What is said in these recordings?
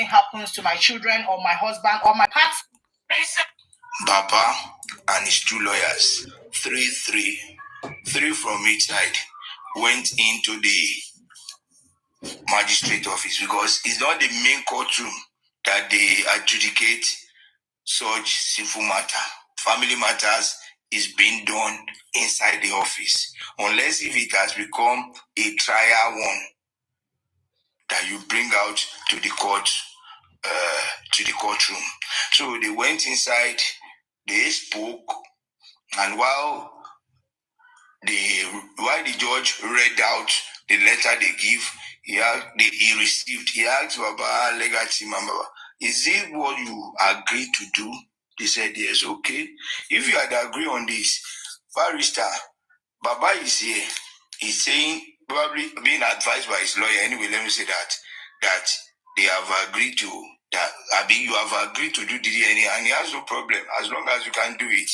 happens to my children or my husband or my partner. Baba and his two lawyers, three from each side, went into the magistrate office because it's not the main courtroom that they adjudicate such civil matter. Family matters is being done inside the office, unless if it has become a trial one that you bring out to the court, to the courtroom. So they went inside, they spoke, and while the judge read out the letter they give, he asked Baba legal team member, is it what you agreed to do? They said yes. Okay, if you had agreed on this, barrister Baba is here. He's saying, probably being advised by his lawyer. Anyway, let me say that they have agreed to that. I mean, you have agreed to do the DNA, and he has no problem as long as you can do it.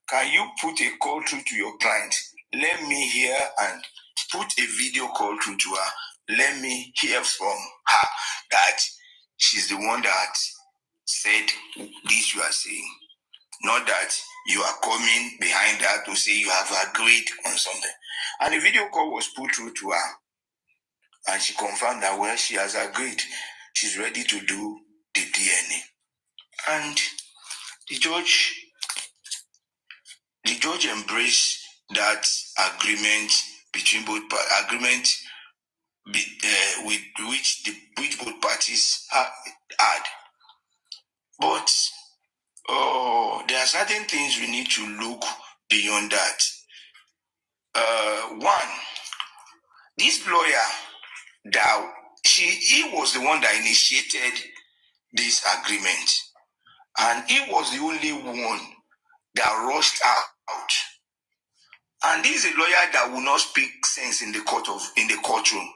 Can you put a call through to your client? Let me hear, and put a video call through to her. Let me hear from her that she's the one that said this you are saying. Not that you are coming behind her to say you have agreed on something. And the video call was put through to her. And she confirmed that, well, she has agreed. She's ready to do the DNA. And the judge embraced that agreement between both parties, with which both parties had. But there are certain things we need to look beyond that. One, this lawyer, he was the one that initiated this agreement, and he was the only one that rushed out. And this is a lawyer that will not speak sense in the courtroom.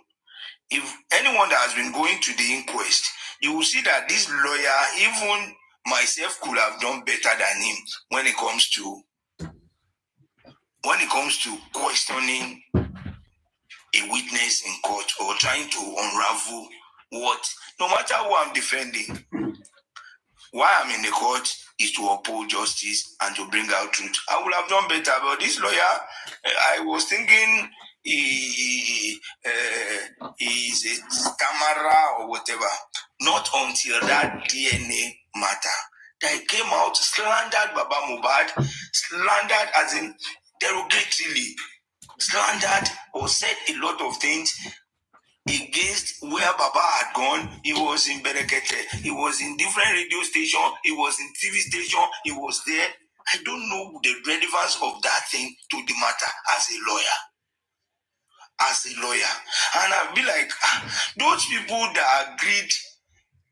If anyone that has been going to the inquest, you will see that this lawyer, even myself, could have done better than him when it comes to questioning a witness in court or trying to unravel what, no matter who I'm defending, why I'm in the court is to uphold justice and to bring out truth. I would have done better, but this lawyer, I was thinking he is a stammerer or whatever. Not until that DNA matter that he came out, slandered Baba MOHBAD, slandered as in derogatorily, slandered or said a lot of things against where Baba had gone. He was in Berekete, he was in different radio stations, he was in TV station, he was there. I don't know the relevance of that thing to the matter as a lawyer. And I'll be like, those people that agreed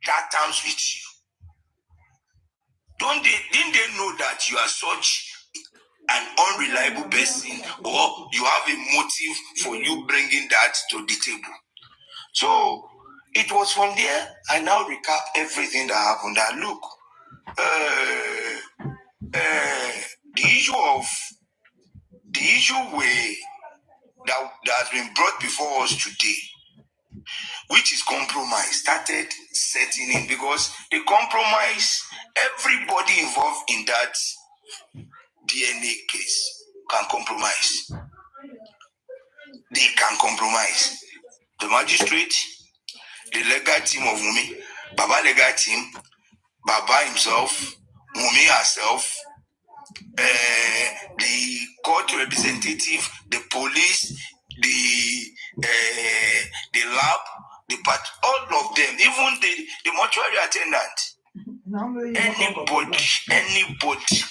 that terms with you, didn't they know that you are such an unreliable person, or you have a motive for you bringing that to the table? So it was from there I now recap everything that happened. That look, the issue that has been brought before us today, which is compromise, started setting in, because the compromise, everybody involved in that DNA case can compromise. They can compromise. The magistrate, the legal team of Wumi, Baba legal team, Baba himself, Wumi herself, the court representative, the police, the lab, all of them, even the mortuary attendant.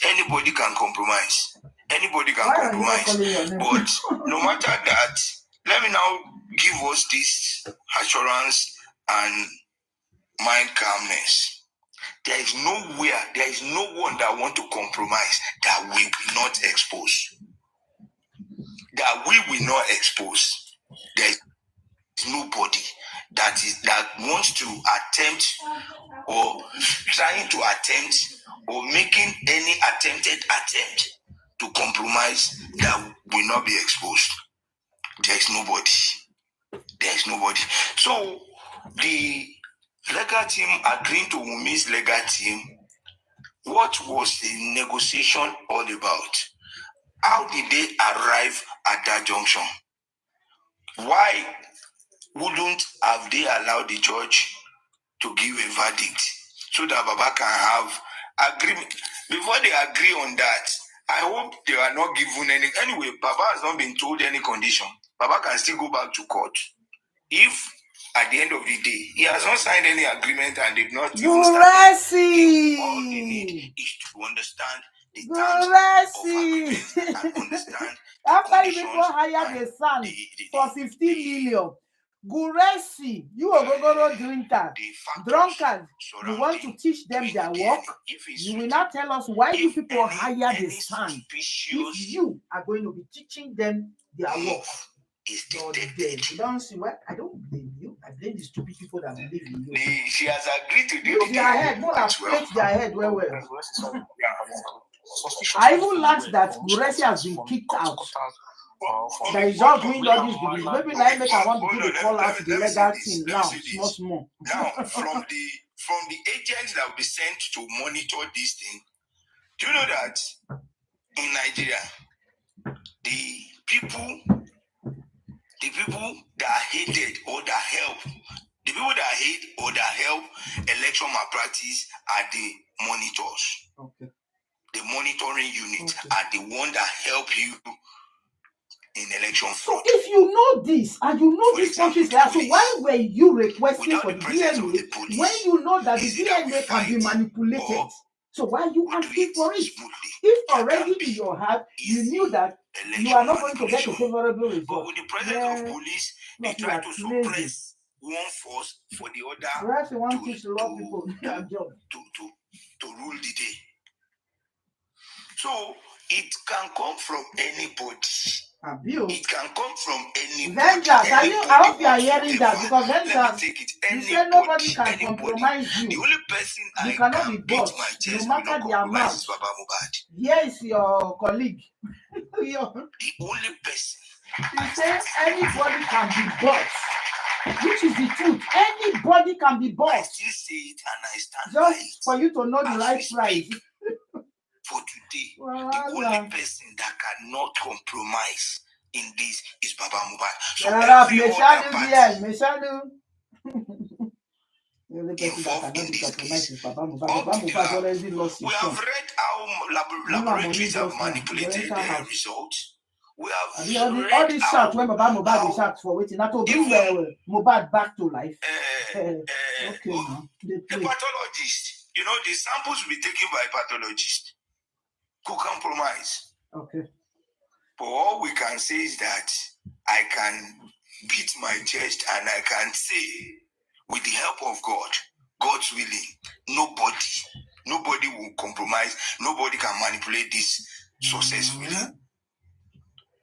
Anybody can compromise. Anybody can compromise. But no matter that, let me now give us this assurance and mind calmness. There is no one that want to compromise that we will not expose. There is nobody that wants to attempt or trying to attempt or making any attempted attempt to compromise that will not be exposed. There is nobody. So the legal team agreeing to Wumi's legal team, what was the negotiation all about? How did they arrive at that junction? Why wouldn't have they allowed the judge to give a verdict so that Baba can have agreement? Before they agree on that, I hope they are not given any. Anyway, Baba has not been told any condition. Baba can still go back to court. If at the end of the day, he has not signed any agreement and they've not even started, all they need is to understand the terms of agreement and understand after you people hire the son for 15 million. Guresi, you are going to drinker, drunkard, you want to teach them their work. You will not tell us why you people hire the son if you are going to be teaching them their work. You don't see what? I don't blame you. I blame the stupid people that believe in you. She has agreed to use their head. More than plate their head well. I even learned that Guresi has been kicked out. That is not doing all this business. Maybe like make I want to do the call out to the legal team now. Small. Now, from the agents that will be sent to monitor this thing, do you know that in Nigeria, the people that are hated or that help, the people that hate or that help election malpractice are the monitors. Okay. The monitoring unit are the one that help you in election fraud. So if you know this and you know these countries, so why were you requesting for the DNA when you know that the DNA can be manipulated? So why are you asking for it? If already in your heart you knew that you are not going to get a favorable result. But with the presence of police, they try to suppress one force for the other to rule the day. So it can come from anybody. It can come from anybody. I hope you are hearing that, because Ventas, you say nobody can compromise you. The only person you cannot be bought, no matter the amount. Here is your colleague. The only person. You say anybody can be bought. Which is the truth. Anybody can be bought. I still say it and I stand just by it. For you to know the right price. For today, the only person that cannot compromise in this is Baba MOHBAD. So every other party involved in this case, we have read how laboratories have manipulated the results. We have read all this shout when Baba MOHBAD is shout for waiting. Not to bring MOHBAD back to life. The pathologist, you know, the samples will be taken by pathologists. Who compromise. Okay. But all we can say is that I can beat my chest and I can say, with the help of God, God's willing, nobody will compromise. Nobody can manipulate this successfully.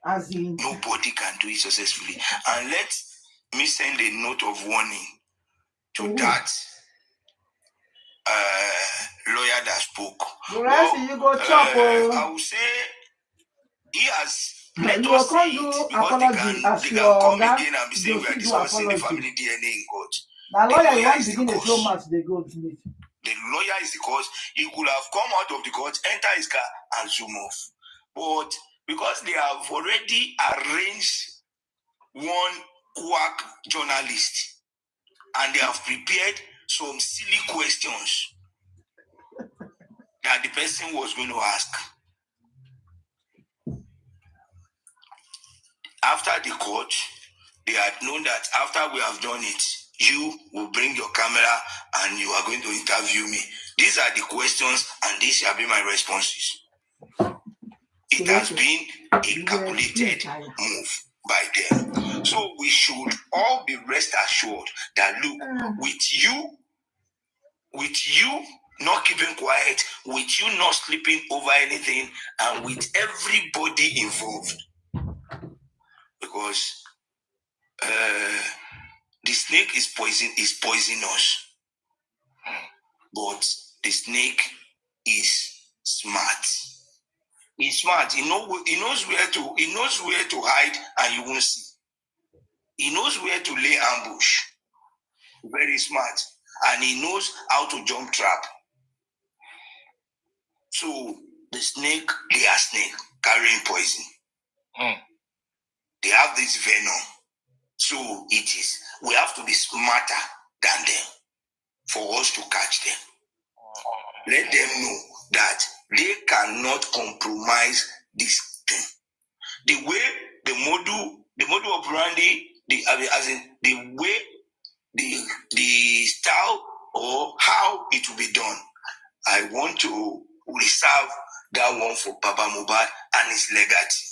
As in, nobody can do it successfully. And let me send a note of warning to that lawyer that spoke. I will say he has let us say it because they can come again and be saying we are discussing the family DNA in court. The lawyer is begin to throw match they go to meet. The lawyer is the cause. He could have come out of the court, enter his car and zoom off. But because they have already arranged one quack journalist and they have prepared some silly questions that the person was going to ask. After the court, they had known that after we have done it, you will bring your camera and you are going to interview me. These are the questions and these shall be my responses. It has been a calculated move by them. So we should all be rest assured that look, with you not keeping quiet, with you not sleeping over anything, and with everybody involved. Because the snake is poisonous. But the snake is smart. He's smart. He knows where to hide and you won't see. He knows where to lay ambush. Very smart. and he knows how to jump trap. So the snake, they are snake carrying poison. They have this venom. So we have to be smarter than them for us to catch them. Let them know that they cannot compromise this thing. The way the model operandi, the way the style or how it will be done, I want to reserve that one for Baba MOHBAD and his legacy.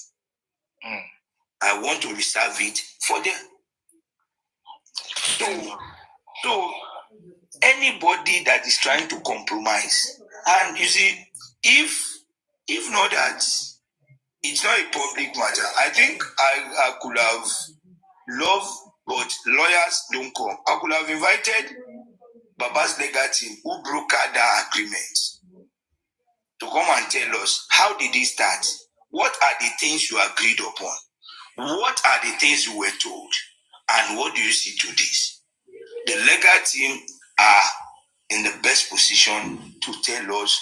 I want to reserve it for them. So anybody that is trying to compromise, and you see, if not that, it's not a public matter. I think I could have loved, but lawyers don't come. I could have invited Baba's legacy team who brokered that agreement to come and tell us how did it start? What are the things you agreed upon? What are the things you were told? And what do you see to this? The legal team are in the best position to tell us,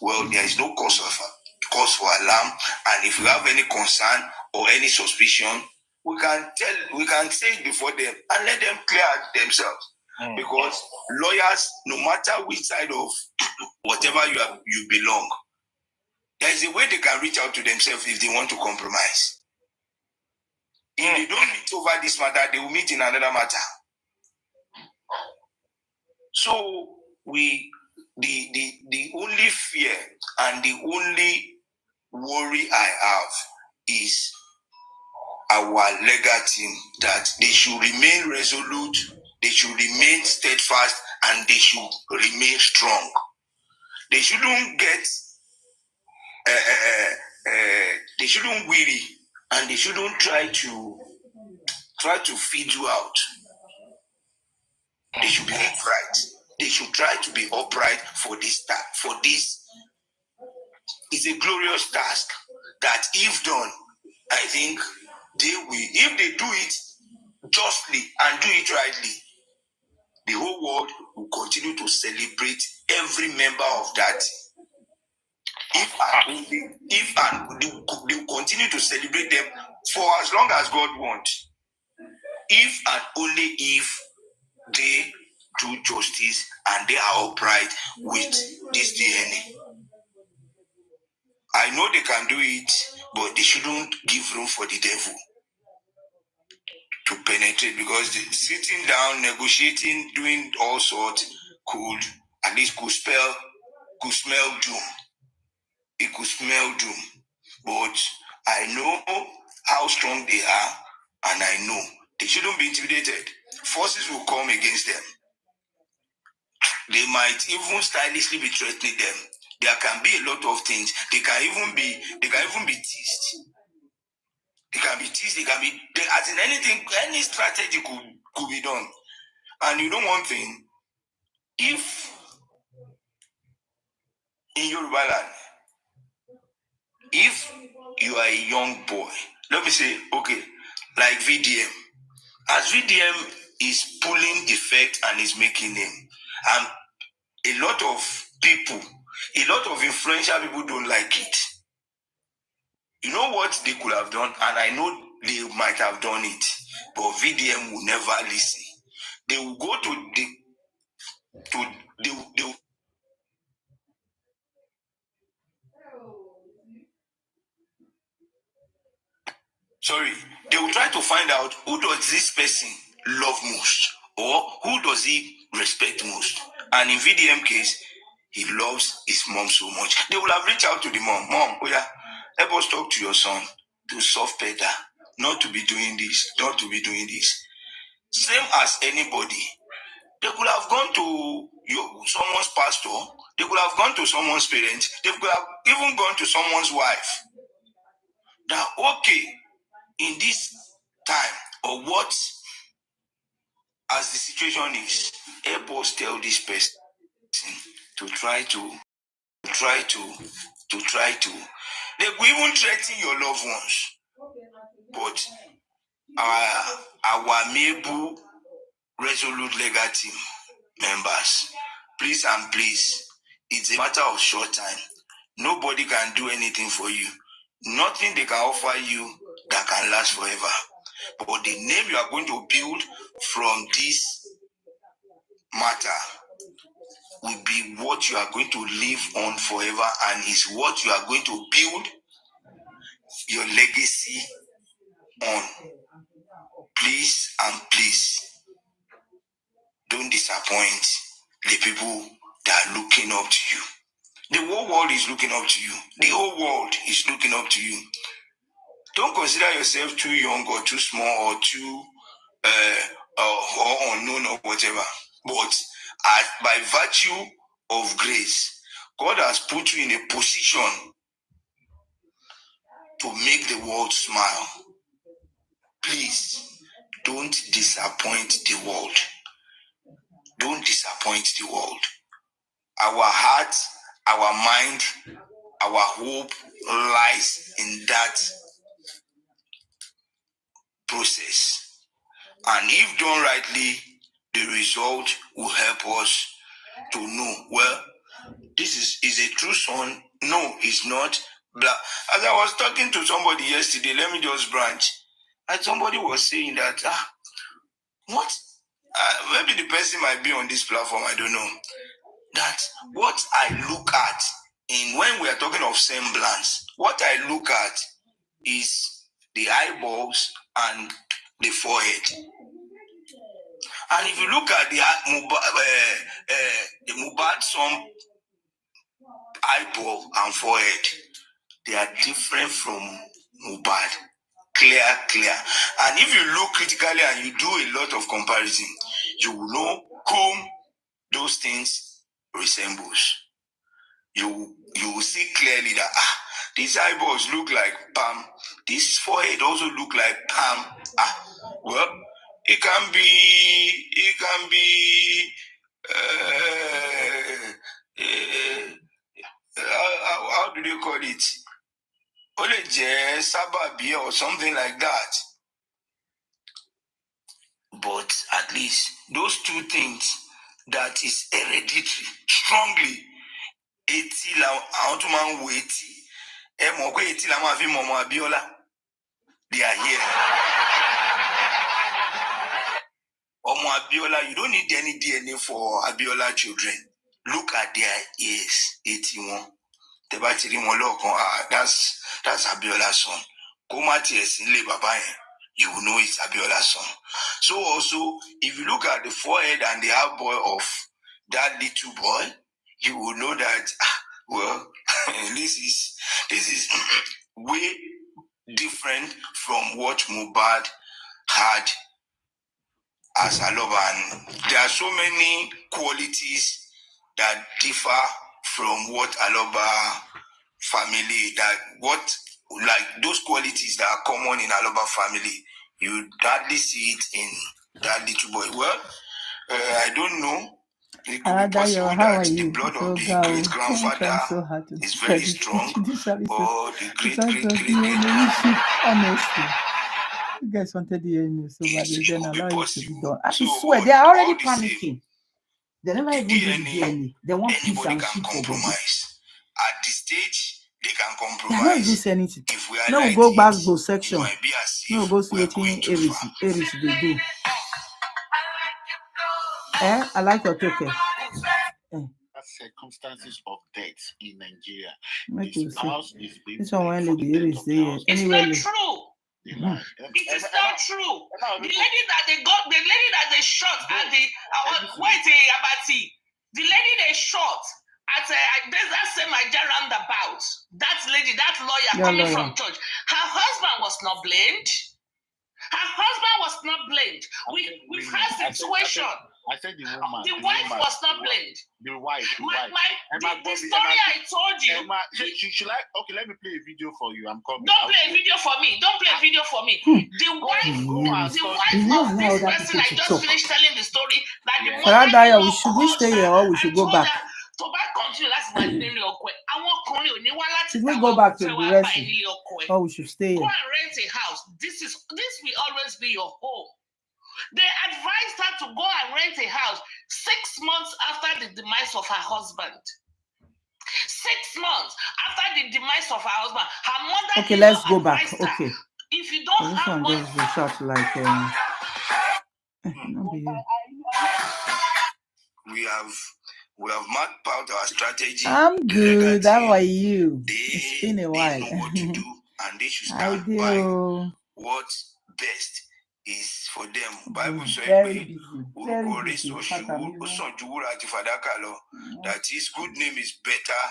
well, there is no cause for alarm, and if you have any concern or any suspicion, we can say it before them and let them clear themselves. Because lawyers, no matter which side of whatever you belong, there is a way they can reach out to themselves if they want to compromise. If they don't meet over this matter, they will meet in another matter. So the only fear and the only worry I have is our legal team, that they should remain resolute, they should remain steadfast, and they should remain strong. They shouldn't get they shouldn't weary, and they shouldn't try to feed you out. They should be upright. They should try to be upright for this. It's a glorious task that, if done, I think they will. If they do it justly and do it rightly, the whole world will continue to celebrate every member of that. They will continue to celebrate them for as long as God wants. If and only if they do justice and they are upright with this DNA. I know they can do it, but they shouldn't give room for the devil to penetrate, because sitting down, negotiating, doing all sorts could smell doom. It could smell doom. But I know how strong they are, and I know they shouldn't be intimidated. Forces will come against them. They might even stylishly be threatening them. There can be a lot of things. They can even be teased. They can be teased. As in anything, any strategy could be done. And you know one thing, if in Yoruba land, if you are a young boy, let me say, okay, like VDM, as VDM is pulling effect and is making name, and a lot of influential people don't like it. You know what they could have done, and I know they might have done it, but VDM will never listen. They will go they will try to find out who does this person love most, or who does he respect most. And in VDM case, he loves his mom so much. They will have reached out to the mom. Mom, oh yeah, help us talk to your son to soft pedal, not to be doing this, not to be doing this. Same as anybody. They could have gone to someone's pastor, they could have gone to someone's parents, they could have even gone to someone's wife. Now, okay, in this time, or what, as the situation is, help us tell this person to try to. They will even threaten your loved ones. But our amiable, resolute legal team members. Please and please, it's a matter of short time. Nobody can do anything for you. Nothing they can offer you that can last forever. But the name you are going to build from this matter will be what you are going to live on forever, and is what you are going to build your legacy on. Please and please, don't disappoint the people that are looking up to you. The whole world is looking up to you. The whole world is looking up to you. Don't consider yourself too young or too small or too or unknown or whatever. But by virtue of grace, God has put you in a position to make the world smile. Please, don't disappoint the world. Don't disappoint the world. Our heart, our mind, our hope lies in that process. And if done rightly, the result will help us to know, well, this is a true son. No, it's not. Blah. As I was talking to somebody yesterday, let me just branch. And somebody was saying that, what? Maybe the person might be on this platform, I don't know. That what I look at in when we are talking of semblance, what I look at is the eyeballs and the forehead. And if you look at the MOHBAD son eyeball and forehead, they are different from MOHBAD. Clear. And if you look critically and you do a lot of comparison, you will know whom those things resembles. You will see clearly that these eyeballs look like palm. This forehead also look like palm. Well, it can be how do they call it? Sababi or something like that. But at least those two things that is hereditary, strongly. They are here. Omo Abiola, you don't need any DNA for Abiola children. Look at their ears, 81. That's Abiola's son. You will know it's Abiola's son. So also, if you look at the forehead and the eyeball of that little boy, you will know that well, this is way different from what MOHBAD had as Aloba. And there are so many qualities that differ from what Aloba family, that what like those qualities that are common in Aloba family, you hardly see it in that little boy. Well, I don't know. It could be possible that the blood of the great grandfather is very strong, or the great honestly. You guys wanted to hear me, so but they didn't allow it to be done. I swear, they are already panicking. They never even do the DNA. They want peace and shit for body. At this stage, they can compromise. They are not even saying anything. No, we go back to section. No, go see what Aries they do. I like your token. Circumstances of death in Nigeria. This house is being. This one when lady Aries there. Anyway, it's not true. It is not true. The lady that they shot at the Abati, the lady they shot at that same Nigeria roundabout, that lady, that lawyer coming from church, her husband was not blamed. We've had situation. I said the woman. The wife was not blamed. The wife. The story I told you. She like, okay, let me play a video for you. I'm coming. Don't play a video for me. The wife of this person I just finished telling the story that the mother should we stay here or we should go back? Should we go back to the rest? Or we should stay here? Go and rent a house. This will always be your home. They advised her to go and rent a house 6 months after the demise of her husband. 6 months after the demise of her husband, her mother. Okay, let's go back. Her, okay. If you don't this have one money, just be short like we have mapped out our strategy. I'm good. How are you? It's been a while. They know what to do, and they should stand by what's best is for them. Bible says very busy. That his good name is better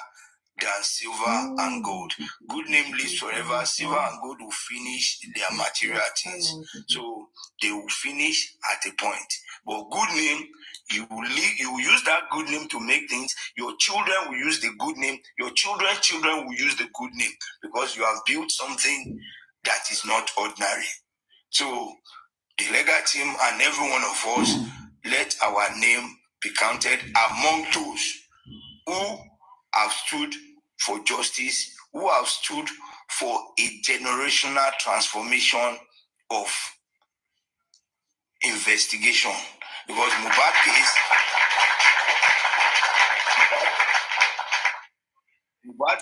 than silver and gold. Good name lives forever. Silver and gold will finish their material things. So they will finish at a point. But good name, you will use that good name to make things. Your children will use the good name. Your children's children will use the good name because you have built something that is not ordinary. So the legal team and every one of us, let our name be counted among those who have stood for justice, who have stood for a generational transformation of investigation. Because Mubad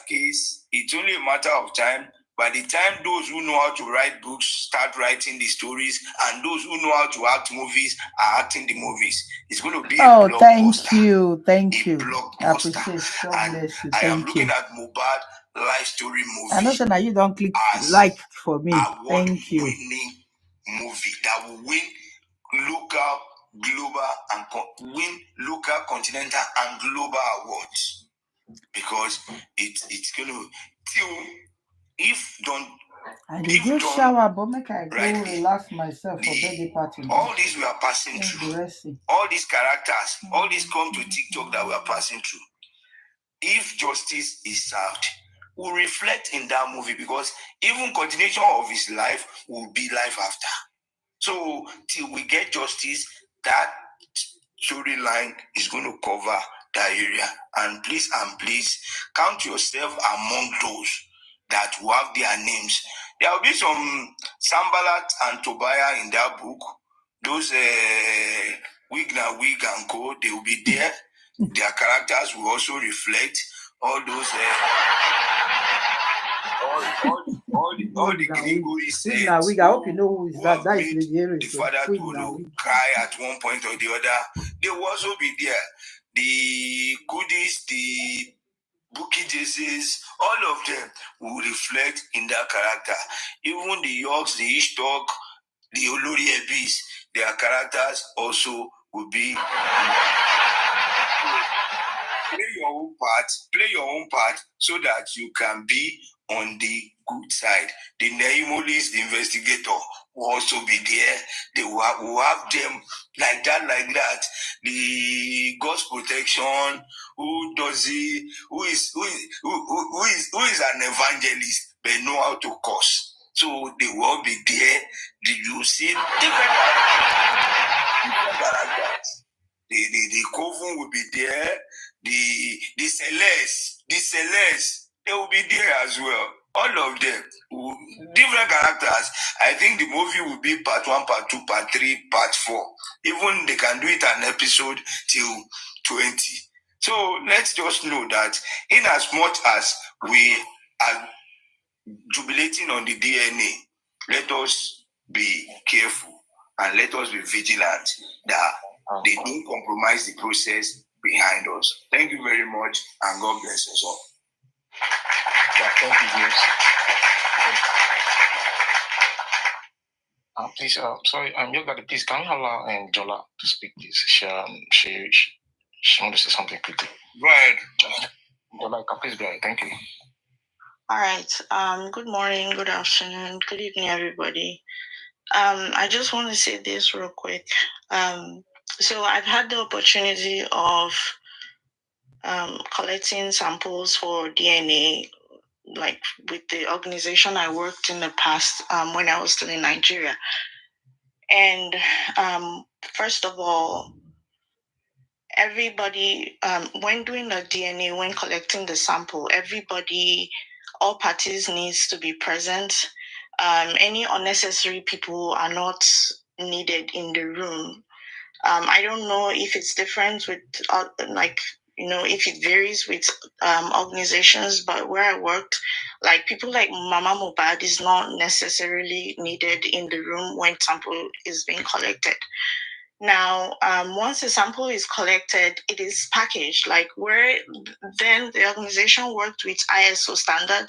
case, it's only a matter of time. By the time those who know how to write books start writing the stories, and those who know how to act movies are acting the movies, it's going to be a blockbuster. Thank you. I appreciate it. God bless you. I am looking at Mubad life story movie. I know that you don't click like for me. Thank you. Winning movie that will win local, global, and win local, continental, and global awards. Because it's going to if don't. I did go shower, but make I go relax myself for birthday party. All these we are passing through. All these characters, all these come to TikTok that we are passing through. If justice is served, we'll reflect in that movie because even continuation of his life will be life after. So till we get justice, that storyline is going to cover that area. And please count yourself among those that will have their names. There will be some Sambalat and Tobiah in that book. Those Wig and Co, they will be there. Their characters will also reflect all those all the Grigori said. I hope you know who is that. That is the father to cry at one point or the other. They will also be there. The goodies, the Bookie Jaces, all of them will reflect in that character. Even the Yorks, the Ishtok, the Olori Ebis, their characters also will be. Play your own part so that you can be on the good side. The Neimolis, the investigator, will also be there. They will have them like that. The God's protection, who is an evangelist, but know how to curse. So they will all be there. You see different characters. The Coven will be there. The Celeste, they will be there as well. All of them, different characters. I think the movie will be part 1, part 2, part 3, part 4. Even they can do it an episode till 20. So let's just know that in as much as we are jubilating on the DNA, let us be careful and let us be vigilant that they don't compromise the process behind us. Thank you very much, and God bless us all. Yeah, thank you, James. Please, sorry, Yoga, please, can you allow Jola to speak, please? She wants to say something quickly. Go ahead. Jola, please go ahead. Thank you. All right. Good morning, good afternoon, good evening, everybody. I just want to say this real quick. So I've had the opportunity of collecting samples for DNA, like with the organization I worked in the past when I was still in Nigeria. And first of all, everybody, when doing the DNA, when collecting the sample, all parties needs to be present. Any unnecessary people are not needed in the room. I don't know if it's different with if it varies with organizations, but where I worked, like people like Mama MOHBAD is not necessarily needed in the room when sample is being collected. Now, once a sample is collected, it is packaged. Like where then the organization worked with ISO standard.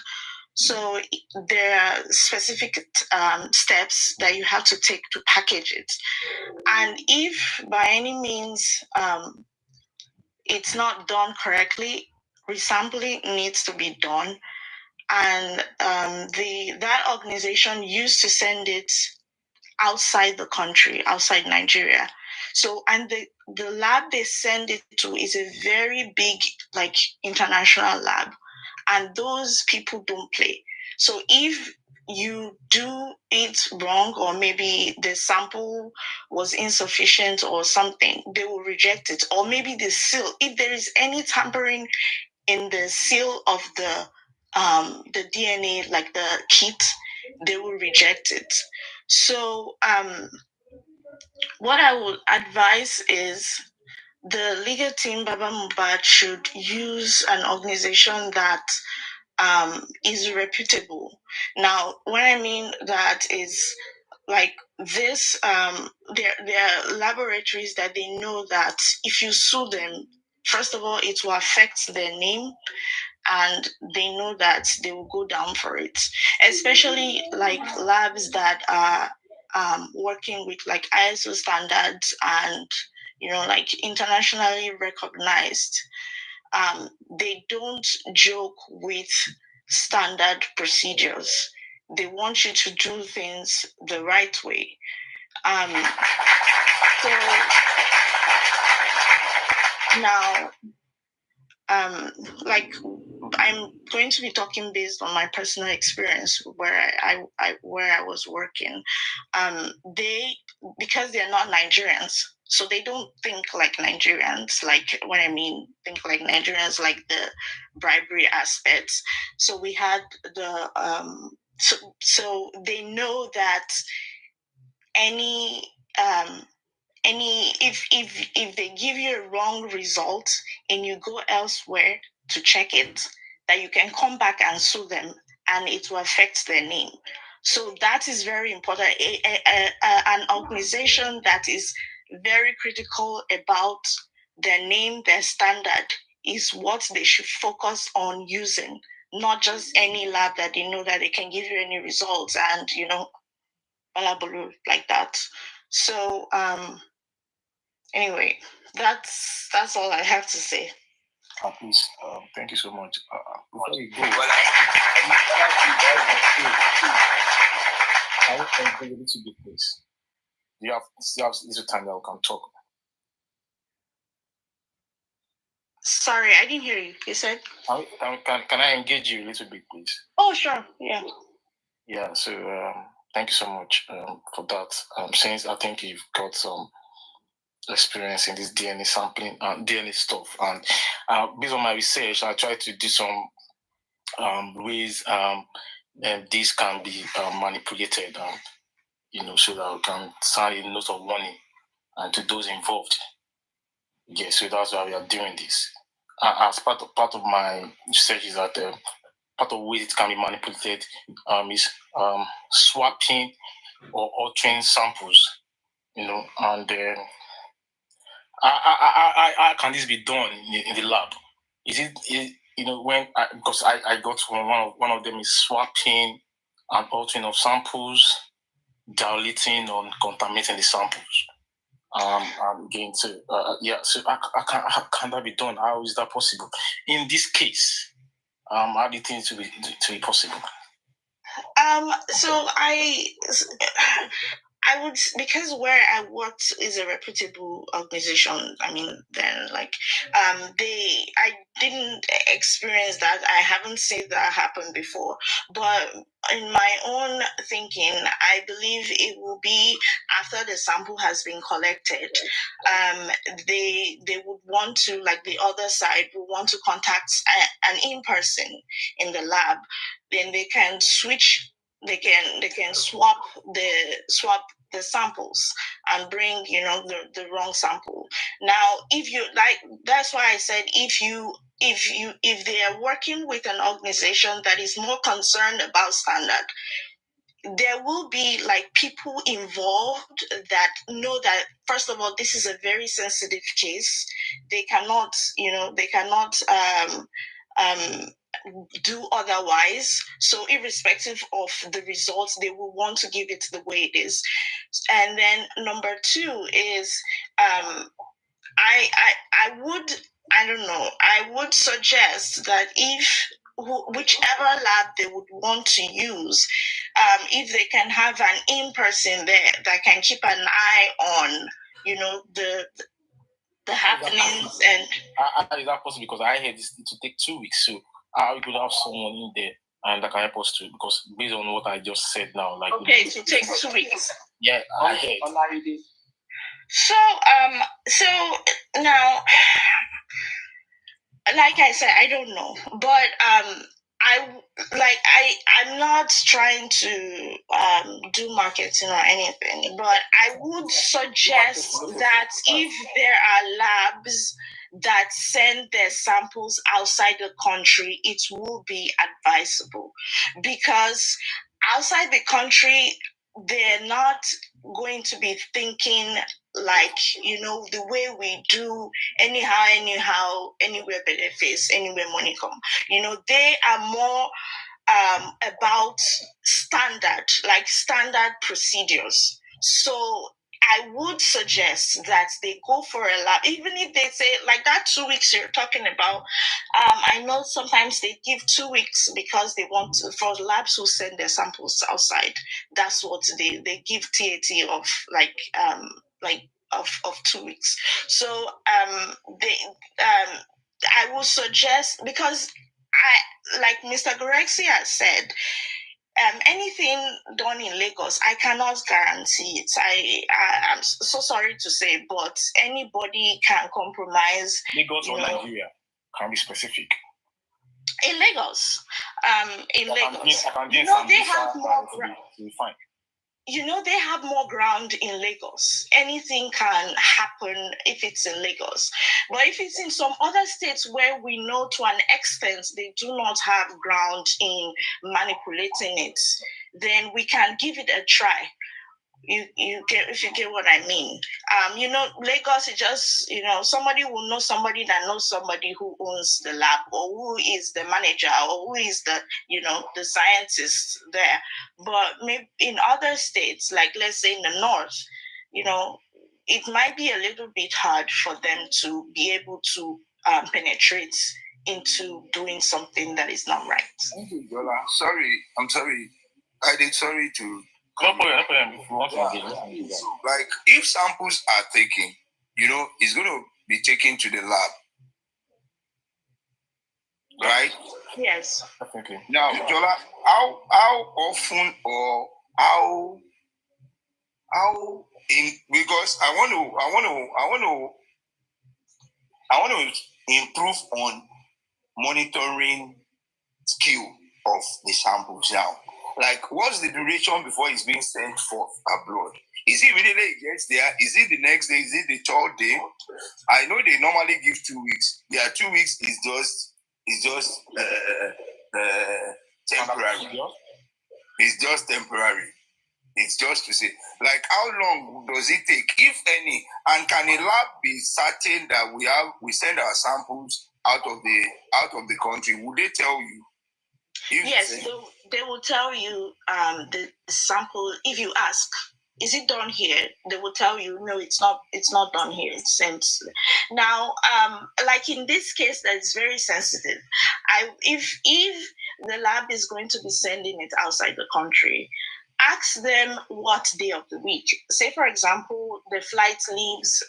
So there are specific steps that you have to take to package it. And if by any means it's not done correctly, resampling needs to be done. And that organization used to send it outside the country, outside Nigeria. So, and the lab they send it to is a very big, like, international lab. And those people don't play. So if you do it wrong, or maybe the sample was insufficient or something, they will reject it. Or maybe the seal, if there is any tampering in the seal of the DNA, like the kit, they will reject it. So what I would advise is the legal team, Baba MOHBAD, should use an organization that is reputable. Now, what I mean that is like this, there are laboratories that they know that if you sue them, first of all, it will affect their name, and they know that they will go down for it, especially like labs that are working with like ISO standards and like internationally recognized. They don't joke with standard procedures. They want you to do things the right way. So now, like, I'm going to be talking based on my personal experience where I was working. Because they're not Nigerians, so they don't think like Nigerians. Like, what I mean, think like Nigerians, like the bribery aspects. So we had the so they know that if they give you a wrong result and you go elsewhere to check it, that you can come back and sue them and it will affect their name. So that is very important. An organization that is very critical about their name, their standard, is what they should focus on using, not just any lab that they know that they can give you any results and balabaloo like that. So anyway, that's all I have to say. Please, thank you so much. Before you go, I will thank you a little bit, please. You have little time that we can talk. Sorry, I didn't hear you. You said? Can I engage you a little bit, please? Oh, sure. Yeah. Yeah. So thank you so much for that. Since I think you've got some experience in this DNA sampling and DNA stuff, and based on my research, I tried to do some ways this can be manipulated, so that we can sign a note of warning and to those involved. Yeah, so that's why we are doing this. As part of my research is that part of ways it can be manipulated is swapping or altering samples, and how can this be done in the lab? Is it because I got one of them is swapping and altering of samples, diluting or contaminating the samples. Again, so so how can that be done? How is that possible? In this case, how do you think to be possible? So I would, because where I worked is a reputable organization. I mean, then I didn't experience that. I haven't seen that happen before. But in my own thinking, I believe it will be after the sample has been collected. They would want to, like the other side, would want to contact an in-person in the lab. Then they can switch. They can swap the samples and bring, the wrong sample. Now, if you like, that's why I said if they are working with an organization that is more concerned about standard, there will be like people involved that know that, first of all, this is a very sensitive case. They cannot do otherwise. So irrespective of the results, they will want to give it the way it is. And then number two is I would suggest that whichever lab they would want to use, if they can have an in-person there that can keep an eye on, the happenings. And is that possible? Because I heard this to take 2 weeks, so we could have someone in there and that can help us too, because based on what I just said now, like okay, to take 2 weeks. Yeah, I heard. So now, like I said, I don't know, but I'm not trying to do marketing or anything, but I would suggest that if there are labs that send their samples outside the country, it will be advisable, because outside the country, they're not going to be thinking like, the way we do anyhow, anywhere better face, anywhere money come. They are more about standard procedures. So I would suggest that they go for a lab, even if they say like that 2 weeks you're talking about. I know sometimes they give 2 weeks because they want for labs who send their samples outside. That's what they give TAT of of 2 weeks. So I would suggest, because like Mr. Gorexi has said, anything done in Lagos, I cannot guarantee it. I'm so sorry to say, but anybody can compromise. Lagos or Nigeria, can be specific. In Lagos, they have more ground. They have more ground in Lagos. Anything can happen if it's in Lagos. But if it's in some other states where we know to an extent they do not have ground in manipulating it, then we can give it a try. If you get what I mean. Lagos is just, somebody will know somebody that knows somebody who owns the lab, or who is the manager, or who is the, the scientist there. But maybe in other states, like let's say in the north, it might be a little bit hard for them to be able to penetrate into doing something that is not right. Thank you, Jola. I'm sorry. I did sorry to... Like, if samples are taken, it's going to be taken to the lab, right? Yes. Definitely. Now, Jola, how often or how because I want to improve on monitoring skill of the samples now. Like, what's the duration before it's being sent forth abroad? Is it really it gets there? Is it the next day? Is it the third day? I know they normally give 2 weeks. 2 weeks is just temporary. It's just temporary. It's just to say, like, how long does it take, if any? And can a lab be certain that we send our samples out of the country? Would they tell you? Yes, they will tell you the sample. If you ask, is it done here? They will tell you, no, it's not done here. It's sent. Now, like in this case, that is very sensitive. If the lab is going to be sending it outside the country, ask them what day of the week. Say, for example, the flight leaves.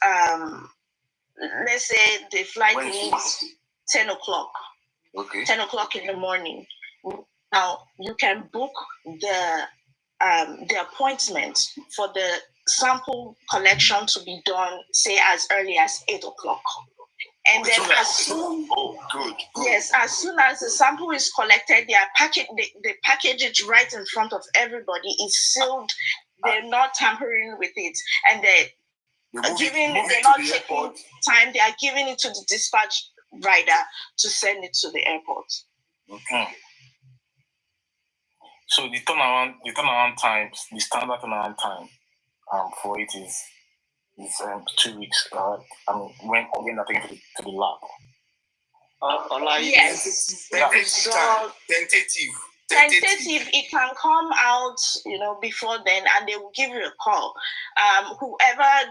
Let's say the flight leaves 10 o'clock. Okay. 10 o'clock in the morning. Now you can book the appointment for the sample collection to be done, say, as early as 8 o'clock. And then as soon as the sample is collected, they package it right in front of everybody. It's sealed. they're not tampering with it, and they're not taking time. They are giving it to the dispatch rider to send it to the airport. Okay. So the turnaround time, the standard turnaround time for it is 2 weeks. When I take it to the lab. Yes. Tentative. It can come out, before then, and they will give you a call.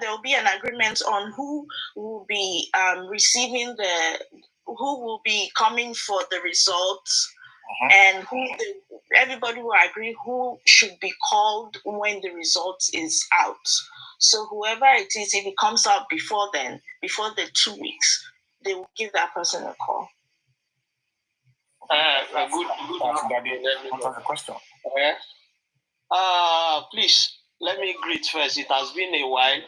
There will be an agreement on who will be who will be coming for the results, and everybody will agree who should be called when the result is out. So whoever it is, if it comes out before then, before the 2 weeks, they will give that person a call. Good question. Please let me greet first. It has been a while.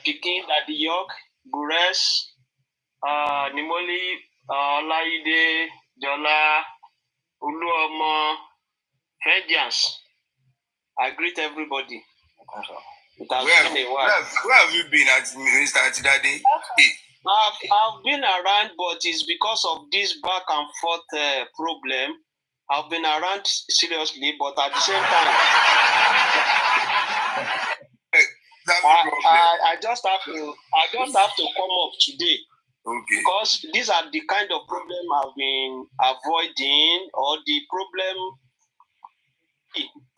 Picking Daddy York, Gures, Nimoli, Laide, Jola, Uluomo, Fedians. I greet everybody. It has been a while. Where have you been at, Mr. Atidade? I've been around, but it's because of this back and forth problem. I've been around seriously, but at the same time, I just have to come up today. Okay. Because these are the kind of problem I've been avoiding, or the problem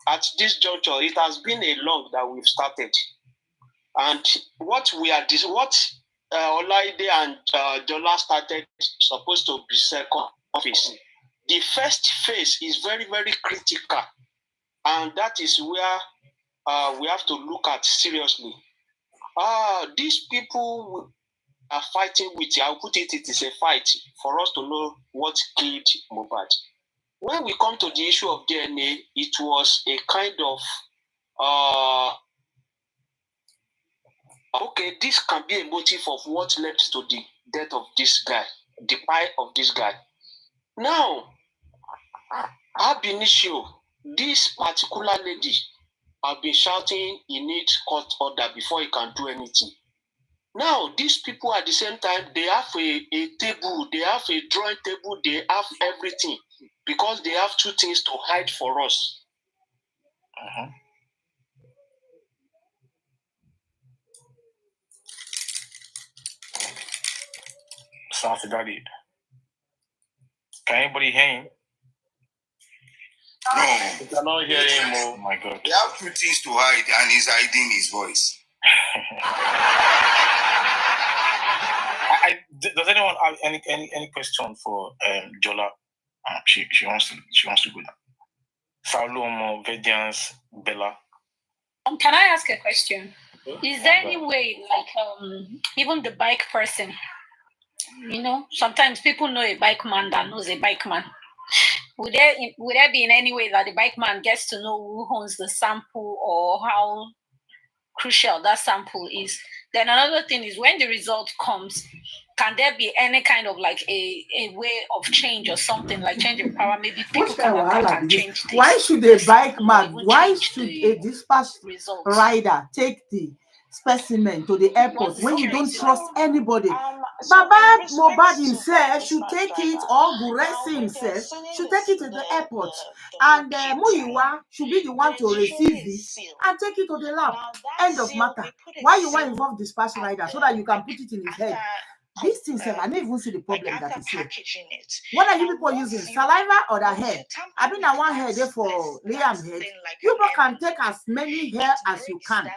at this juncture. It has been a long that we've started, and what Olaide and Jola started supposed to be second phase. The first phase is very, very critical, and that is where we have to look at seriously. These people are fighting with, I'll put it is a fight for us to know what killed MOHBAD. When we come to the issue of DNA, it was a kind of this can be a motive of what led to the death of this guy, the plight of this guy. Now, ab initio, this particular lady have been shouting he needs court order before he can do anything. Now, these people at the same time, they have a table, they have a drawing table, they have everything, because they have two things to hide for us. Sounds about it. Can anybody hear him? No. I cannot hear him. Oh my God. They have two things to hide, and he's hiding his voice. Does anyone have any question for Jola? She wants to go now. Saulo, Vedians, Bella. Can I ask a question? Is there any way, even the bike person, sometimes people know a bike man that knows a bike man. Would there be in any way that the bike man gets to know who owns the sample or how crucial that sample is? Then another thing is, when the result comes, can there be any kind of a way of change or something, like changing power? Maybe people can change this. Why should a bike man, why should a dispatch rider take the specimen to the airport when you don't trust anybody? Baba MOHBAD himself should take it, or Guresi himself should take it to the airport, and Muyiwa should be the one to receive it and take it to the lab. End of matter. Why you want to involve dispatch rider so that you can put it in his head? These things, I don't even see the problem that is here. What are you people using? Saliva or the hair? I mean, I want hair there for Liam head. You can take as many hair as you can.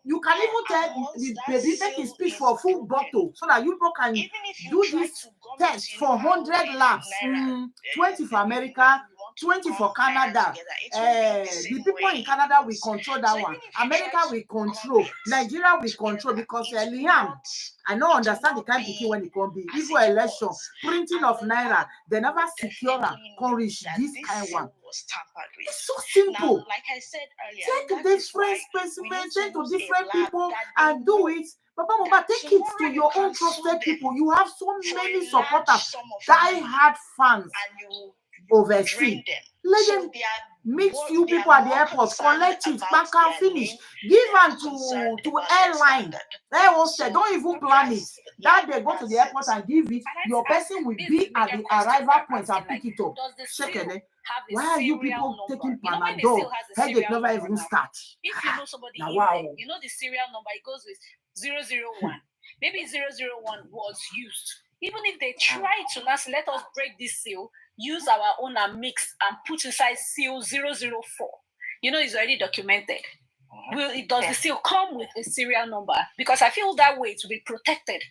You can even tell the baby make his speech for a full bottle so that you can do this test for 100 laps. 20 for America, 20 for Canada. The people in Canada will control that one. America will control. Nigeria will control, because Liam, I don't understand the kind of thing when it can be. Even election, printing of Naira, they never secure and reach this kind of one. It's so simple. Like I said earlier, take different specimens, send to different people and do it. Baba MOHBAD, take it to your own trusted people. You have so many supporters, die-hard fans overseas. Let them meet few people at the airport, collect it, back and finish, give them to airline. Don't even plan it. That they go to the airport and give it, your person will be at the arrival point and pick it up. Second, why are you people taking Panadol? Headache never even start. If you know somebody now, in wow. there, you know the serial number, it goes with 001. Maybe 001 was used. Even if they try to let us break this seal, use our own and mix and put inside seal 004. You know, it's already documented. Does the seal come with a serial number? Because I feel that way to be protected.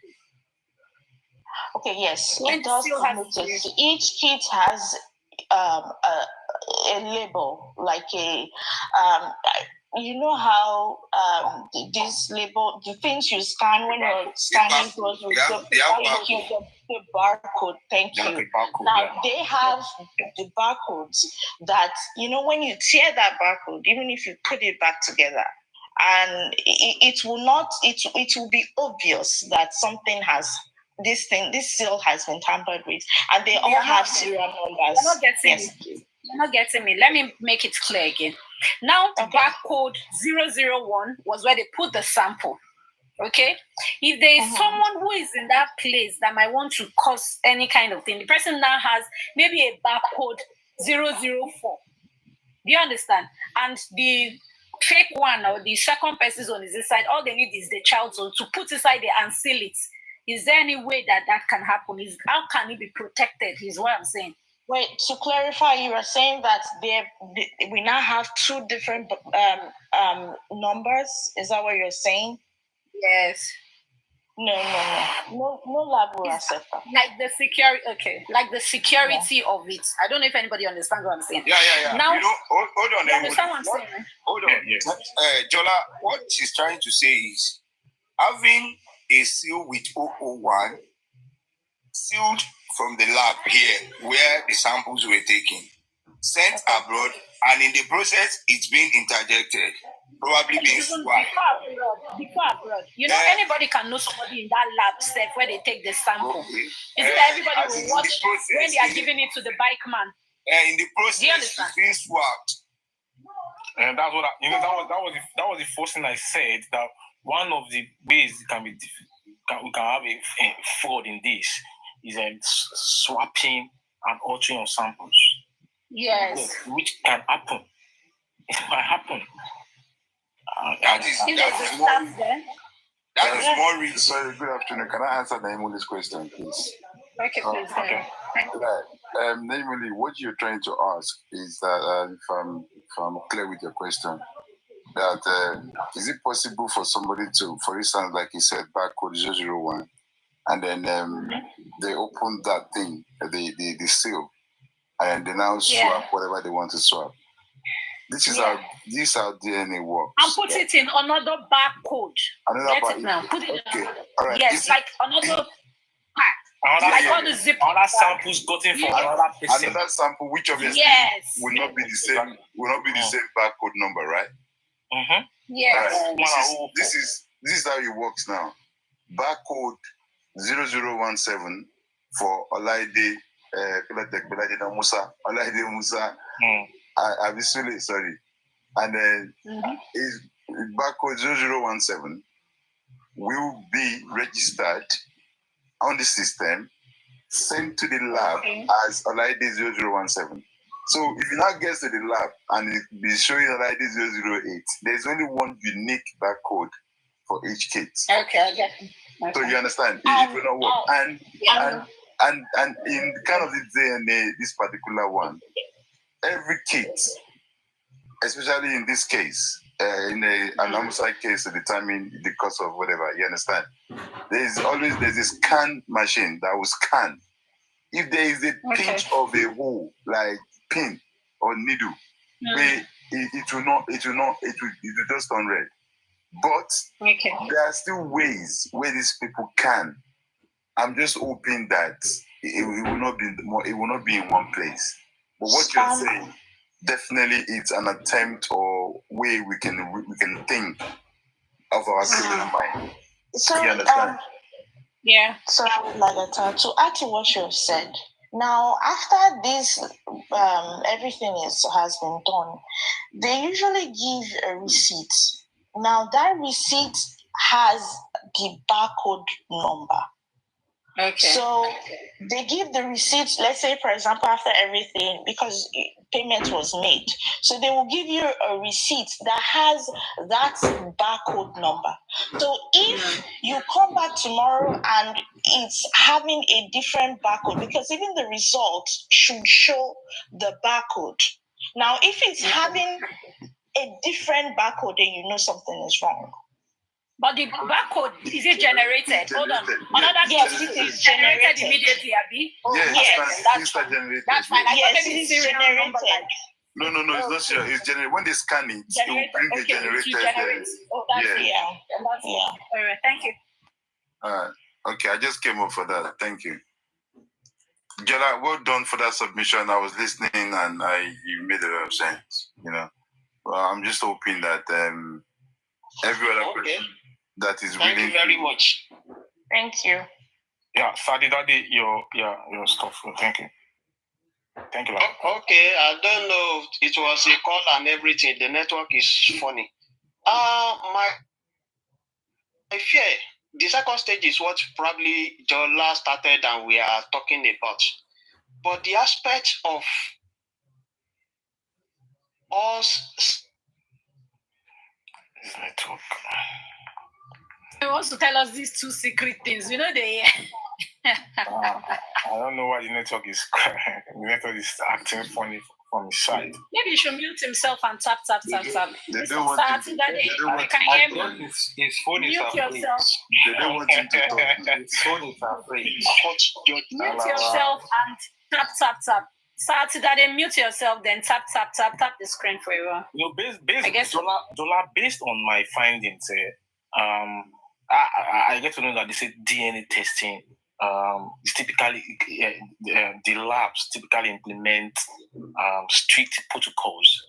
Okay, yes. When it does come with each kit has a label, like a you know how this label, the things you scan when you're scanning groceries, the barcode. Thank you. Now they have the barcodes that, you know, when you tear that barcode, even if you put it back together, and it will be obvious that something has. This seal has been tampered with, and they all have serial numbers. You're not getting me. You're not getting me. Let me make it clear again. Now, barcode 001 was where they put the sample. Okay? If there is someone who is in that place that might want to cause any kind of thing, the person now has maybe a barcode 004. Do you understand? And the fake one or the second person's one is inside. All they need is the child's own to put inside there and seal it. Is there any way that can happen? How can it be protected? Is what I'm saying. Wait, to clarify, you are saying that we now have two different numbers. Is that what you're saying? Yes. No lab will accept that. Like the security, okay. Like the security of it. I don't know if anybody understands what I'm saying. Yeah. Now, you know, hold on. You understand what I'm saying? Right? Hold on. Yeah. Jola, what she's trying to say is having a seal with 001 sealed from the lab here where the samples were taken, sent abroad, and in the process it's being interjected, probably being swapped. Before abroad. You know, anybody can know somebody in that lab set where they take the sample. Is it that everybody will watch when they are giving it to the bike man? In the process, it's being swapped. And that's what that was the first thing I said, that one of the ways we can have a fraud in this is swapping and altering of samples. Yes. Which can happen. It might happen. That is more reason. Sorry, good afternoon. Can I answer Naimuli's question, please? Okay, please. Okay. Naimuli, what you're trying to ask is that, if I'm clear with your question, that is it possible for somebody to, for instance, like you said, barcode 001, and then they open that thing, the seal, and they now swap whatever they want to swap. This is how DNA works. And put it in another barcode. Get it now. Put it in. All right. Yes, like another pack. Like all the zip. Other samples gotten from another person. Another sample, which obviously will not be the same. Will not be the same barcode number, right? Mm-hmm. Yes. Right. This is how it works now. Barcode 0017 for Olaide Musa. Olaide Musa. Abisule, sorry. And then is barcode 0017 will be registered on the system, sent to the lab as Olaide 0017. So if you now get to the lab and it be showing Olaide 008, there's only one unique barcode for each kit. Okay, I get it. Okay. So you understand? It will not work. And in kind of the DNA, this particular one, every kit, especially in this case, in an homicide case to determine the cause of whatever, you understand? There's a scan machine that will scan. If there is a pinch of a hole, like pin or needle, it will just turn red. But there are still ways where these people can. I'm just hoping that it will not be in one place. But what you're saying, definitely it's an attempt or way we can think of our civil mind. So you understand? So to add to what you have said, Now, after this, everything has been done, they usually give a receipt. Now, that receipt has the barcode number. Okay. So they give the receipts, let's say, for example, after everything, because payment was made. So they will give you a receipt that has that barcode number. So if you come back tomorrow and it's having a different barcode, because even the results should show the barcode. Now, if it's having a different barcode, then you know something is wrong. But the barcode, is it generated? Hold on. Yes, it is generated immediately, Abi? Yes, that's generated. That's fine. Yes, it is generated. No, it's not sure. It's generated. When they scan it, it will bring the generated. Oh, that's Yeah. All right, thank you. Okay, I just came up for that. Thank you. Jola, well done for that submission. I was listening and you made a lot of sense. Well, I'm just hoping that every other person that is willing. Thank you very much. Thank you. Yeah, Sadi Daddy, your stuff. Thank you. Thank you. Okay, I don't know. It was a call and everything. The network is funny. My fear. The second stage is what probably Jola started and we are talking about. But the aspect of us. This network. He wants to tell us these two secret things. They. I don't know why the network is acting funny from his side. Maybe he should mute himself and tap. They don't want him to. Can hear me? His phone is Mute yourself. They don't want him to talk. His phone is afraid. Mute yourself and tap. Saturday, mute yourself, then tap the screen for you. Based on my findings, I get to know that they say DNA testing. Is typically the labs typically implement strict protocols,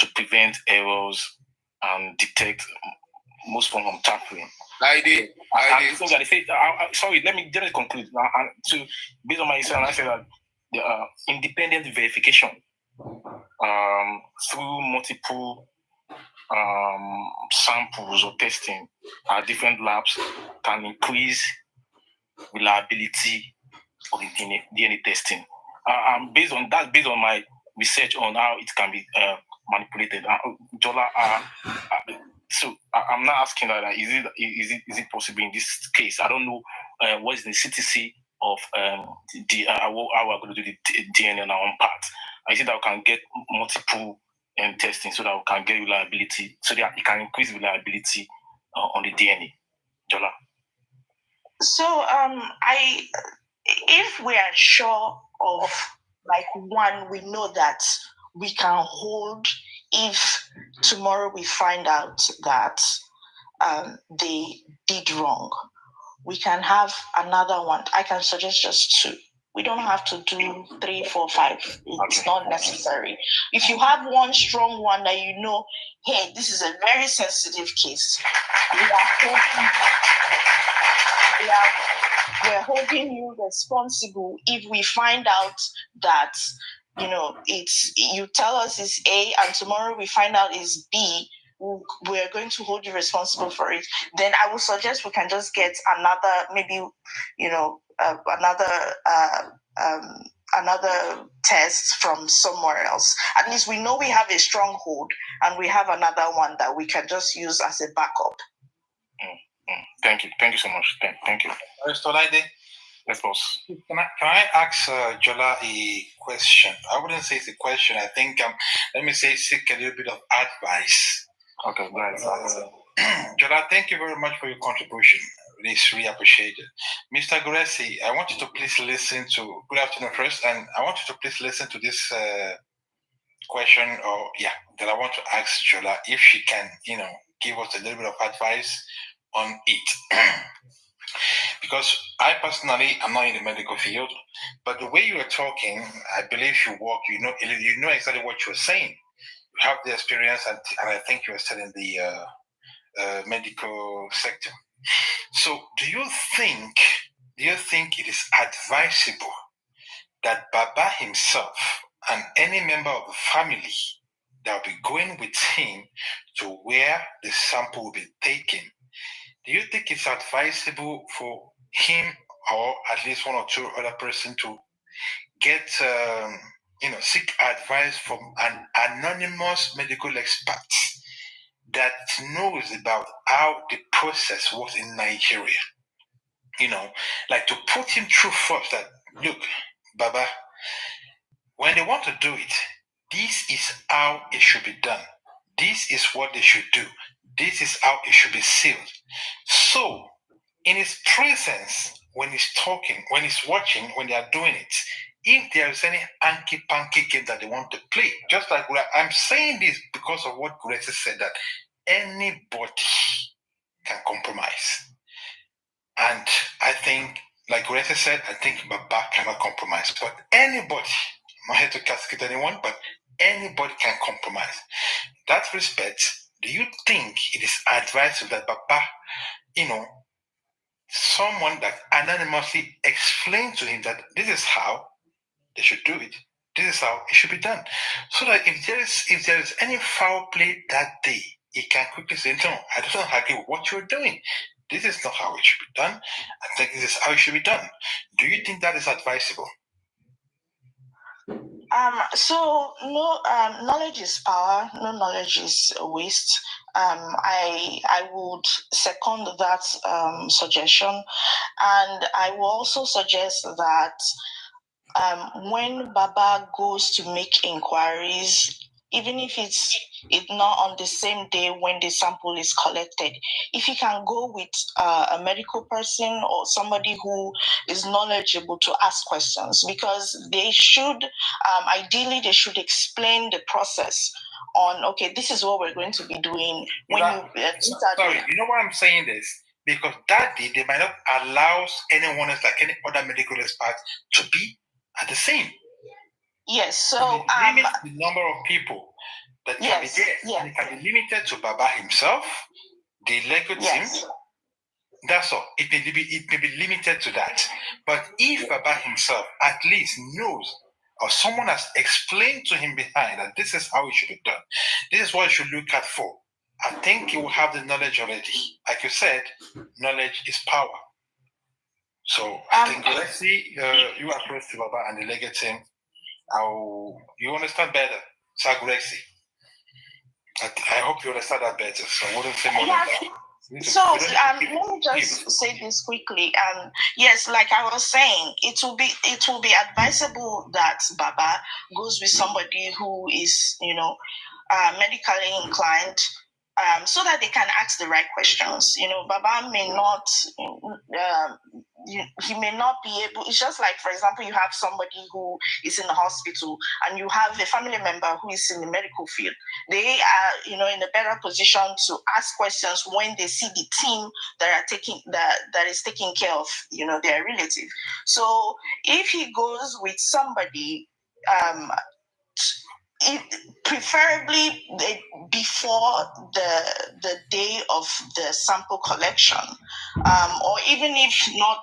to prevent errors and detect most form of tampering. Sorry, let me conclude. Based on my research, I say that the independent verification through multiple samples or testing at different labs can increase reliability of the DNA testing. Based on my research on how it can be manipulated. Jola, so I'm not asking that. Is it possible in this case? I don't know what is the CTC of how we're going to do the DNA on our own part. I think that we can get multiple testing so that we can get reliability, so that it can increase reliability on the DNA. Jola. So if we are sure of one, we know that we can hold. If tomorrow we find out that they did wrong, we can have another one. I can suggest just 2. We don't have to do 3, 4, 5. It's not necessary. If you have one strong one that hey, this is a very sensitive case, we're holding you responsible if we find out that you tell us it's A and tomorrow we find out it's B. We're going to hold you responsible for it. Then I would suggest we can just get another, another test from somewhere else. At least we know we have a stronghold and we have another one that we can just use as a backup. Thank you so much. Thank you. Yes, boss. Can I ask Jola a question? I wouldn't say it's a question. I think let me say seek a little bit of advice. Okay, right. Jola, thank you very much for your contribution. It's really appreciated. Mr. Guresi, I want you to please listen to. Good afternoon, first, and I want you to please listen to this question, that I want to ask Jola if she can, give us a little bit of advice on it. Because I personally am not in the medical field, but the way you are talking, I believe you work. You know exactly what you're saying. You have the experience, and I think you are still in the medical sector. So, do you think it is advisable that Baba himself and any member of the family that will be going with him to where the sample will be taken, do you think it's advisable for him or at least one or two other person to get, seek advice from an anonymous medical expert that knows about how the process works in Nigeria? Like to put him through first that, look, Baba, when they want to do it, this is how it should be done. This is what they should do. This is how it should be sealed. So, in his presence, when he's talking, when he's watching, when they are doing it, if there is any hanky-panky game that they want to play, just like I'm saying this because of what Grace said, that anybody can compromise. And I think, like Grace said, I think Baba cannot compromise. But anybody, I'm not here to castigate anyone, but anybody can compromise. In that respect, do you think it is advisable that Baba, someone that anonymously explains to him that this is how they should do it, this is how it should be done, so that if there is any foul play that day, he can quickly say, no, I don't agree with what you're doing. This is not how it should be done. I think this is how it should be done. Do you think that is advisable? So no, knowledge is power. No knowledge is a waste. I would second that suggestion, and I will also suggest that when Baba goes to make inquiries, even if it's not on the same day when the sample is collected, if he can go with a medical person or somebody who is knowledgeable to ask questions, because they should, ideally, they should explain the process on, okay, this is what we're going to be doing. Sorry, you know why I'm saying this? Because that day, they might not allow anyone else, like any other medical expert, to be at the same. Yes, so limit the number of people that can be there. Yeah. And it can be limited to Baba himself, the legal team. That's all. It may be limited to that. But if Baba himself at least knows, or someone has explained to him behind that this is how it should be done, this is what you should look at for, I think he will have the knowledge already. Like you said, knowledge is power. So I think let's see, you are close to Baba and the legal team. You understand better, Sagrexi. I hope you understand that better. So I wouldn't say more than that. So let me just say this quickly. Yes, like I was saying, it will be advisable that Baba goes with somebody who is, medically inclined, so that they can ask the right questions. Baba may not, he may not be able. It's just like, for example, you have somebody who is in the hospital and you have a family member who is in the medical field. They are, in a better position to ask questions when they see the team that is taking care of, their relative. So if he goes with somebody, preferably before the day of the sample collection, or even if not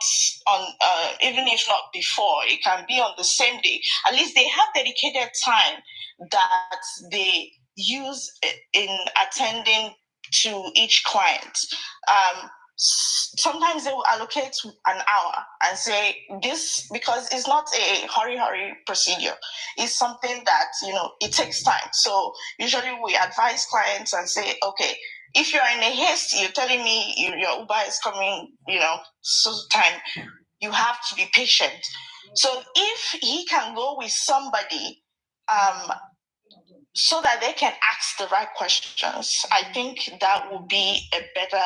before, it can be on the same day. At least they have dedicated time that they use in attending to each client. Sometimes they will allocate an hour and say this, because it's not a hurry procedure. It's something that, it takes time. So usually we advise clients and say, okay, if you're in a haste, you're telling me your Uber is coming, so time, you have to be patient. So if he can go with somebody, so that they can ask the right questions, I think that would be a better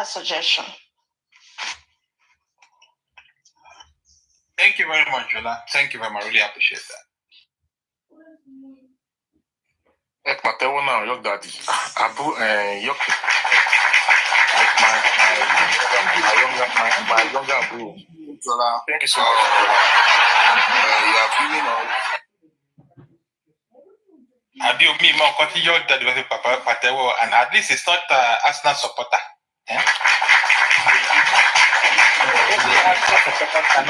suggestion. Thank you very much, Jola. Thank you very much. I really appreciate that. Matewo now, your daddy. Abu, your my younger Abu. Jola, thank you so much. you are feeling all. Abi Omi Mo continue that with Papa Patewo, and at least it's not Arsenal supporter. And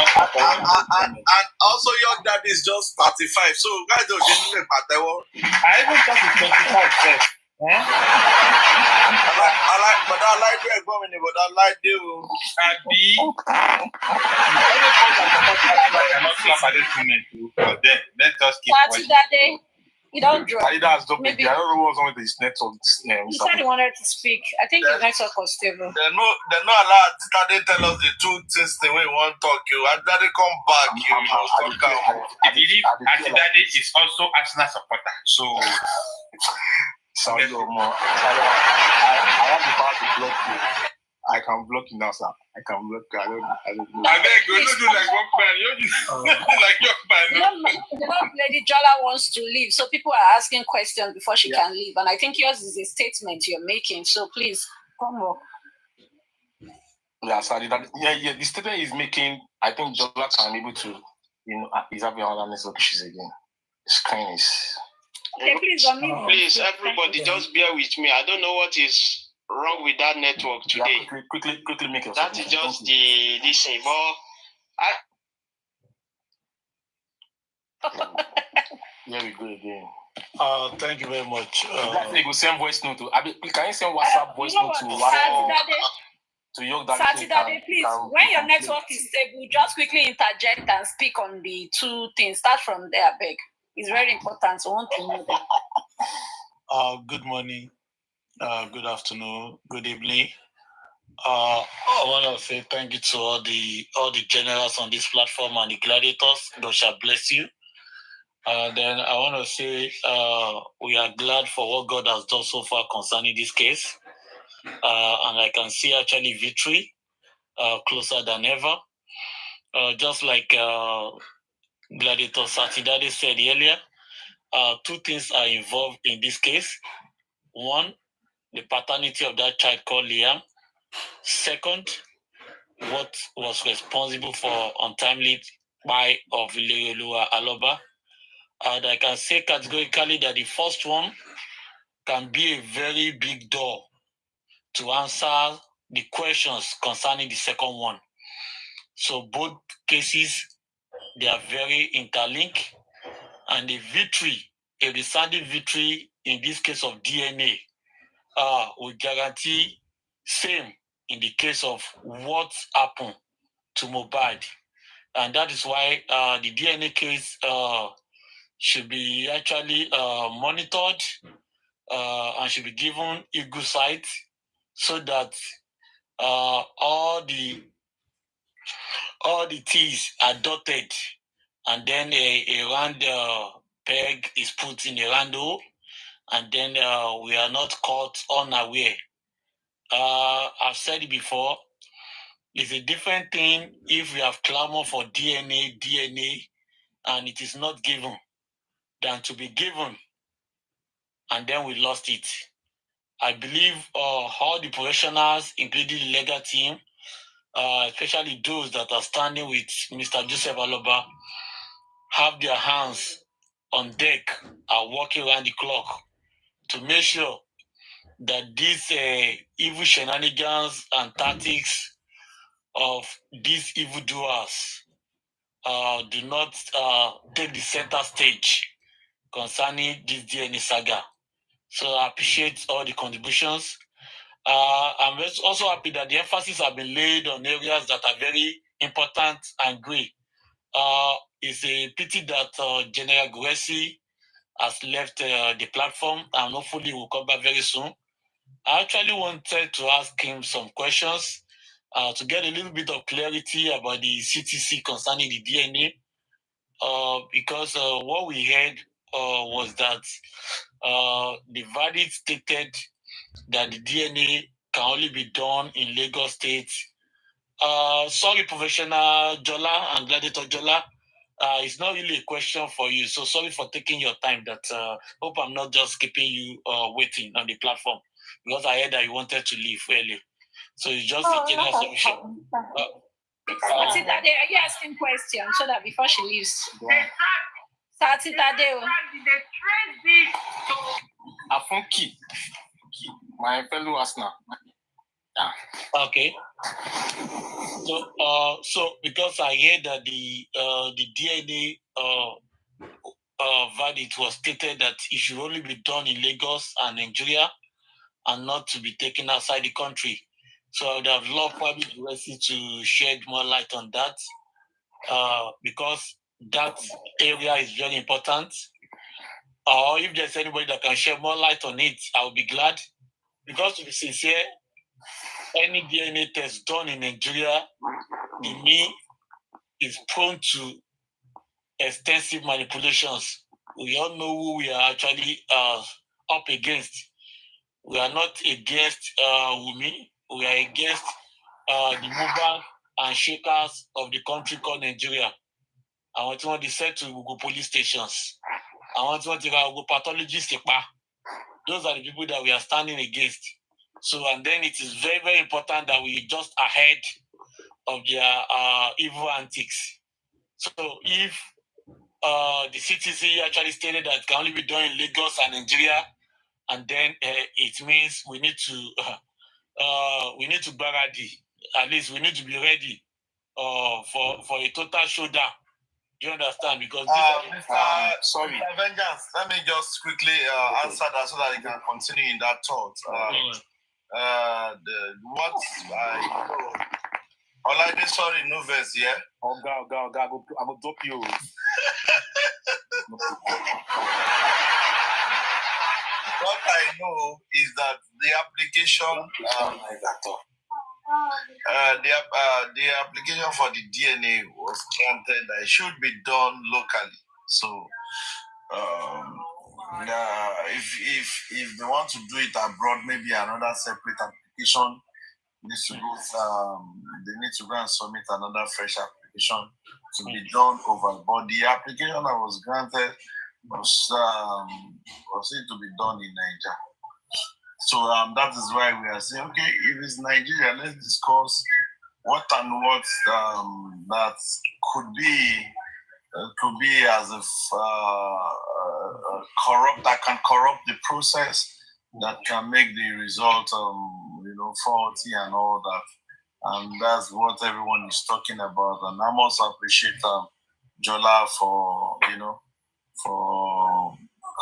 also your dad is just 35. So guys don't just make patewo. I even thought it's 25 sef. I like you, but I like you. Abi. Everybody cannot clap at this moment. But then let us keep watching. Saturday, you don't draw. I don't know what's wrong with his network. He said he wanted to speak. I think his network was stable. They're not allowed to tell us the truth since the way we want to talk you. And then they come back, you must talk out. I believe Asidade is also Arsenal supporter. So Sorry, I have the power to block you. I can block you now, sir. I can block you. I don't know. I beg you, don't do like one man. You do like your man. The lady Jola wants to leave, so people are asking questions before she can leave. And I think yours is a statement you're making. So please, come on. Yeah, sorry. The statement is making, I think Jola can be able to, he's having another network issues again. The screen is... Okay, please, everybody, just bear with me. I don't know what is wrong with that network today. Yeah, quickly make it. That is just the same. Here we go again. Thank you very much. You go send voice note to. Can you send WhatsApp voice note to Saturday, please. When your network is stable, just quickly interject and speak on the two things. Start from there, beg. It's very important. So I want to know that. Good morning, good afternoon, good evening. I want to say thank you to all the generals on this platform and the gladiators. God shall bless you. Then I want to say we are glad for what God has done so far concerning this case. And I can see actually victory closer than ever. Just like Gladiator Satidade said earlier, two things are involved in this case. One, the paternity of that child called Liam. Second, what was responsible for untimely death of Ileolua Aloba. And I can say categorically that the first one can be a very big door to answer the questions concerning the second one. So both cases, they are very interlinked, and the victory, a resounding victory in this case of DNA, will guarantee same in the case of what happened to MOHBAD. And that is why the DNA case should be actually monitored and should be given equal sight so that all the T's are dotted, and then a round peg is put in a round hole, and then we are not caught unaware. I've said it before, it's a different thing if we have clamor for DNA, and it is not given, than to be given, and then we lost it. I believe all the professionals, including the legal team, especially those that are standing with Mr. Joseph Aloba, have their hands on deck, are working around the clock to make sure that these evil shenanigans and tactics of these evildoers do not take the center stage concerning this DNA saga. So I appreciate all the contributions. I'm also happy that the emphasis have been laid on areas that are very important and great. It's a pity that General Guessi has left the platform, and hopefully will come back very soon. I actually wanted to ask him some questions to get a little bit of clarity about the CTC concerning the DNA, because what we heard was that the verdict stated that the DNA can only be done in Lagos State. Sorry, Professional Jola and Gladiator Jola. It's not really a question for you, so sorry for taking your time. That hope I'm not just keeping you waiting on the platform, because I heard that you wanted to leave early. So it's just a general submission. Saturday, are you asking questions so that before she leaves? Saturday. Afunki, my fellow Arsenal. Okay. So because I heard that the DNA verdict was stated that it should only be done in Lagos and Nigeria, and not to be taken outside the country. So I would have loved probably Gracie to shed more light on that, because that area is very important. Or if there's anybody that can shed more light on it, I would be glad. Because to be sincere, any DNA test done in Nigeria, to me, is prone to extensive manipulations. We all know who we are actually up against. We are not against Wumi. We are against the movers and shakers of the country called Nigeria. I want to send to Google police stations. I want to go pathologists. Those are the people that we are standing against. So, and then it is very, very important that we just ahead of their evil antics. So, if the CTC actually stated that it can only be done in Lagos and Nigeria, and then it means we need to baradi. At least we need to be ready for a total showdown. Do you understand? Because sorry, Mr. Vengeance, let me just quickly answer that so that I can continue in that thought. Sorry, no verse, yeah? God, I will drop you. What I know is that the application, the application for the DNA was granted that it should be done locally. So, if they want to do it abroad, maybe another separate application needs to go. They need to go and submit another fresh application to be done over. But the application that was granted was it to be done in Nigeria. So that is why we are saying, okay, if it's Nigeria, let's discuss what that could be as if corrupt, that can corrupt the process, that can make the result faulty and all that. And that's what everyone is talking about. And I must appreciate Jola for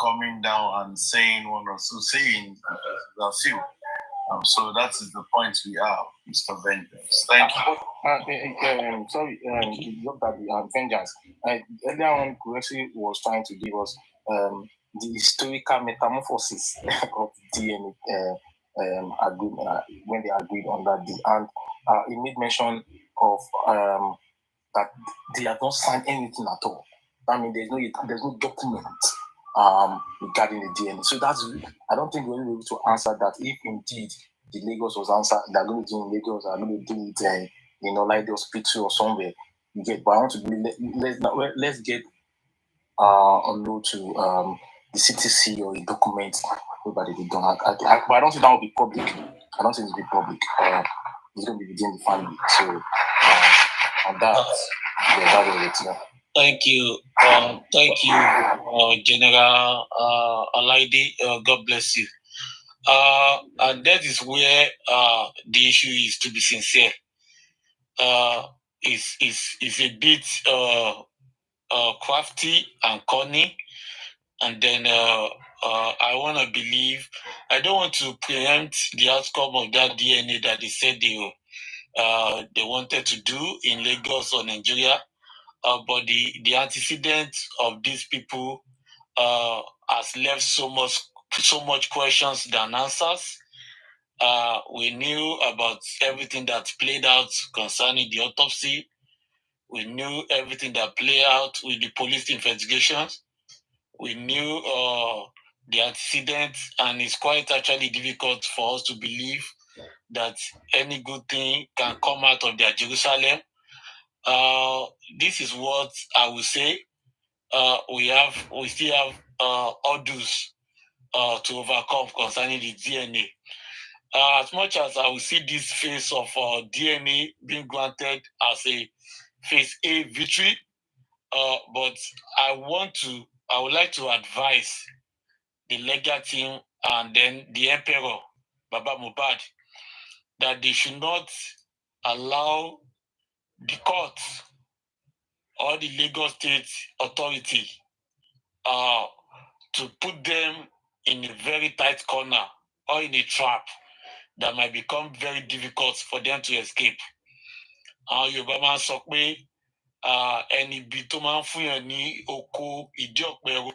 coming down and saying one or two saying a few. So that is the point we are, Mr. Vengeance. Thank you. Sorry, look at the Vengeance. Earlier on, Gracie was trying to give us the historical metamorphosis of DNA agreement when they agreed on that deal, and he made mention of that they have not signed anything at all. I mean, there's no document regarding the DNA. So I don't think we're able to answer that. If indeed the Lagos was answered, they're going to do it in Lagos, they're going to do it like the hospital or somewhere. You get, but I want to let's get on road to the CTC or a document whereby they don't. But I don't think that will be public. I don't think it'll be public. It's going to be within the family. So on that, that was it. Yeah. Thank you, General Alaide. God bless you. And that is where the issue is, to be sincere. Is a bit crafty and corny, and then I want to believe. I don't want to preempt the outcome of that DNA that they said they wanted to do in Lagos or Nigeria. But the antecedent of these people has left so much questions than answers. We knew about everything that played out concerning the autopsy. We knew everything that played out with the police investigations. We knew the antecedent, and it's quite actually difficult for us to believe that any good thing can come out of their Jerusalem. This is what I will say. We still have hurdles to overcome concerning the DNA. As much as I will see this phase of DNA being granted as a phase A victory, but I would like to advise the legal team and then the Emperor, Baba MOHBAD, that they should not allow the court or the Lagos State Authority to put them in a very tight corner or in a trap that might become very difficult for them to escape. Yorùbá máa ń sọ pé ẹni ibi tó máa ń fún yàn ní oko ìdí ọ̀pẹ ro.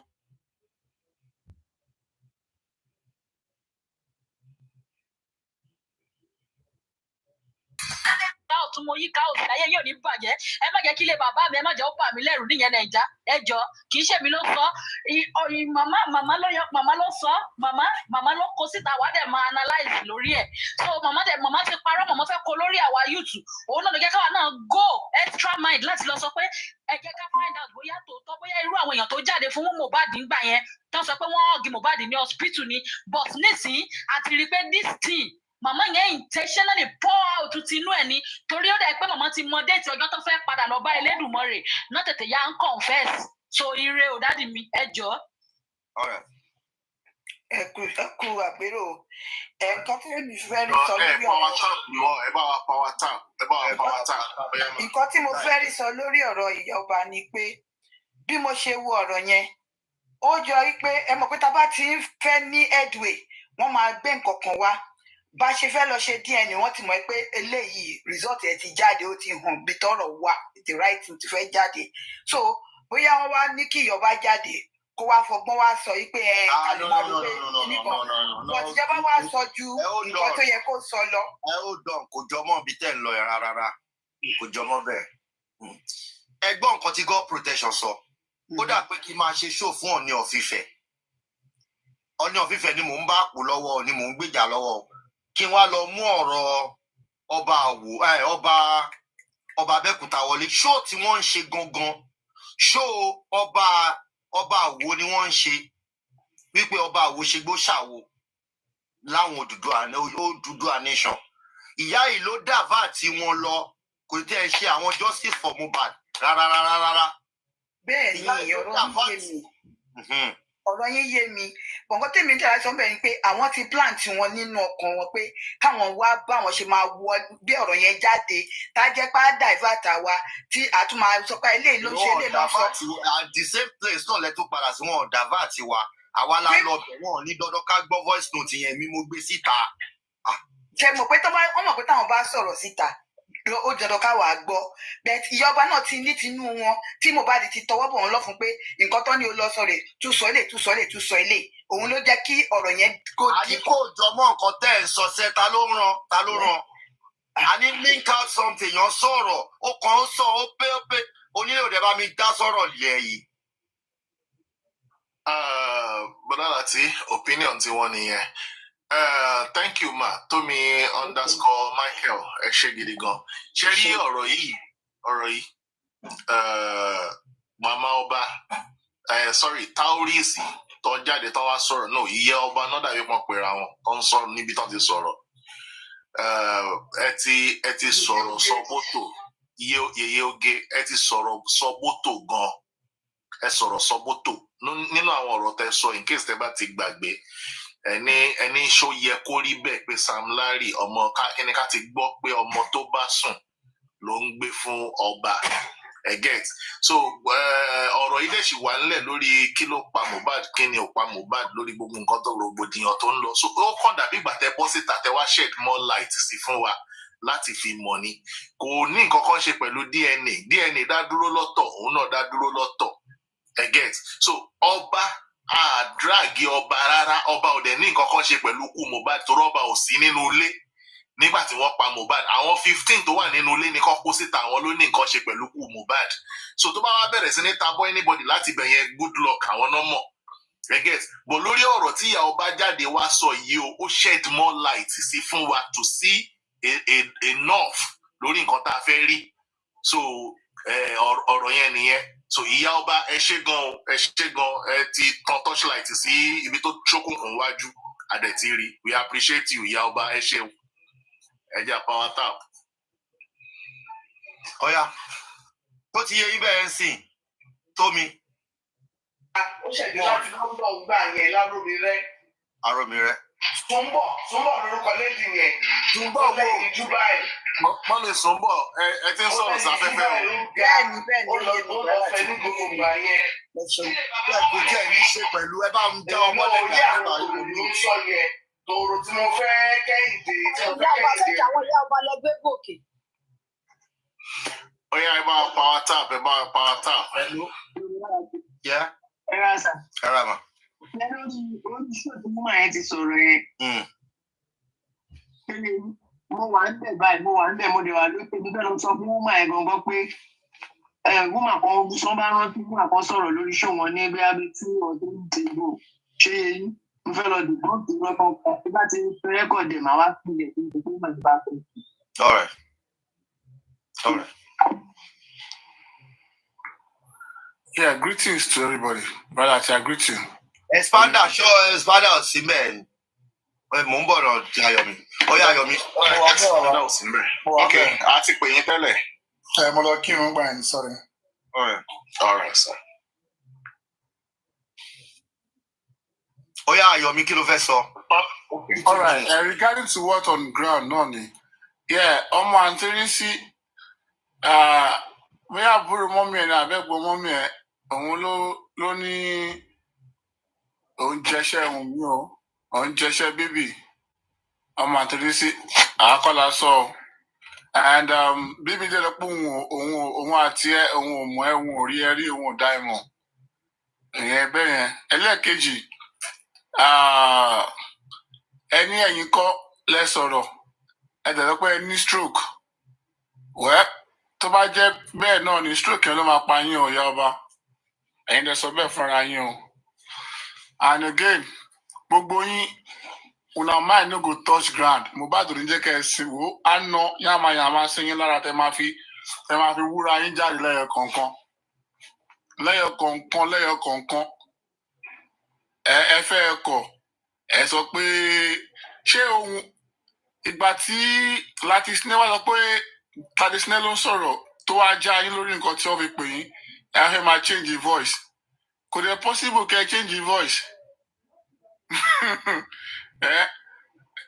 Ọ̀tún mo yíká òsì láyé yóò ní bàjẹ́ ẹ má jẹ́ kí ilé bàbá mi ẹ má jẹ́ ó bà mí lẹ́rù níyẹn Nàìjà ẹ jọ kì í ṣèmi ló sọ màmá ló sọ màmá ló kó síta wá dẹ̀ máa analyze lórí ẹ̀ so màmá ti parọ́ màmá fẹ́ kó lórí àwa youth òun náà ló jẹ́ káwa náà go extra mind láti lọ sọ pé ẹ jẹ́ ká find out bóyá tòótọ́ bóyá irú àwọn èèyàn tó jáde fún Mohbad ńgbà yẹn tó sọ pé wọ́n ọ̀gì Mohbad ní hospital ni but nísìnyí àti rí pé this thing màmá yẹn intentionally pour out tinú ẹ̀ ni torí ó dẹ̀ pé màmá ti mọ déètì ọjọ́ tó fẹ́ padà lọ bá Elédùmarè náà tètè yá ń confess so ire ò dádì mi ẹ jọ. ẹ kú àpérò nǹkan tí èmi fẹ́ rí sọ lórí nǹkan tí mo fẹ́ rí sọ lórí ọ̀rọ̀ ìjọba ni pé bí mo ṣe wo ọ̀rọ̀ yẹn ó jọ wípé ẹ mọ̀ pé tá a bá ti ń fẹ́ ní headway wọ́n máa gbé nǹkan kan wá bá ṣe fẹ́ lọ ṣe DNA wọ́n ti mọ̀ pé eléyìí result ẹ̀ ti jáde ó ti hàn bí tọ́rọ̀ wà the right thing ti fẹ́ jáde so bóyá wọ́n wá ní kí ìyọba jáde kó wá fọgbọ́n wá sọ pé kàlùmọ́lù pé nìkan wọ́n ti jọba wá sọ ju nǹkan tó yẹ kó sọ lọ. ẹ ó dán kò jọmọ́ bí tẹ́ ń lọ rárá kò jọmọ́ bẹ́ẹ̀ ẹ gbọ́ nǹkan tí God protection sọ ó dà pé kí n máa ṣe show fún Ọọ̀ni of Ifẹ̀ Ọọ̀ni of Ifẹ̀ ni mò ń bá àpò lọ́wọ́ ni mò ń gbèjà lọ́wọ́ kí n wá lọ mú ọ̀rọ̀ ọba Abẹ́òkúta wọlé ṣó tí wọ́n ń ṣe gangan ṣó ọba Àwo ni wọ́n ń ṣe wípé ọba Àwo ṣe gbó ṣàwo láwọn Odùduwà nation ìyá yìí ló dàvà tí wọ́n lọ kò tẹ́ ẹ ṣe àwọn justice for Mohbad rárá. bẹ́ẹ̀ ni ọ̀rọ̀ yín yé mi bọ̀ǹkan tèmi tẹ̀lé sọ bẹ́ẹ̀ ni pé àwọn ti plan tiwọn nínú ọkàn wọn pé káwọn wá báwọn ṣe máa wọ bí ọ̀rọ̀ yẹn jáde tá a jẹ́ pé á divert wa tí a tún máa sọ pé eléyìí ló ń ṣe eléyìí ló ń sọ. at the same place náà lẹ́tọ́ padà sí wọn divert wa àwa la lọ bẹ̀ wọ́n ní dandan ká gbọ́ voice note yẹn mi mo gbé síta. ṣe mọ̀ pé wọ́n mọ̀ pé táwọn bá sọ̀rọ̀ síta ó dandan káwa gbọ́ bẹ́ẹ̀ ìjọba náà ti ní tinú wọn tí Mohbad ti tọwọ́ bọ̀ wọ́n lọ́fun pé nǹkan tó ní o lọ sọ rè tún sọ ilé òun ló jẹ́ kí ọ̀rọ̀ yẹn kó di. àní kò jọmọ́ nǹkan tẹ́ ẹ̀ ń sọ sẹ́ ta ló ràn àní link out something yàn sọ̀rọ̀ ó kàn ń sọ ó pé onílé òde bá mi dá sọ̀rọ̀ lẹ̀ yìí. bọ́dá láti opinion tí wọ́n nìyẹn. Thank you ma Tomi _ Michael ẹ ṣé gidi gan ṣe rí ọ̀rọ̀ yìí màmá ọba Taurisi tó jáde tó wá sọ̀rọ̀ náà ìyá ọba náà dàbí pọn pera wọn tó ń sọ̀rọ̀ níbi tó ti sọ̀rọ̀ ẹ ti sọ̀rọ̀ sọbótò yeye oge ẹ ti sọ̀rọ̀ sọbótò gan ẹ sọ̀rọ̀ sọbótò nínú àwọn ọ̀rọ̀ tẹ́ sọ in case tẹ́ bá ti gbàgbé ẹni ṣó yẹ kó rí bẹ́ẹ̀ pé Sam Larry ọmọ kíni ká ti gbọ́ pé ọmọ tó bá sùn ló ń gbé fún ọba get so ọ̀rọ̀ yìí dẹ̀ sì wà nílẹ̀ lórí kí ló pa Mohbad kí ni ò pa Mohbad lórí gbogbo nǹkan tó rògbòdìyàn tó ń lọ so ó kàn dàbí ìgbà tẹ́ bọ́ síta tẹ́ wá shed more light sí fún wa láti fi mọ̀ ni kò ní nǹkan kan ṣe pẹ̀lú DNA dá dúró lọ́tọ̀ òun náà dá dúró lọ́tọ̀ get so ọba àdúràgì ọba rárá ọba ò dẹ̀ ní nǹkan kan ṣe pẹ̀lú kú Mohbad tó rọ́bà ò sí nínú ilé nígbà tí wọ́n pa Mohbad àwọn 15 tó wà nínú ilé ní kọ́kọ́ síta àwọn ló ní nǹkan ṣe pẹ̀lú kú Mohbad so tó bá wá bẹ̀rẹ̀ sí ní tabọ́ anybody láti bẹ̀ yẹn good luck àwọn náà mọ̀ get bọ̀ lórí ọ̀rọ̀ tí ìyá ọba jáde wá sọ yìí ó shed more light sí fún wa to see enough lórí nǹkan tá a fẹ́ rí so ọ̀rọ̀ yẹn nìyẹn so ìyá ọba ẹ ṣé gan ẹ ti tan torchlight sí ibi tó ṣókùnkùn wájú adẹ̀tí rí we appreciate you ìyá ọba ẹ ṣé ẹ jẹ́ power tap. ọ̀ya tó ti yẹ ibẹ̀ ẹ̀ ń sìn Tómi. ó ṣẹ̀dí láti London gbà yẹn Arómiré. Súnbọ̀ lórúkọ lédi yẹn. Súnbọ̀ wo Dubai. Mọ́mí Súnbọ̀ ẹ ti ń sọ̀rọ̀ sáfẹ́fẹ́ o. Bẹ́ẹ̀ni ó lọ fẹ́ ní gbogbo ìgbà yẹn. Kò tí ẹ̀ ní ṣe pẹ̀lú ẹ bá ń dá ọmọ lẹ́gbẹ̀ẹ́ àgbà yìí. Ló sọ yẹn. Tòrò tí mo fẹ́ kẹ́hìndé. Àwọn ìyá ọba lọ gbé gòkè. Oya ẹ bá wa power tap. Hello. Yeah. Ẹ rà sà. Ẹ rà mà. Ẹ lórí oníṣòwò tí mo máa ti sọ̀rọ̀ yẹn. Mo wà ń bẹ̀ báyìí, mo dẹ̀ wà lókè mo fẹ́ lọ sọ fún wúmà ẹ̀ gangan pé wúmà kan sọ bá rántí wúmà kan sọ̀rọ̀ lórí ṣó wọn ní bí abẹ́ tí ọdún ti bò ṣé yẹn mo fẹ́ lọ dìbò tó rọ́pọ̀ kan tí bá ti fẹ́ rẹ́kọ̀dì máa wá sílẹ̀ tó ń bọ̀ fún ìgbà tó. All right. Yeah, greetings to everybody. Brother, I greet you. Expander sí mẹ́ẹ̀. Mo ń bọ̀ náà ti Ayọ̀mí. Ó yá Ayọ̀mí. Expander sí mẹ́ẹ̀. Ok, a ti pè yín tẹ́lẹ̀. Mo lọ kí n gbà yín, sorry. All right, sir. Ó yá Ayọ̀mí kí ló fẹ́ sọ? All right, regarding to what on ground, Noni. Yeah, ọmọ àǹtírí sí bí àbúrò mọ́mí ẹ̀ ní àbẹ́gbọ́ mọ́mí ẹ̀ òun ló ní òun jẹ́ṣẹ́ òun mi o òun jẹ́ṣẹ́ bébì ọmọ àǹtírí sí àákọ́lá sọ and bíbí jẹ́ lọ pé òun àti ẹ̀ òun ò mọ̀ ẹ̀ òun ò rí ẹ rí òun ò dá ẹ mọ̀ ìyẹn bẹ́ẹ̀ yẹn ẹlẹ́ẹ̀kejì ẹni ẹ̀yìn kọ́ lẹ sọ̀rọ̀ ẹ̀dẹ̀ lọ pé ẹ ní stroke wẹ́ tó bá jẹ́ bẹ́ẹ̀ náà ní stroke yẹn ló máa pa yín ọ̀yá ọba ẹ̀yin lẹ sọ bẹ́ẹ̀ fúnra yín o and again gbogbo yín una mind no go touch ground Mohbad ní jẹ́ kẹ́ ẹ sìn wò á ná yàmàyàmà sí yín lára tẹ máa fi wúra yín jáde lẹ́yọ kọ̀ọ̀kan ẹ fẹ́ ẹ kọ̀ ẹ sọ pé ṣé ohun ìgbà tí láti sinẹ́ wá sọ pé tàdé sinẹ́ ló ń sọ̀rọ̀ tó wá já yín lórí nǹkan tí wọ́n fi pè yín ẹ fẹ́ máa change the voice kò dẹ̀ possible kẹ́ ẹ change the voice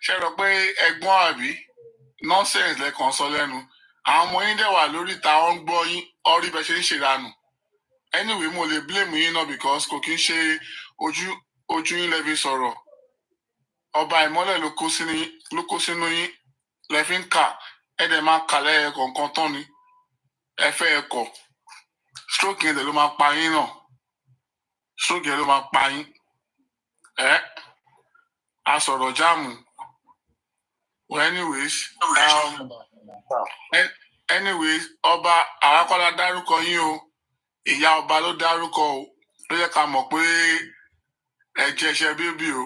ṣe rò pé ẹ̀gbọ́n àbí nonsense lẹ́kàn sọ lẹ́nu àwọn ọmọ yín dẹ̀ wà lórí ìta wọn ń gbọ́ yín ọrí bẹ́ẹ̀ ṣe ń ṣèlànà anyway mo lè blame yín náà because kò kí ń ṣe ojú yín lẹ́fi sọ̀rọ̀ ọba ìmọ́lẹ̀ ló kó sínú yín lẹ́fi ń kà ẹ̀ dẹ̀ máa kà lẹ́yẹ kọ̀ọ̀kan tán ni ẹ fẹ́ ẹ kọ̀ stroke yẹn dẹ̀ ló máa pa yín náà stroke yẹn ló máa pa yín a sọ̀rọ̀ jáàmù well anyways ọba àwákọ́lá dárúkọ yín o ìyá ọba ló dárúkọ o ló yẹ ká mọ̀ pé ẹ jẹ́ṣẹ́ bébì o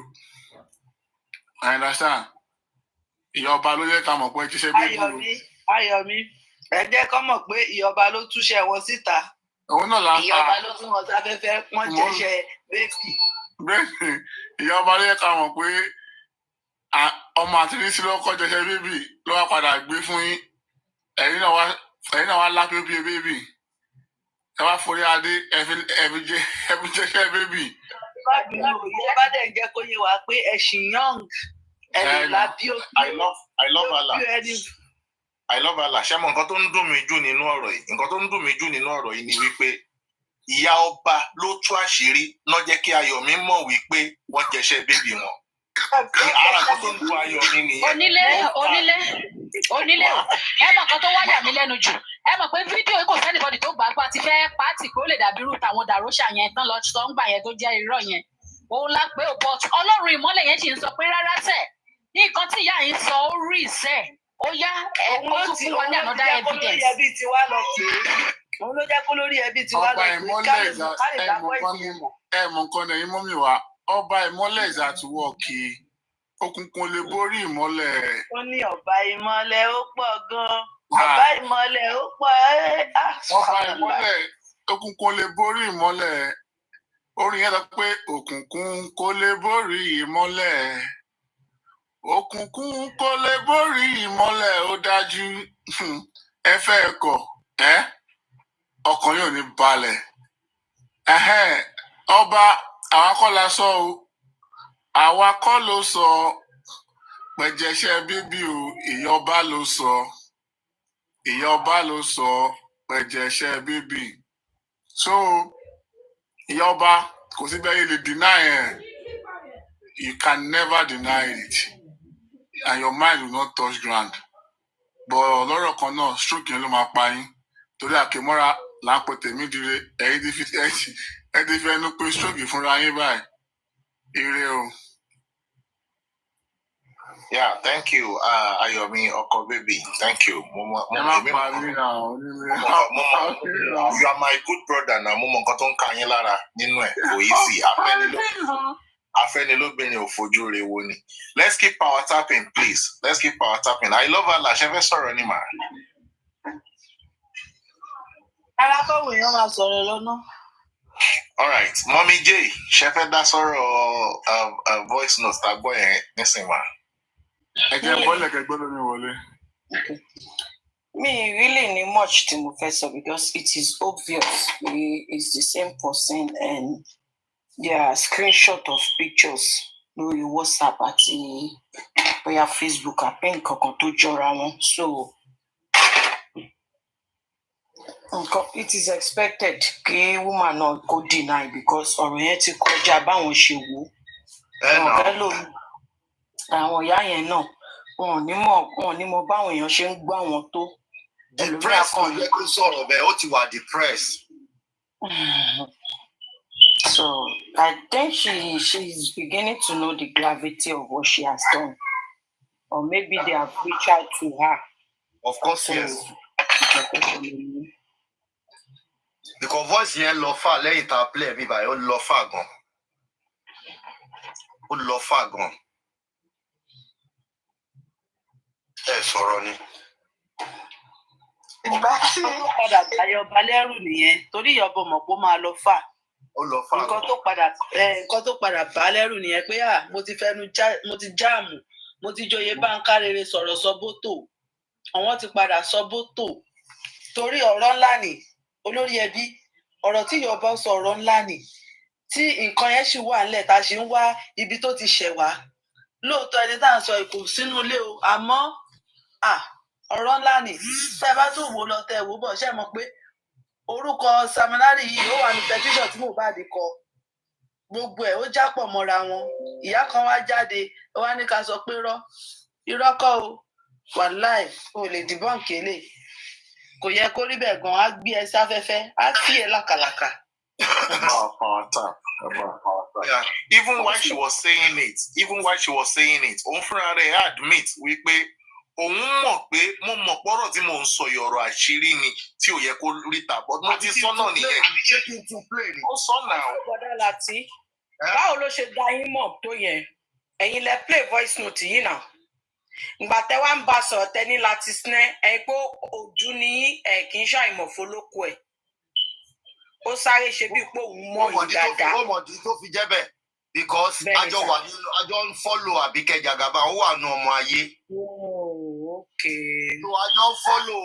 I understand ìyá ọba ló yẹ ká mọ̀ pé ẹ jẹ́ṣẹ́ bébì o. Ayọ̀mí ẹ jẹ́ kó mọ̀ pé ìyá ọba ló túṣẹ́ wọn síta òun náà là ń ìyá ọba ló tún wọn sáfẹ́fẹ́ wọ́n jẹ́ṣẹ́ bébì. bẹ́ẹ̀ni ìyá ọba ló yẹ ká mọ̀ pé ọmọ àtìrísí lọ́kọ́ jẹ́ṣẹ́ bébì ló wá padà gbé fún yín ẹ̀yin náà wá lápẹ́ bí bébì ẹ wá forí adé ẹ̀fí jẹ́ṣẹ́ bébì. ìyá bá dẹ̀ jẹ́ kó yé wa pé ẹ̀sìn young ẹ̀rìn lábí òkú. I love Allah. Ṣé mo nǹkan tó ń dùn mí jù nínú ọ̀rọ̀ yìí ni wípé ìyá ọba ló tú àṣírí náà jẹ́ kí Ayọ̀mí mọ̀ wípé wọ́n jẹ́ṣẹ́ bébì wọn. Ara kan tó ń du Ayọ̀mí nìyẹn. onílé ẹ mọ̀ kan tó wáyà mí lẹ́nu jù ẹ mọ̀ pé fídíò kò sẹ́nìbọ̀dì tó gbàgbà ti fẹ́ pàtì kó lè dàbí irú tàwọn dàróṣà yẹn tán lọ sọ ń gbà yẹn tó jẹ́ irọ́ yẹn òun la pé but Ọlọ́run ìmọ́lẹ̀ yẹn sì ń sọ pé rárá sẹ̀ nǹkan tí ìyá yìí sọ ó rí ìsẹ̀ ó yá ẹ̀kọ́ tó fún wa ní another evidence. òun ló jẹ́ kó lórí ẹbí tiwa lọ pé ẹ mọ̀ nǹkan lẹ́yìn mọ́mì wa ọba ìmọ́lẹ̀ is at work òkùnkùn lè borí ìmọ́lẹ̀. ó ní ọba ìmọ́lẹ̀ ó pọ̀ gan-an ọba ìmọ́lẹ̀ ó pọ̀ ọba ìmọ́lẹ̀ òkùnkùn lè borí ìmọ́lẹ̀ orin yẹn sọ pé òkùnkùn kò lè borí ìmọ́lẹ̀ òkùnkùn kò lè borí ìmọ́lẹ̀ ó dájú ẹ fẹ́ ẹ̀kọ́ ọkàn yóò ní balẹ̀ ọba àwọn akọ́lá sọ o àwa kọ́ ló sọ pẹ̀jẹ̀ṣẹ́ bíbí o, ìyọba ló sọ. Ìyọba ló sọ pẹ̀jẹ̀ṣẹ́ bíbí. So ìyọba kò sí bẹ́ẹ̀ lè deny ẹ̀. You can never deny it. And your mind will not touch ground. But lọ́rọ̀ kan náà, stroke yẹn ló máa pa yín. Torí àkèmọ́ra là ń pè tèmi dire, ẹ̀yin ti fi ẹnu pé stroke fúnra yín báyìí. Ire o. Yeah, thank you, Ayomi Oko baby. Thank you. You are my good brother now. Mo mọ nǹkan tó ń ka yín lára nínú ẹ̀. Kò easy. Afẹ́nilóbìnrin ò fojú re wo ni. Let's keep power tapping, please. Let's keep power tapping. I love Allah. Ṣé fẹ́ sọ̀rọ̀ ni mà? Alákọ̀wé yẹn máa sọ̀rọ̀ lọ́nà. All right, Mommy J, ṣé fẹ́ dá sọ̀rọ̀ voice note tá a gbọ́ yẹn nísìnyí mà? Me really need much to move because it is obvious it's the same person and there are screenshot of pictures lórí WhatsApp àti bóyá Facebook àpé nǹkan tó jọra wọn. So it is expected kí woman náà kó deny because ọ̀rọ̀ yẹn ti kọjá báwọn ṣe wò. Àwọn ìyá yẹn náà wọn ò ní mọ báwọn èèyàn ṣe ń gbọ́ àwọn tó. Depressed kò yẹ kó sọ̀rọ̀ bẹ́ẹ̀, ó ti wà depressed. So I think she's beginning to know the gravity of what she has done. Or maybe they have reached out to her. Of course, yes. Because voice yẹn lọ fà lẹ́yìn tá a play mi báyìí, ó lọ fà gan. Ó lọ fà gan. Ẹ sọ̀rọ̀ ni. Ìgbà tí ó padà dayọ̀ balẹ̀rù nìyẹn torí ìyọ̀bọ̀ mọ̀ pé ó máa lọ fà. Ó lọ fà. Nǹkan tó padà balẹ̀rù nìyẹn pé mo ti jáàmù, mo ti joyè báńkà rere sọ̀rọ̀ sọ bótò. Àwọn ti padà sọ bótò. Torí ọ̀rọ̀ ńlá ni olórí ẹbí ọ̀rọ̀ tí ìyọ̀bọ̀ sọ ọ̀rọ̀ ńlá ni. Tí nǹkan yẹn ṣì wà nílẹ̀ tá a ṣì ń wá ibi tó ti ṣẹ̀ wá. Lóòótọ́ ẹni tá à ń sọ ìkò sínú ilé o, àmọ́ ọ̀rọ̀ ńlá ni tẹ́ bá tún wò lọ tẹ́ wò bọ̀ ṣe mọ̀ pé orúkọ Samanari yìí ó wà ní petition tí MOHBAD kọ gbogbo ẹ̀ ó jápọ̀ mọ́ra wọn. Ìyá kan wá jáde ó wá ní ká sọ pé irọ́ kọ́ o wàláì o lè dìbọ́ǹkì èlé kò yẹ kó rí bẹ́ẹ̀ gan-an á gbé ẹ sáfẹ́fẹ́ á fi ẹ lákàlàkà. Yeah. Even while she was saying it, òun fúnra rẹ̀ admit wípé òun mọ̀ pé mo mọ̀ pọ́rọ̀ tí mò ń sọ ọ̀rọ̀ àṣírí ni tí ò yẹ kó ríta but mo ti sọ náà nìyẹn. Ṣé kí n tún play ni? Ó sọ náà. Bọ́dá Láti, báwo ló ṣe da yín mọ̀ tó yẹn? Ẹ̀yin lẹ play voice note yìí náà. Ìgbà tẹ́ wá ń bá sọ̀rọ̀ tẹ́ ní láti sinẹ́ ẹ̀ pé ojú ni kì í ṣàìmọ̀ fólókù ẹ̀. Ó sáré ṣe bí pé òun mọ̀ yín dáadáa. Ó mọ̀ tí tó fi jẹ́ bẹ́ẹ̀ because àjọ ń follow Àbíkẹ́ Jàgàbá ó wà nù ọmọ ayé. Okay. So àjọ ń follow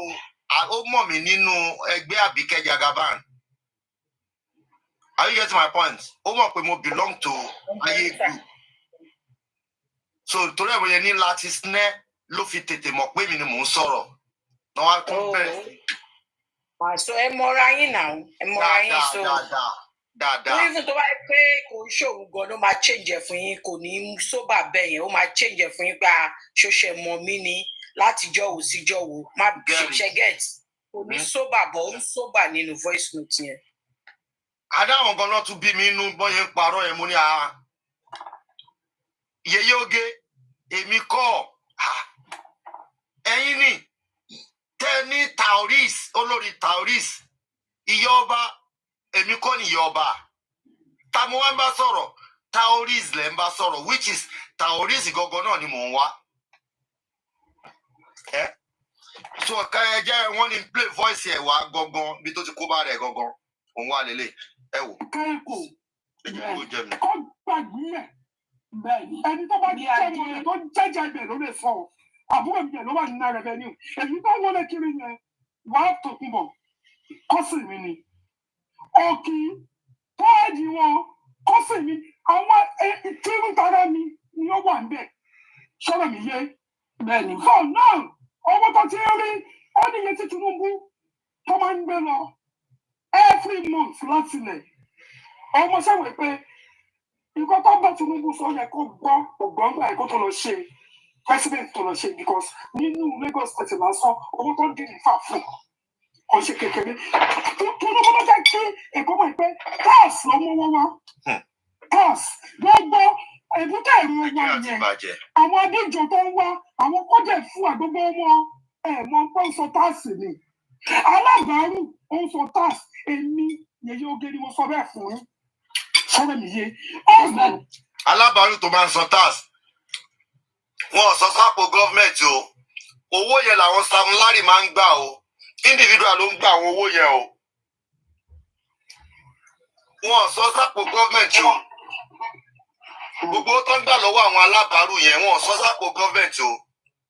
ó mọ̀ mí nínú ẹgbẹ́ Àbíkẹ́ Jàgàbá. Are you getting my point? Ó mọ̀ pé mo belong to ayé group. So torí ẹ̀rọ yẹn ní láti snẹ́ ló fi tètè mọ̀ pé mi ni mò ń sọ̀rọ̀. Náà wá tún bẹ̀rẹ̀. So ẹ mọra yín náà, ẹ mọra yín so. Dáadáa. Ní ìfún tó bá yẹ pé kò ń ṣòwò gan ló máa change ẹ̀ fún yín, kò ní sóbà bẹ́ẹ̀ yẹn, ó máa change ẹ̀ fún yín pé ṣoṣẹ mọ̀ mí ni látijọ́ wò síjọ́ wò, má ṣe get. Kò ní sóbà bọ̀, ó ń sóbà nínú voice note yẹn. Adáwọn gan náà tún bí mi inú bọ́ yẹn ń parọ́ yẹn mú ní Yèyé Oge, èmi kọ́ ẹ̀yin ni tẹ́ ní Taoris, olórí Taoris, ìyá ọba. Èmi kọ́ ni ìyá ọba. Ta mo wá ń bá sọ̀rọ̀, Taoris lẹ̀ ń bá sọ̀rọ̀, which is Taoris gangan náà ni mò ń wá. So ọ̀ka ẹ jẹ́ wọ́n ní play voice ẹ̀ wá gangan bí tó ti kó bá rẹ̀ gangan. Òun wà lélẹ̀, ẹ wò. Kẹ́kọ̀ọ́ kọ́ gbàgbé bẹ́ẹ̀ ẹni tó bá jẹ́ ọmọ rẹ̀ tó jẹ́jẹ́ ibẹ̀ ló lè sọ àbúrò mi yẹn ló wà nínú revenue. Èyí tó wọlé kiri yẹn wàá tòkun bọ̀ kọ́sì mi ni. Òkì tọ́ẹ̀dì wọn kọ́sì mi àwọn ìtúrú tara mi ni ó wà níbẹ̀ sọ̀rọ̀ mi yé bẹ́ẹ̀ ni for now owó tó ti rí ó ní iye tí Tinubu tó máa ń gbé lọ every month láti lẹ̀ ọmọ sẹ́wọ̀n pé nǹkan tó bá Tinubu sọ yẹ kó gbọ́ ògbọ́n gbà kó tó lọ ṣe president tó lọ ṣe because nínú Lagos state lásán owó tó ń dín nífà fún kò ṣe kékeré Tinubu ló jẹ́ kí èkó mọ̀ pé tax ló mú wọn wá tax gbogbo èbúté ìrù wọn yẹn àwọn adéjọ tó ń wá àwọn kọjá fún àgbogbo wọn mọ pé ń sọ tax ni alábàárù ó ń sọ tax èmi yẹyẹ oge ni mo sọ bẹ́ẹ̀ fún yín sọ̀rọ̀ mi yé alábàárù tó máa ń san tax wọn ò sọ sápò gọọmenti o owó yẹn làwọn Sam Larry máa ń gbà o individual ló ń gbà àwọn owó yẹn o wọn ò sọ sápò gọọmenti o gbogbo tó ń gbà lọ́wọ́ àwọn alábàárù yẹn wọn ò sọ sápò gọọmenti o.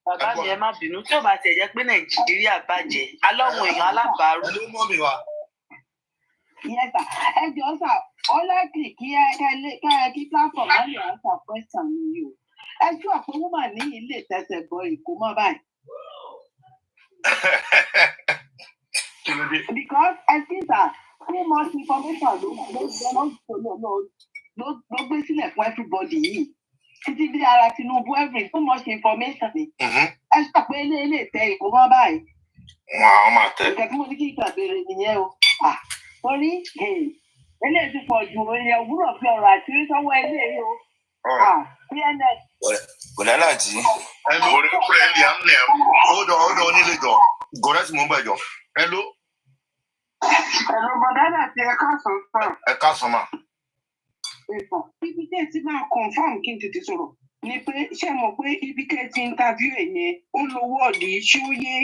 Bàbá mi ẹ má bínú tí ò bá tiẹ̀ jẹ́ pé Nàìjíríà bàjẹ́ alọ́wọ̀n èèyàn alábàárù. ló mọ̀ mi wá. Yes, sir. Ẹ jọ̀ọ́ sà, ó lẹ́kì kí platform náà lè answer question mi o. Ẹ jù àpò woman ní ilé tẹ̀sẹ̀ bọ Èkó mọ́ báyìí. Because I think that too much information ló gbé sílẹ̀ fún everybody yìí. Títí dé ara Tinubu every too much information ni. Ẹ sọ pé ilé tẹ Èkó mọ́ báyìí. Wọ́n máa tẹ. Ìkẹ́ tí mo ní kí ìgbà béèrè nìyẹn o. Torí eléyìí ti pọ̀ ju èèyàn òwúrọ̀ fi ọ̀rọ̀ àṣírí sọ́wọ́ eléyìí o. PNS. Bọ̀dá láti. Ọ̀dọ̀ onílé jọ. Gọ̀rẹ́ tí mo ń bẹ̀ jọ. Hello. Hello, bọ̀dá láti ẹ̀ka sọ̀tàn. Ẹ̀ka sọ̀mà. Ibi tẹ́ ti máa confam kí n tètè sọ̀rọ̀ ni pé ṣé mọ̀ pé ibi tẹ́ ti interview ẹ̀ yẹn ó lo wọ́ọ̀dì ṣóyé.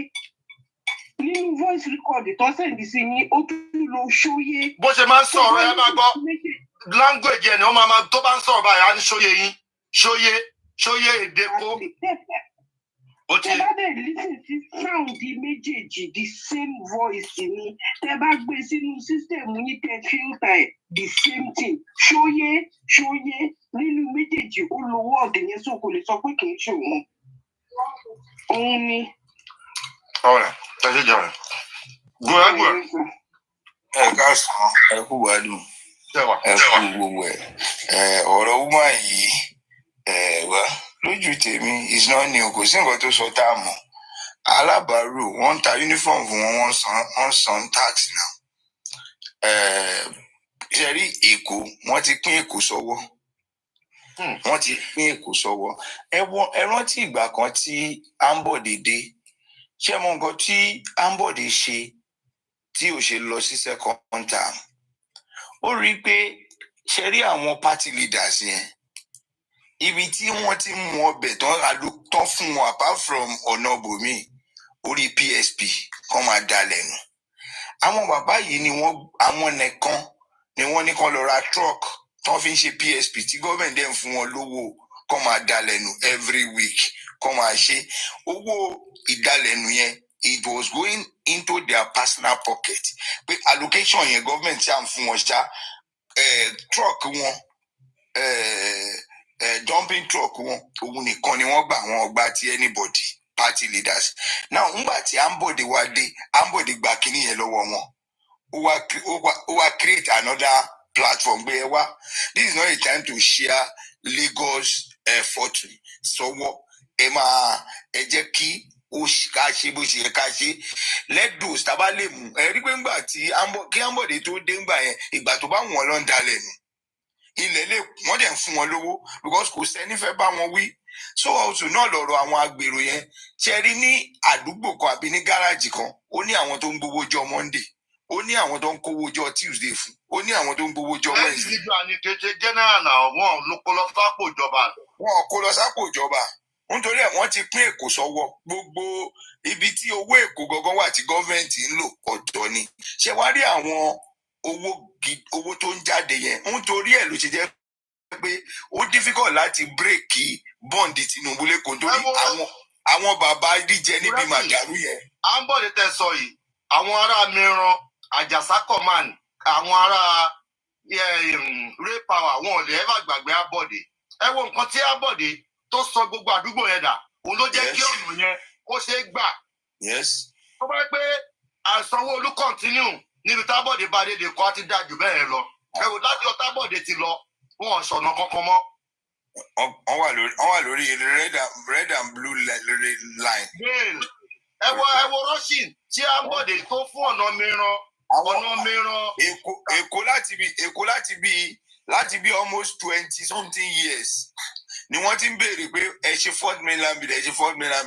Nínú voice record tó sẹ́ndì sí ni ó tún lo ṣóyé. Bó ṣe máa ń sọ̀rọ̀ ẹ máa gbọ́ language ẹ̀ ni ó máa tó bá ń sọ̀rọ̀ báyìí á ní ṣóyé yín ṣóyé èdè kó. Tẹ bá dẹ̀ listen sí sound méjèèjì the same voice ni tẹ bá gbé sínú system yín tẹ filter ẹ̀ the same thing ṣóyé nínú méjèèjì ó lo word yẹn so kò lè sọ pé kì í ṣe òun. Òun ni. Ọ̀rẹ́ tẹ̀sí jọ rẹ̀. Gbọ́dọ̀. Ẹ káàsán, ẹ kú gbádùn, ẹ kú gbogbo ẹ̀. Ọ̀rọ̀ woman yìí wá lójú tèmi is not new, kò sí nǹkan tó sọ tá a mọ̀. Alábàárù wọ́n ń ta uniform fún wọn, wọ́n san tax náà. Ṣé rí Èkó, wọ́n ti pín Èkó sọ́wọ́. Ẹ rántí ìgbà kan tí Ambode dé. Ṣé mo nǹkan tí Ambode ṣe tí ò ṣe lọ sí second term? Ó rí i pé ṣe rí àwọn party leaders yẹn ibi tí wọ́n ti mú ọbẹ̀ tán fún wọn apart from ọ̀nà bòmí orí PSP kan máa dalẹ̀ nù. Àwọn bàbá yìí ni àwọn nìkan ni wọ́n ní kan lọ ra truck tán fi ń ṣe PSP tí gọ́ọ̀mẹ̀ntì dẹ̀ ń fún wọn lówó kan máa dalẹ̀ nù every week kan máa ṣe owó ìdalẹ̀nu yẹn it was going into their personal pocket pé allocation yẹn government ṣáà ń fún wọn ṣá truck wọn dumping truck wọn òun nìkan ni wọ́n gbà wọn gbà tí anybody party leaders now ńgbà tí Ambode wá dé Ambode gba kínní yẹn lọ́wọ́ wọn ó wá create another platform pé ẹ wá this is not a time to share Lagos fortune sọ́wọ́ ẹ jẹ́ kí ó ká ṣe bó ṣe yẹ ká ṣe let those tá a bá lè mú ẹ rí pé ńgbà tí kí Ambode tó dé ńgbà yẹn ìgbà tó bá wọn lọ ń dalẹ̀ nù ilẹ̀ lè wọ́n dẹ̀ ń fún wọn lówó because kò sẹ́ni fẹ́ bá wọn wí so also náà lọ̀rọ̀ àwọn agbèrò yẹn ṣe rí ní àdúgbò kan àbí ní gáràjì kan ó ní àwọn tó ń gbowó jọ Monday ó ní àwọn tó ń kówó jọ Tuesday fún ó ní àwọn tó ń gbowó jọ Wednesday. ìjọ àníkejì general náà wọn ló kó lọ sápò ìjọba. wọn kó lọ sápò ìjọba nítorí ẹ̀ wọ́n ti pín Èkó sọ́wọ́ gbogbo ibi tí owó Èkó gangan wà tí gọọmenti ń lò ọ̀tọ̀ ni ṣé wá rí àwọn owó tó ń jáde yẹn nítorí ẹ̀ ló ṣe jẹ́ pé ó difficult láti bírèkì bọ́ǹdì Tinubu lẹ́kọ̀ọ́ nítorí àwọn bàbá díjẹ níbi màdàrú yẹn. Ambode tẹ sọ yìí àwọn ará mìíràn Àjàsá command àwọn ará ray power wọn ò lè ever gbàgbé Abọ́dé. Ẹ wo nǹkan tí Abọ́dé tó sọ gbogbo àdúgbò yẹn dà. Òun ló jẹ́ kí ọ̀nà yẹn kó ṣe é gbà. Tó bá pé Sanwó-Olú continue níbi tábọ̀dé bá dédé kọ́ á ti dájú bẹ́ẹ̀ lọ. Ẹ wò láti ọ̀tábọ̀dé ti lọ, wọn ò ṣọ̀nà kankan mọ́. Wọ́n wà lórí red and blue line. Ẹ wo Russian tí Abọ́dé tó fún ọ̀nà mìíràn. Èkó láti bí almost 20 something years ni wọ́n ti ń béèrè pé ẹ ṣe Fourth Mainland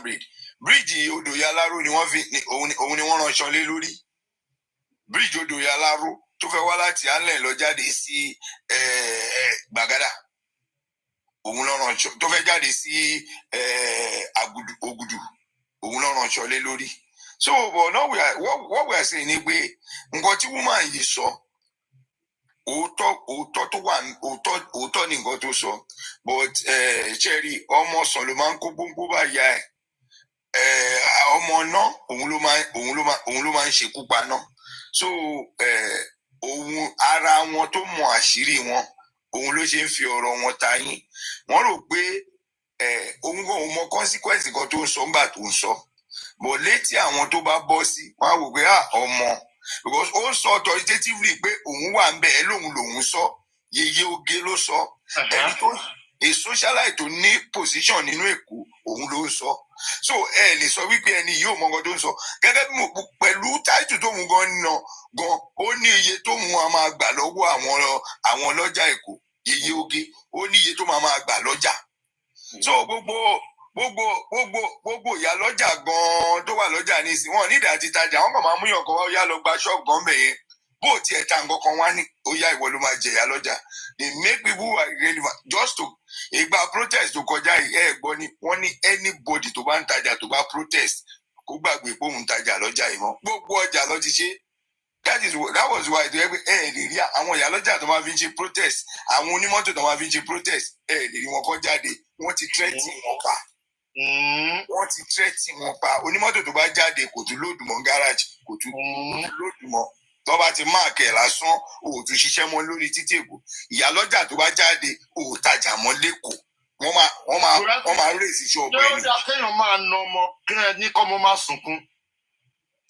Bridge. Bíríìjì odò Yaláró ni òun ni wọ́n ránṣọ lé lórí. Bíríìjì odò Yaláró tó fẹ́ wá láti Allen lọ jáde sí Gbàgádà. Òun ló ránṣọ tó fẹ́ jáde sí Ògùdù. Òun ló ránṣọ lé lórí. So but now what we are saying ni pé nǹkan tí woman yìí sọ òótọ́ tó wà òótọ́ ni nǹkan tó sọ but cherry ọmọ sàn ló máa ń kó gbóngbó bá ya ẹ̀. Ọmọ náà òun ló máa ń ṣekú pa náà. So òun ara wọn tó mọ àṣírí wọn òun ló ṣe ń fi ọ̀rọ̀ wọn ta yín. Wọ́n rò pé òun mọ consequence kan tó ń sọ nígbà tó ń sọ but létí àwọn tó bá bọ́ sí wọ́n á wò pé ọmọ because ó sọ authoritatively pé òun wà ń bẹ̀ ẹ́ lòun sọ Yèyé Oge ló sọ ẹni tó a socialite tó ní position nínú Èkó òun ló ń sọ. So ẹ lè sọ wípé ẹni yóò mọ nǹkan tó ń sọ gẹ́gẹ́ bí pẹ̀lú táìtù tó mú gan ó ní iye tó mú a máa gbà lọ́wọ́ àwọn ọlọ́jà Èkó. Yèyé Oge ó ní iye tó máa gbà lọ́jà. So gbogbo ìyá lọ́jà gan tó wà lọ́jà ní ìsìn wọn nídìí àti tajà wọn kàn máa mú yàn kan wá ó yá lọ gba ṣọ́ọ̀bù gan bẹ̀yẹn bó tiẹ̀ ta nǹkan kan wá ní ó yá ìwọ ló máa jẹ ìyá lọ́jà. They make people who are relevant just to ìgbà protest tó kọjá yìí gbọ́ ni wọ́n ní anybody tó bá ń tajà tó bá protest kó gbàgbé pé òun tajà lọ́jà yìí mọ́ gbogbo ọjà lọ ti ṣe. That was why lè rí àwọn ìyá lọ́jà tó máa fi ń ṣe protest àwọn onímọ́tò tó máa fi ń ṣe protest lè rí wọn kọ́ jáde wọ́n ti threaten wọn pa. Wọ́n ti threaten wọn pa onímọ́tò tó bá jáde kò tún lóòdù mọ́ garage kò tún lóòdù mọ́ tó bá ti máàkì ẹ̀ lásán òòtún ṣiṣẹ́ mọ́ lórí títí Èkó. Ìyá lọ́jà tó bá jáde òòtajà mọ́ lẹ́kọ̀ọ́ wọ́n máa rèsì iṣẹ́ ọgbẹ́ ni. Ṣé ó dá kéèyàn máa na ọmọ kí ẹ ní kọ́ ọmọ máa sunkún?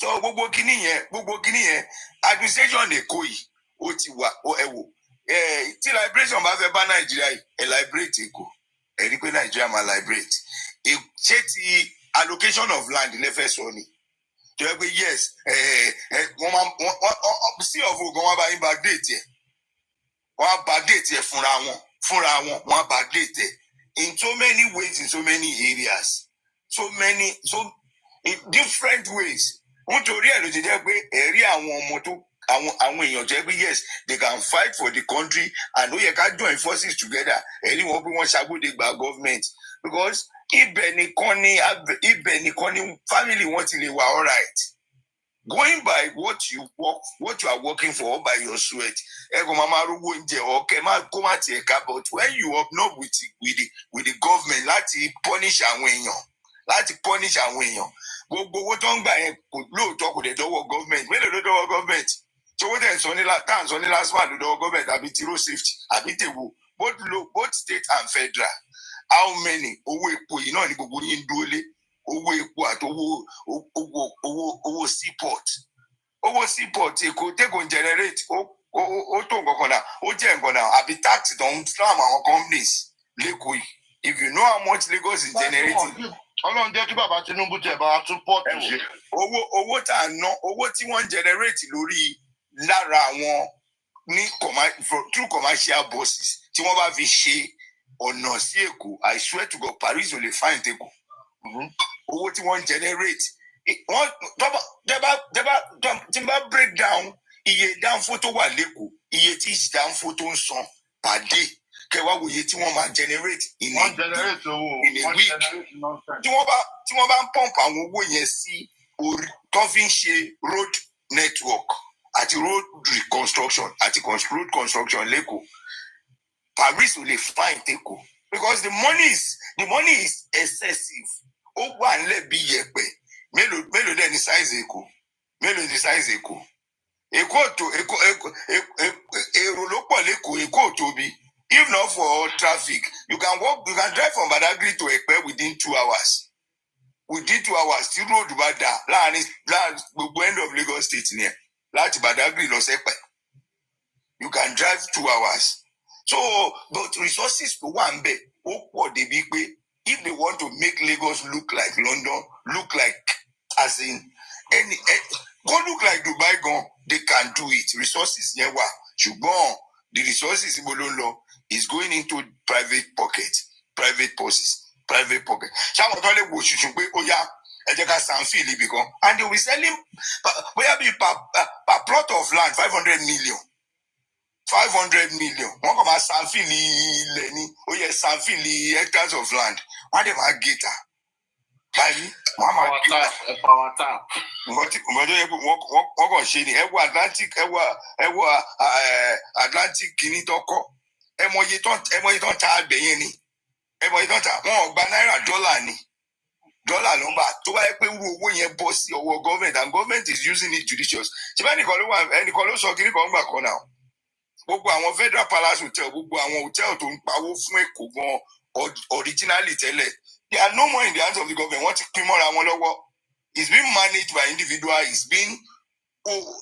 So gbogbo kíní yẹn administration Èkó yìí ó ti wà ẹ wò tí liberation bá fẹ́ bá Nàìjíríà yìí ẹ liberate Èkó ẹ rí pé Nàìjíríà máa liberate. Ṣé ti allocation of land lẹ́fẹ̀ẹ́ sọ ni? Tó yẹ pé yes wọ́n sí ọ̀fọ̀ gan wọ́n bá yín backdate ẹ̀ wọ́n á backdate ẹ̀ fúnra wọn wọ́n á backdate ẹ̀ in so many ways in so many areas so in different ways. Nítorí ẹ̀ ló ti jẹ́ pé ẹ̀rí àwọn ọmọ tó àwọn èèyàn jẹ́ pé yes they can fight for the country and ó yẹ ká join forces together ẹ̀rí wọn pé wọ́n ṣàgbọ́dẹ gba government because ibẹ̀ nìkan ni family wọn ti lè wà all right. Going by what you are working for by your sweat ẹ̀kọ́ máa rówó oúnjẹ ọ̀kẹ́ kó má tiẹ̀ ká but when you up with the government láti punish àwọn èèyàn gbogbo owó tó ń gbà yẹn lóòótọ́ kò dé dọ́wọ́ government mélòó ló dọ́wọ́ government tí owó tẹ̀ ń sọ ní last one ló dọ́wọ́ government àbí ti road safety àbí tèwo both state and federal how many owó epo yìí náà ni gbogbo yín dúró lé owó epo àti owó seaport Èkó tẹ́kọ̀ ń generate ó tó nǹkan kan náà ó jẹ́ nǹkan náà àbí tax tó ń slam àwọn companies lẹ́kọ̀ọ́ yìí if you know how much Lagos is generating. Ọlọ́run jẹ́ kí bàbá Tinubu tẹ̀ bá tún pọ́ọ̀tù ṣe. Owó tá à ń ná owó tí wọ́n ń generate lórí lára àwọn ní through commercial buses tí wọ́n bá fi ṣe ọ̀nà sí Èkó I swear to God Paris ò lè find Èkó. Owó tí wọ́n ń generate tí n bá break down iye dánfó tó wà lẹ́kọ̀ọ́ iye tí dánfó tó ń san per day kẹwàá wòye tí wọ́n máa generate in a week tí wọ́n bá ń pump àwọn owó yẹn sí orí tó fi ń ṣe road network àti road reconstruction àti road construction lẹ́kọ̀ọ́ Paris ò lè find Èkó because the money is excessive. Ó wà nílẹ̀ bí yẹ̀pẹ̀ mélòó dẹ̀ ní size Èkó Èkó tó èrò ló pọ̀ traffic. You can drive from Badagry to Ekpe within 2 hours. Within 2 hours, the road bada the end of Lagos State near. Láti Badagry lọ Ekpe. You can drive 2 hours. So, but resources to one bit, the big way. If they want to make Lagos look like London, look like as in go look like Dubai, go, they can do it. Resources never. The resources is going into private pockets, private purses, private pocket. Some of them will should be and they will be selling per plot of land 500 million. 500 million. One of our Sanfili Lenny, Sanfili hectares of land. What am I get? Power tap. Atlantic kini toko. Emoye ton ta beyeni. Emoye ton ta. Wọ́n gba náírà dollar ni. Dollar number. To wá pé owó yẹn bọ́ sí ọwọ́ government and government is using it judicious. Ṣé bẹ́ẹ̀ nìkan ló sọ kiri kan gbà kan náà. Gbogbo àwọn Federal Palace Hotel, gbogbo àwọn hotel tó ń pawó fún Èkó gan originally tẹ́lẹ̀. They are no more in the hands of the government. Wọ́n ti pín mọ́ra wọn lọ́wọ́. It's being managed by individuals. It's been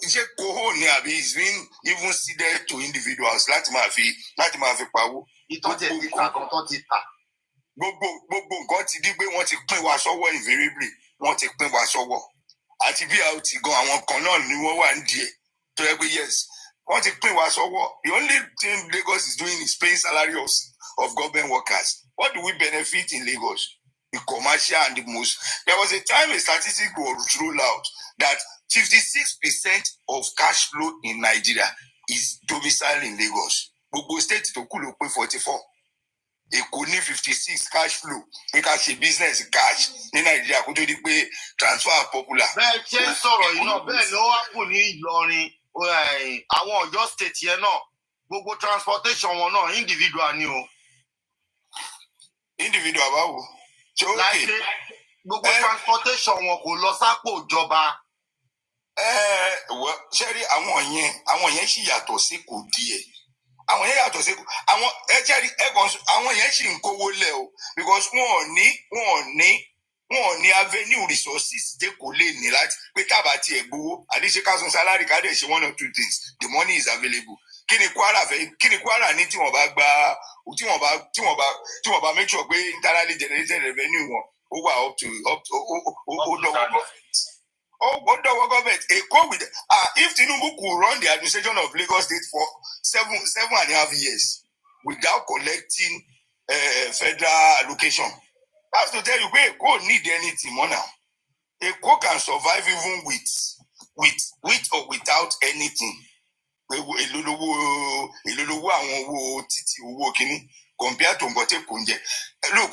it's been even ceded to individuals. Láti máa fi pawó. Ìtọ́jẹ̀ ti ta kan tó ti ta. Gbogbo nǹkan ti di pé wọ́n ti pín wa sọ́wọ́ invariably. Wọ́n ti pín wa sọ́wọ́. Àti bí a ti gan àwọn kan náà ni wọ́n wà ń díẹ̀. Tó yẹ pé yes. Wọ́n ti pín wa sọ́wọ́. The only thing Lagos is doing is paying salary of government workers. What do we benefit in Lagos? The commercial and the most. There was a time a statistic was rolled out that 56% of cash flow in Nigeria is domiciled in Lagos. Gbogbo state tó kù ló pé 44. Èkó ní 56 cash flow. Pé ká ṣe business cash ní Nigeria kó tó di pé transfer popular. Bẹ́ẹ̀ ṣe ń sọ̀rọ̀ yìí náà bẹ́ẹ̀ ló wá kù ní Ìlọrin. Àwọn Ọ̀yọ́ state yẹn náà gbogbo transportation wọn náà individual ni o. Individual báwo? Láìpẹ́ gbogbo transportation wọn kò lọ sápò ìjọba. Ṣẹ́rí àwọn yẹn sì yàtọ̀ sí kò díẹ̀. Àwọn yẹn yàtọ̀ sí àwọn àwọn yẹn sì ń kówó lẹ̀ o because wọn ò ní avenue resources tí kò lè ní láti pé tábà tiẹ̀ gbowó àdéṣe ká san salary ká dẹ̀ ṣe one or two things the money is available. Kí ni Kwara ní tí wọ́n bá gba tí wọ́n bá make sure pé internally generated revenue wọn ó wà up to dọ́wọ́ government. Èkó with if Tinubu could run the administration of Lagos State for 7.5 years without collecting federal allocation. That's to tell you, Èkó need anything more now. Èkó can survive even with or without anything. Èlò lówó àwọn owó títì owó kìíní compare to nǹkan tí kò ń jẹ. Look,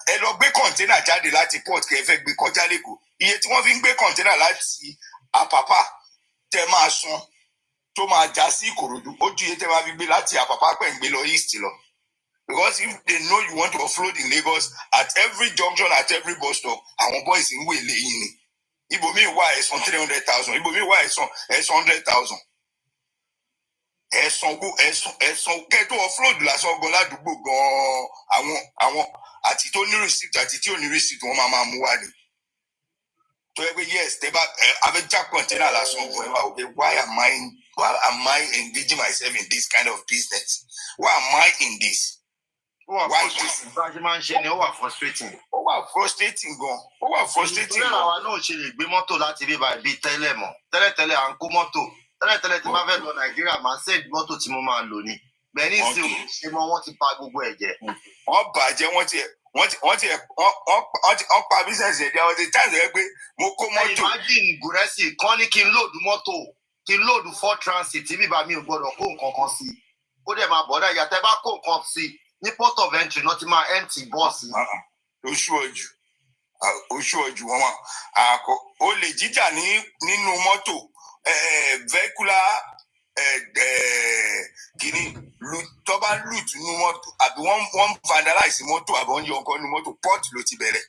ẹ lọ gbé container jáde láti port kẹ́ ẹ fẹ́ gbé kọjá lẹ́kọ̀ọ́. Iye tí wọ́n fi ń gbé container láti Àpápá tẹ máa san tó máa já sí Ìkòròdú ó ju iye tẹ máa fi gbé láti Àpápá pẹ̀ ń gbé lọ east lọ. Because if they know you want to offload in Lagos at every junction, at every bus stop, àwọn boys ń wé lẹ́yìn ni. Ibòmíì wá ẹ̀sán 300,000, ibòmíì wá ẹ̀sán 100,000. Ẹ̀sán kẹ́tọ́ offload lásán gan ládùúgbò gan àwọn àti tó ní receipt àti tí ò ní receipt wọ́n máa mú wá ni. So yes, I've container last one. Why am I engaging myself in this kind of business? Why am I in this? Why this? Frustrating. Frustrating, go. Frustrating. Àwa náà ṣe lè gbé mọ́tò láti rí báyìí tẹ́lẹ̀ mọ́. Tẹ́lẹ̀ à ń kó mọ́tò. Tẹ́lẹ̀ tí máa fẹ́ lọ Nàìjíríà máa send mọ́tò tí mo máa lò ní. Bẹ́ẹ̀ni sí o, ṣe mọ́ wọ́n ti pa gbogbo ẹ̀jẹ̀. Wọ́n bàjẹ́ wọ́n pa business ẹ̀ there was a time pé mo kó mọ́tò. Imagine Gúrẹ́sì kan ní kí n lóòdù mọ́tò kí n lóòdù for transit tí bíbá mi ò gbọ́dọ̀ kó nǹkan kan sí. Ó dẹ̀ máa bọ̀dá ìyàtẹ̀ bá kó nǹkan sí ní port of entry náà ti máa empty bọ́ọ̀sì. Oṣù ọjù wọn máa ó lè jíjà nínú mọ́tò vehicular kìíní tó bá loot nínú mọ́tò àbí wọ́n vandalize mọ́tò àbí wọ́n yọ nǹkan nínú mọ́tò port ló ti bẹ̀rẹ̀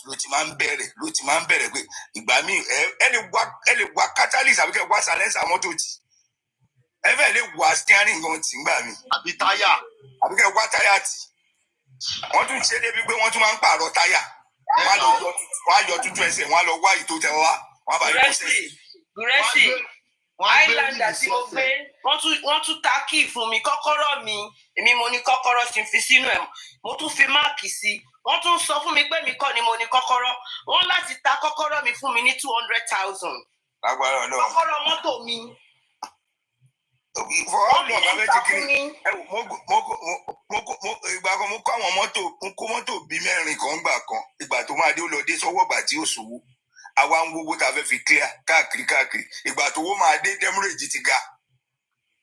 ló ti máa ń bẹ̀rẹ̀ pé ìgbà míì ẹ lè wá catalyst àbí kẹ́ wá silencer mọ́tò tì ẹ fẹ́ lè wá steering gan tí ń gbà mí. Àbí táyà. Àbí kẹ́ wá táyà tì. Wọ́n tún ṣe débi pé wọ́n tún máa ń pààrọ̀ táyà. Wọ́n á yọ tútù ẹsẹ̀, wọ́n á lọ wá ìtò tẹ̀ wá. Wọ́n á bá yọ sẹ́sẹ̀. Gúrẹ́sì Islander tí mo gbé wọ́n tún ta key fún mi kọ́kọ́rọ́ mi èmi mo ní kọ́kọ́rọ́ tí n fi sínú ẹ̀ mo tún fi máàkì sí wọ́n tún sọ fún mi pé mi kọ́ ni mo ní kọ́kọ́rọ́ wọ́n láti ta kọ́kọ́rọ́ mi fún mi ní 200,000. Lágbára náà. Kọ́kọ́rọ́ mọ́tò mi. Fọwọ́lù ọ̀gá méjì kiri ìgbà kan mo kó àwọn mọ́tò bíi mẹ́rin kan gbà kan ìgbà tó máa dé ó lọ dé sọ́wọ́ ìgbà tí ó ṣòwò àwa ń wówó tá a fẹ́ fi clear káàkiri ìgbà tó wó máa dé demurrage ti ga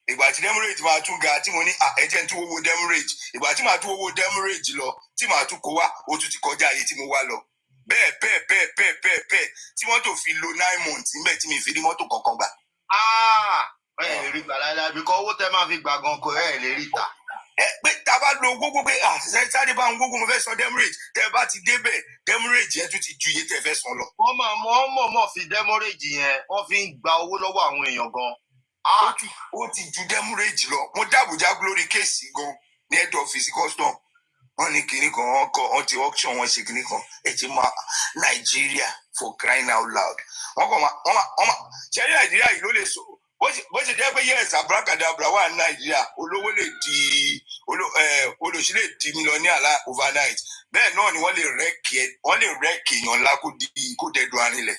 ìgbà tí demurrage máa tún ga tí mo ní ẹ̀jẹ̀ ń tún wówó demurrage ìgbà tí màá tún wówó demurrage lọ tí màá tún kó wá ó tún ti kọjá ayé tí mo wá lọ bẹ́ẹ̀ tí mọ́tò fi lo 9 months níbẹ̀ tí mi fi rí mọ́tò kankan gbà. Ẹ lè rí gbà láíláí bí kò owó tẹ máa fi gbà gan kò ẹ lè rí ta. Pé tá a bá lo gbogbo pé sáré bá ń gbogbo mo fẹ́ san demurrage tẹ́ ẹ bá ti débẹ̀ demurrage yẹn tún ti ju iye tẹ́ ẹ fẹ́ san lọ. Wọ́n mọ̀ fi demurrage yẹn wọ́n fi ń gba owó lọ́wọ́ àwọn èèyàn gan. Ó ti ju demurrage lọ mo dábòjá glory kéèsì gan ní head office custom wọ́n ní kinní kan wọ́n ti auction wọ́n ṣe kinní kan ẹ ti máa Nàìjíríà for crying out loud wọ́n ṣe Nàìjíríà yìí ló lè sọ bó ṣe jẹ́ pé yes abracadabra wà ní Nàìjíríà olówó lè di olóṣì lè di mílíọ̀nìyà overnight bẹ́ẹ̀ náà ni wọ́n lè rẹ́ẹ̀kì èèyàn ńlá kó dẹ́dùn arinlẹ̀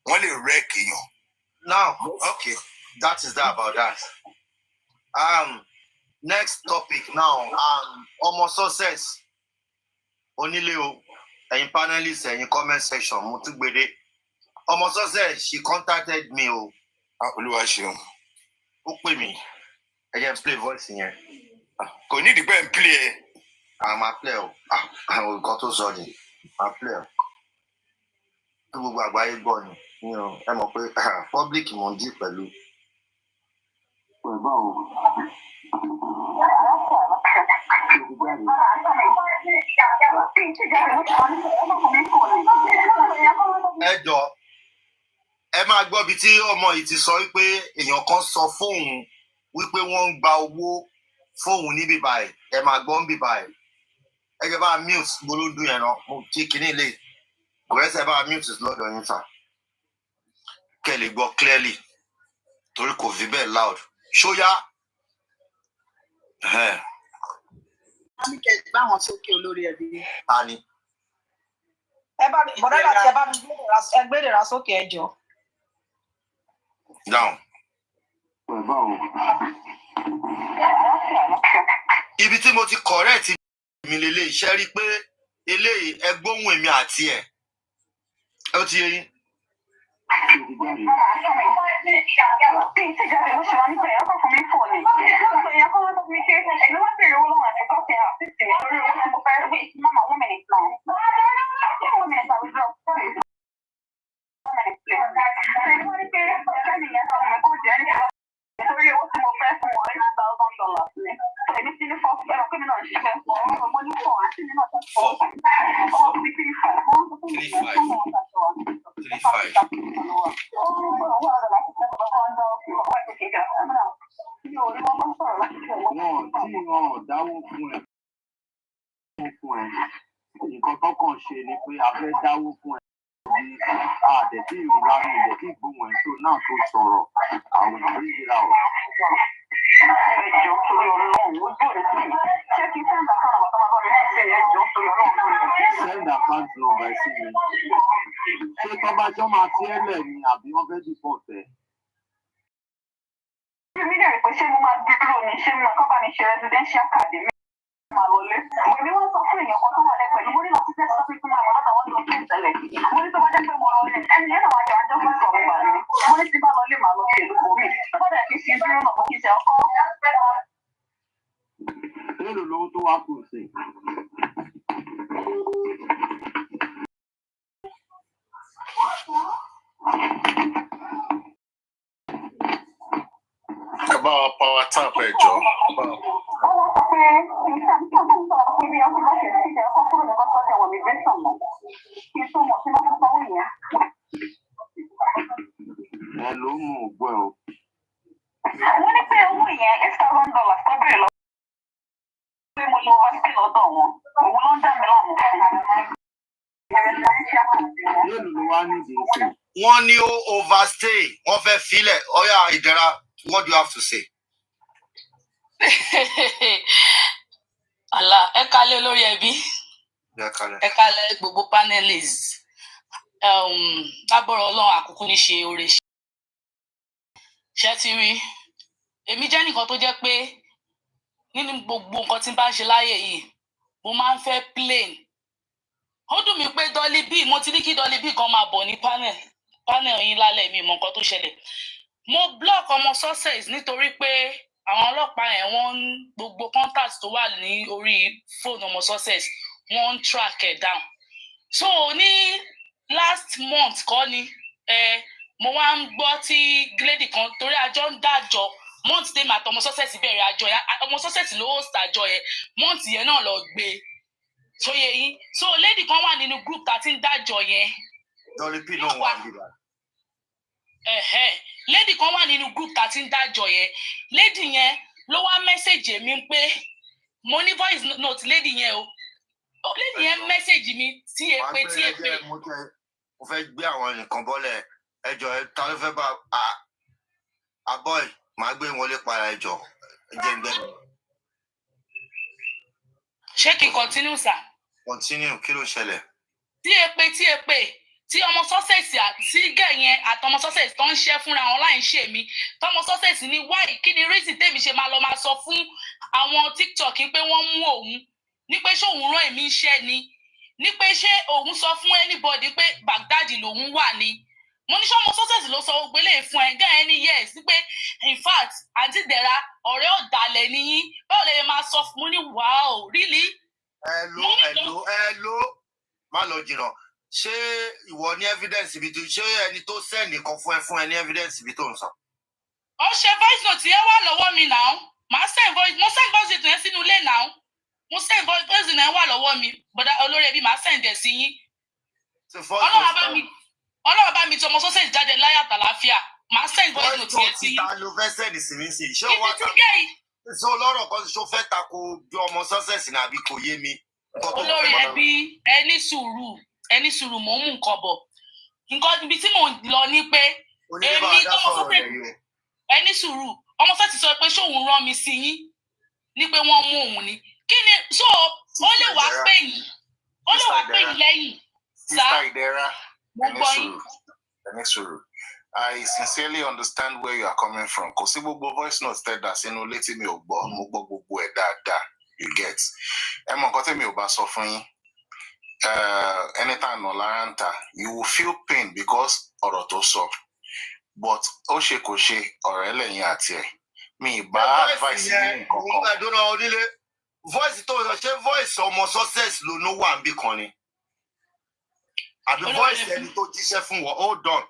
wọ́n lè rẹ́ẹ̀kì èèyàn. Now, okay, that is that about that. Next topic now, ọmọ success onílé o ẹ̀yin panelists ẹ̀yin comment section mo tún gbede ọmọ success she contacted me o. Olúwa ṣeun. Ó pè mí ẹ jẹ́ n play voice yẹn. Kò ní ìdìbò ẹ̀ ń play ẹ. Máa play o àwọn nǹkan tó sọ ni máa play o tó gbogbo àgbáyé gbọ́ ni ẹ mọ̀ pé public mo ń dì pẹ̀lú. Ẹ jọ ẹ máa gbọ́ bí tí ọmọ yìí ti sọ wípé èèyàn kan sọ fóun wípé wọ́n ń gba owó fóun ní bíbáyìí ẹ máa gbọ́ ń bíbáyìí ẹ jẹ́ bá mute gbólódún yẹn náà mo kí kinní lè gbọ́dọ̀ bá mute lọ́dọ̀ yín fà kẹ́ lè gbọ́ clearly torí kò fi bẹ́ẹ̀ loud ṣóyá. Báwọn sókè olórí ẹbí. Ta ni. Ẹ bá mi bọ̀dá láti ẹ bá mi gbé ra sókè ẹjọ́. Down. Ibi tí mo ti correct mi lélẹ̀ iṣẹ́ rí pé eléyìí ẹgbóhùn èmi àti ẹ̀ ó ti yé yín. Nǹkan tó kàn ṣe ni pé a fẹ́ dáwó fún ẹ bí àdẹ̀tí ìrora mi ìdẹ̀tí ìgbóhùn ẹ̀ tó náà tó sọ̀rọ̀ àwọn ìgbéra ọ̀. Send account number sí mi. Ṣé tọ́bájọ́ máa ti ẹ́ lẹ̀ ni àbí wọ́n fẹ́ dìpọ̀ tẹ̀? Mi dẹ̀ rí pé ṣé mo máa dúró ni ṣé mo kọ́ bá mi ṣe residential card mi máa wọlé. Èmi wọ́n sọ fún èèyàn kan tó wà lẹ́pẹ̀lú mo ní láti fẹ́ sọ pé kí n máa wọ lọ́dọ̀ wọn tó ń tẹ̀lé. Mo ní tó bá jẹ́ pé mo lọ lé ẹni yẹn náà máa jẹ àjọ fún ìsọ̀rọ̀ gbà mí. Mo ní tí bá lọ lé màá lọ ṣe ìlú mi. Tó bá dẹ̀ kí n ṣe dúró náà mo kì í ṣe ọkọ. Èlò lówó tó wá kù sí. About power tap ẹjọ. Ẹ ló mú ògbọ́ ẹ o. wọ́n ní pé owó yẹn $8,000 tó bèrè lọ pé mo lọ wá sí lọ́dọ̀ wọn òun ló ń dà mí láàmú fún wọ́n ní ó overstay wọ́n fẹ́ filẹ̀ ọ̀yà ìdẹ̀ra what do you have to say. Allah ẹ kálẹ́ lórí ẹbí ẹ kálẹ́ gbogbo panelists lágbọ́rọ̀ Ọlọ́run àkókò ní ṣe oore ṣe ti rí èmi jẹ́ nìkan tó jẹ́ pé nínú gbogbo nǹkan tí n bá ń ṣe láyé yìí mo máa ń fẹ́ plain ó dùn mí pé Dolly B mo ti ní kí Dolly B kan máa bọ̀ ní panel yín lálẹ́ mi mọ nǹkan tó ṣẹlẹ̀ mo block ọmọ success nítorí pé àwọn ọlọ́pàá yẹn wọ́n gbogbo contact tó wà ní orí fóònù ọmọ success wọ́n ń track ẹ̀ down so ní last month kọ́ ni mo wá ń gbọ́ tí lady kan torí àjọ ń dájọ́ month tèmi àtọmọ success bẹ̀rẹ̀ àjọ yẹn ọmọ success ló host àjọ yẹn month yẹn náà lọ gbé sóye yín so lady kan wà nínú group tá a ti ń dájọ́ yẹn. Dolly P náà wà níbà. Lady kan wà nínú group tá a ti ń dájọ́ yẹn lady yẹn ló wá mẹ́sẹ̀gì mi pé mo ní voice note lady yẹn o lady yẹn mẹ́sẹ̀gì mi tí e pé. mo fẹ́ gbé àwọn nǹkan bọ́lẹ̀ ẹjọ́ ẹ ta ló fẹ́ bá abọ́ ẹ̀ máa gbé wọlé para ẹjọ́ ẹjẹ́ ń bẹ̀rẹ̀. ṣé kí n continue sir. Continue kí ló ṣẹlẹ̀. tí e pé tí ọmọ success sí gẹ̀yẹn àtọmọ success tó ń ṣe fúnra wọn láì ṣe mí tọmọ success ní why kí ni reason tèmi ṣe máa lọ máa sọ fún àwọn TikTok pé wọ́n mú òun ní pé ṣé òun rán èmi iṣẹ́ ni ní pé ṣé òun sọ fún anybody pé Baghdad lòun wà ní mo ní sọmọ success ló sọ ògbélé fún ẹ gẹ́gẹ́ ní yes ní pé in fact àǹtí Dẹ̀ra ọ̀rẹ́ ọ̀dàlẹ̀ nìyí báwo lè máa sọ fún mi ní wow really. Hello má lọ jìnnà ṣé ìwọ ní evidence ibi tó ṣé ẹni tó send nìkan fún ẹ ní evidence ibi tó ń sọ. ó ṣe voice note yẹn wà lọ́wọ́ mi náà mo send voice note yẹn sínú ilé náà mo send voice note yẹn wà lọ́wọ́ mi bọ́dá olórí ẹbí máa send ẹ̀ sí yín. Ọlọ́run bá mi tí ọmọ sọ́sẹ̀ jáde láyà tàlàáfíà máa send voice note yẹn sí yín. ta ló fẹ́ send sí mi sí ṣé ó wá ta ṣé olóró kan ṣó fẹ́ ta ko bí ọmọ sọ́sẹ̀ sí nàbí kò yé mi. olórí ẹbí ẹni sùúrù mò ń mú nǹkan bọ̀ nǹkan ibi tí mò ń lọ ní pé èmi tọmọ sọ́sẹ̀ ẹni sùúrù ọmọ sọ́sẹ̀ sọ pé ṣóun rán mi sí yín ní pé wọ́n mú òun ni kí ni so ó lè wá pè yín lẹ́yìn Sister Idera, I sincerely understand where you are coming from. Kò sí gbogbo voice notes tẹ́ dà sínú létí mi ò gbọ́, mo gbọ́ gbogbo ẹ̀ dáadáa, you get. Ẹ mọ nǹkan tẹ́mi ò bá sọ fún yín. Anytime lára ń ta, you will feel pain because ọ̀rọ̀ tó sọ. But ó ṣe kò ṣe ọ̀rẹ́ lẹ́yìn àti ẹ̀. Mi ì bá advice ní nǹkan kan. Ẹ̀dùnà onílé, voice tó sọ ṣé voice ọmọ success ló ló wà níbì kan ni? Àbí voice ẹni tó jíṣẹ́ fún wọn, hold on.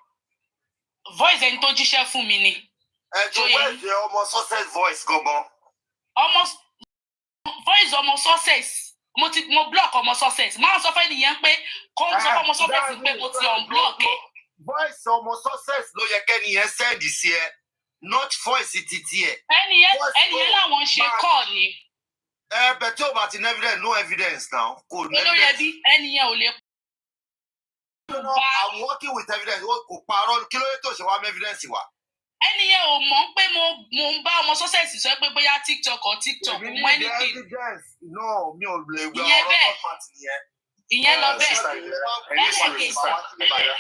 Voice ẹni tó jíṣẹ́ fún mi ni. Ẹjọ́ voice ọmọ success voice gangan. Voice ọmọ success mo block ọmọ success máa sọ fún ẹnìyẹn pé kó ń sọ fún ọmọ success pé mo ti unblock ẹ. Voice ọmọ success ló yẹ kẹ́niyẹn send sí ẹ not voice títí ẹ. ẹnìyẹn làwọn ṣe call ni. Bẹ̀ tí o bá ti ní evidence no evidence now. Olórí ẹbí ẹnìyẹn ò lè. I'm working with evidence. Kò parọ́ kí ló dé tó ṣe wá mú evidence wá. Ẹnìyẹn ò mọ̀ pé mo ń bá ọmọ success sọ pé bóyá TikTok or TikTok mú anything. No, mi ò lè wẹ ìyẹn bẹ́ẹ̀ ìyẹn lọ bẹ́ẹ̀.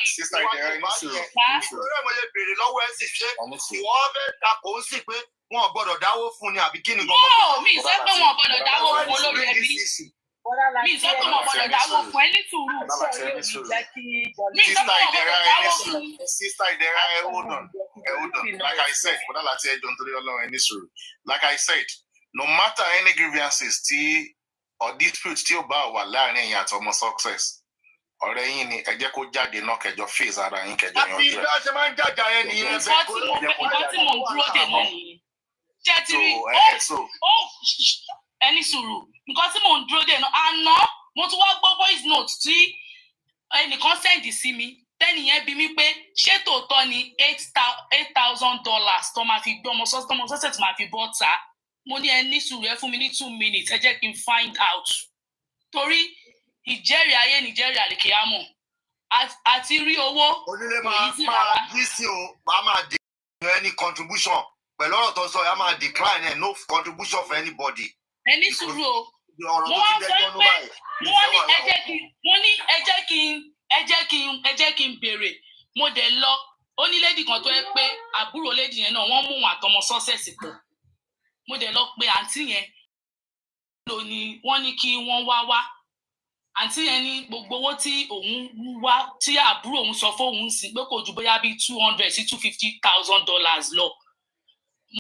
Sister Idera ní sùúrù. Ìṣòro mo lè béèrè lọ́wọ́ ẹ̀ sì ṣe ìwọ fẹ́ takò ó sì pé wọn ò gbọ́dọ̀ dáwó fún ni àbí kí ni gbọ́dọ̀. Mi sọ pé wọn ò gbọ́dọ̀ dáwó fún olórí ẹbí. Mi sọ pé wọn ò gbọ́dọ̀ dáwó fún ẹni sùúrù. Sister Idera, hold on. Like I said, for that láti ẹjọ́ nítorí Ọlọ́run ẹni sùúrù. Like I said, no matter any grievances or disputes tí ó bá wà láàrin ẹ̀yin àti ọmọ success, ọ̀rẹ́ yín ni ẹ jẹ́ kó jáde náà kẹjọ face ara yín kẹjọ yanjú ẹ̀. Àti ìgbà ṣe máa ń jàjà ẹ nìyẹn bẹ́ẹ̀ kó ló jẹ́ kó jáde. Nǹkan tí mò ń dúró dè náà nìyẹn. Ṣé ti rí ẹni sùúrù nǹkan tí mò ń dúró dè náà àná mo tún wá gbọ́ voice note tí ẹnìkan send sí mi Tẹ́ni yẹn bi mí pé ṣé tòótọ́ ni $8,000 tó máa fi gbé ọmọ sọ́sẹ̀ tí máa fi bọ́ ta. Mo ní ẹ ní sùúrù ẹ fún mi ní 2 minutes ẹ jẹ́ kí n find out. Torí ìjẹ́rìí ayé nìjẹ́rìí àlìkèyámọ̀. Àti rí owó. Onílé máa dí sí o, máa decline any contribution. Pẹ̀lú ọ̀rọ̀ tó sọ, máa decline no contribution for anybody. Ẹ ní sùúrù o. Mo wá sọ pé ẹ jẹ́ kí n béèrè. Mo dẹ̀ lọ. Ó ní lady kan tó yẹ pé àbúrò lady yẹn náà wọ́n mú wọn àtọmọ success pọ̀. Mo dẹ̀ lọ pé àǹtí yẹn wọ́n ní kí wọ́n wá. Àǹtí yẹn ní gbogbo owó tí òun wá tí àbúrò òun sọ fóun sí pé kò ju bóyá bí $200,000 sí $250,000 lọ.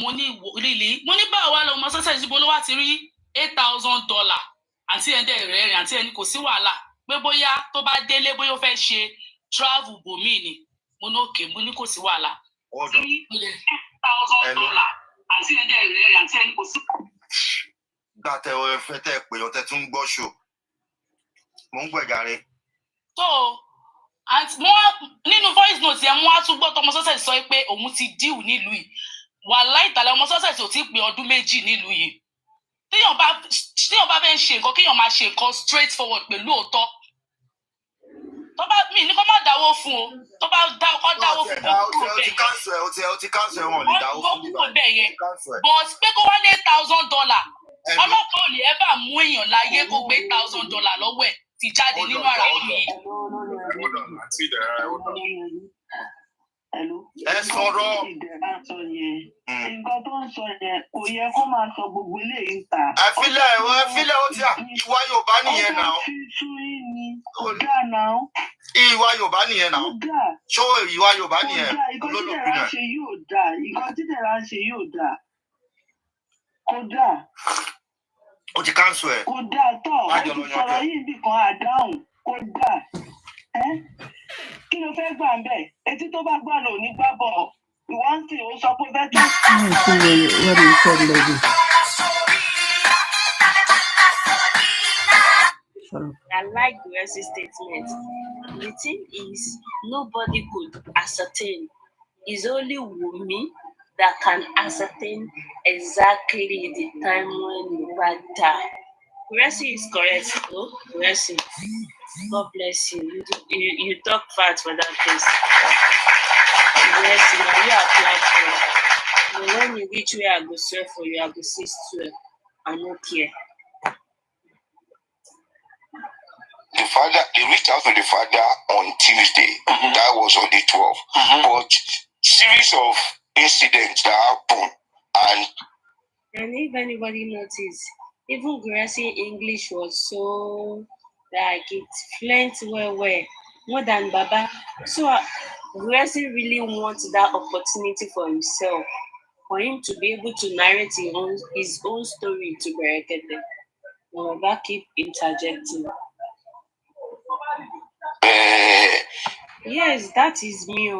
Mo ní really mo ní báwo wá lọ ọmọ success ibo ló wá ti rí $8,000. Àǹtí yẹn dẹ̀ rẹ́rìn àǹtí yẹn ní kò sí wàhálà pé bóyá tó bá délé bóyá ó fẹ́ ṣe travel bòmíì ni. Mo ní òkè mo ní kò sí wàhálà. $8,000. Àǹtí yẹn dẹ̀ rẹ́rìn àǹtí yẹn ní kò sí. Gbàtẹ̀ ọ̀rẹ́ fẹ́ tẹ́ pé ọ̀tẹ̀ tún gbọ́ ṣò. Mo ń gbẹ̀gà rẹ̀. So nínú voice note yẹn mo wá tún gbọ́ tọmọ success sọ pé òun ti deal nílùú yìí. Wàláhì tàlà ọmọ success ò tí pé ọdún 2 nílùú yìí. Téèyàn bá fẹ́ ṣe nǹkan kéèyàn máa ṣe nǹkan straight forward pẹ̀lú òótọ́. Tó bá mi ní kó má dáwó fún o. Tó bá dáwó fún o ti cancel wọn lè dáwó fún mi. Wọ́n bẹ̀ yẹn. But pé kó wá ní $8,000. Ọlọ́pàá ò lè ever mú èèyàn láyé kó gbé $8,000 lọ́wọ́ ẹ̀ ti jáde nínú ara yìí. Ẹ sọ̀rọ̀. Nǹkan tó ń sọ yẹn kò yẹ kó máa sọ gbogbo eléyìí ń ta. Ẹ filẹ̀ ó ti à ìwà Yorùbá nìyẹn náà. Kò dáa náà. Ìwà Yorùbá nìyẹn náà. Ṣó ìwà Yorùbá nìyẹn? Olólùfẹ́ náà. Nǹkan tí Dẹ̀ra ń ṣe yóò dáa. Kò dáa. O ti cancel ẹ̀. Kò dáa tọ̀. Ó ti sọ̀rọ̀ yìí nìkan àdáhùn. Kò dáa. Kí ló fẹ́ gbà ń bẹ̀? Etí tó bá gbà lò ní gbàbọ̀. Ìwọ́n sì ó sọ pé bẹ́ẹ̀ tó. I like Grace's statement. The thing is, nobody could ascertain. It's only Wumi that can ascertain exactly the time when MOHBAD died. Grace is correct, though. Grace, God bless you. You talk fast for that place. Grace, now you apply for it. But when you reach where I go swear for you, I go see swear. I don't care. They reached out to the father on Tuesday. That was on the 12th. But series of incidents that happened, and if anybody noticed, even Gracie English was so like it fluent well, more than Baba. So Gracie really wants that opportunity for himself, for him to be able to narrate his own story to Berekete. Baba keep interjecting. Yes, that is me,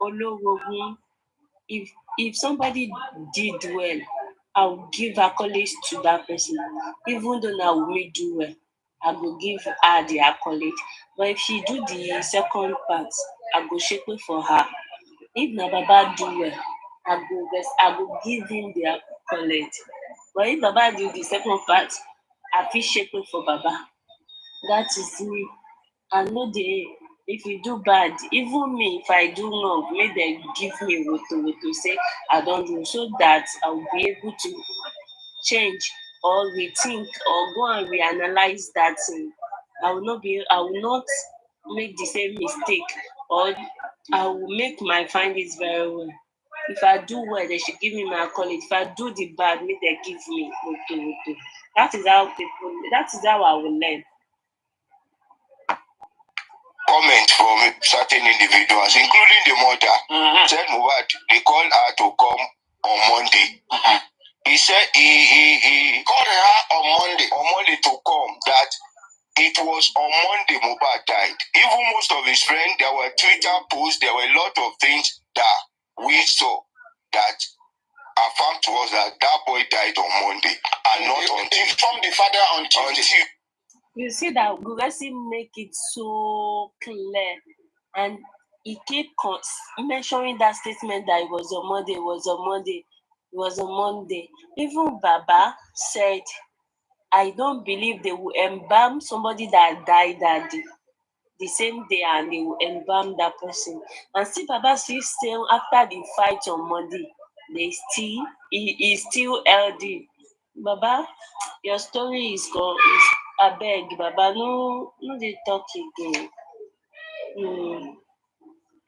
Olowogun. If somebody did well, I will give accolades to that person. Even though now we do well, I will give her the accolade. But if she do the second part, I go shake it for her. If na Baba do well, I go give him the accolade. But if Baba do the second part, I feel shake it for Baba. That is me. I know if you do bad, even me, if I do wrong, may they give me to say I don't do, so that I will be able to change or rethink or go and reanalyze that thing. I will not make the same mistake, or I will make my findings very well. If I do well, they should give me my accolade. If I do the bad, may they give me to. That is how I will learn. Comment from certain individuals, including the mother, said MOHBAD, they called her to come on Monday. He said he called her on Monday to come, that it was on Monday MOHBAD died. Even most of his friends, there were Twitter posts, there were a lot of things that we saw that affirmed to us that boy died on Monday and not on Tuesday. From the father on Tuesday. You see that Gracie make it so clear, and he kept mentioning that statement that it was on Monday, it was on Monday, it was on Monday. Even Baba said, I don't believe they will embalm somebody that died that day, the same day, and they will embalm that person. And still Baba still after the fight on Monday, he is still LD. Baba, your story is gone. I beg, Baba, no they talk again.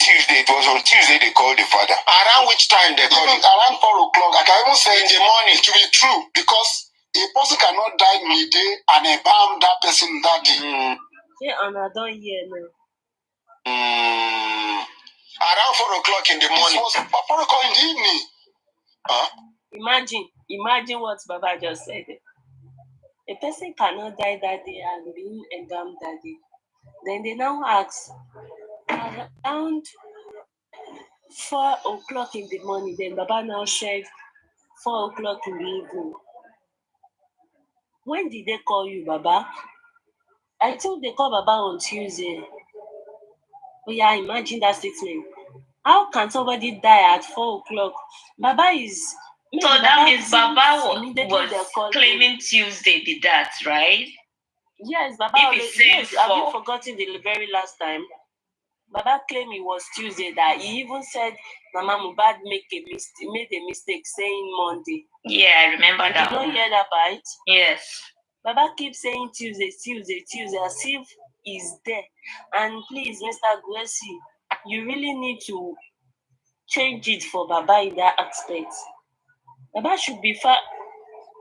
Tuesday, it was on Tuesday they called the father. Around which time they called it? Around 4 o'clock. I can even say in the morning to be true because a person cannot die midday and embalm that person that day. Yeah, and I don't hear now. Around 4 o'clock in the morning. It was 4 o'clock in the evening. Imagine what Baba just said. A person cannot die that day and be embalmed that day. Then they now ask around 4 o'clock in the morning. Then Baba now said 4 o'clock in the evening. When did they call you, Baba? I think they called Baba on Tuesday. Oh yeah, imagine that statement. How can somebody die at 4 o'clock? Baba is. So that means Baba was claiming Tuesday did that, right? Yes, Baba. Yes, have you forgotten the very last time? Baba claimed it was Tuesday that he even said Mama Mohbad made a mistake saying Monday. Yeah, I remember that. Did you not hear that part? Yes. Baba keeps saying Tuesday, as if he's there. And please, Mr. Gwesi, you really need to change it for Baba in that aspect. Baba should be far,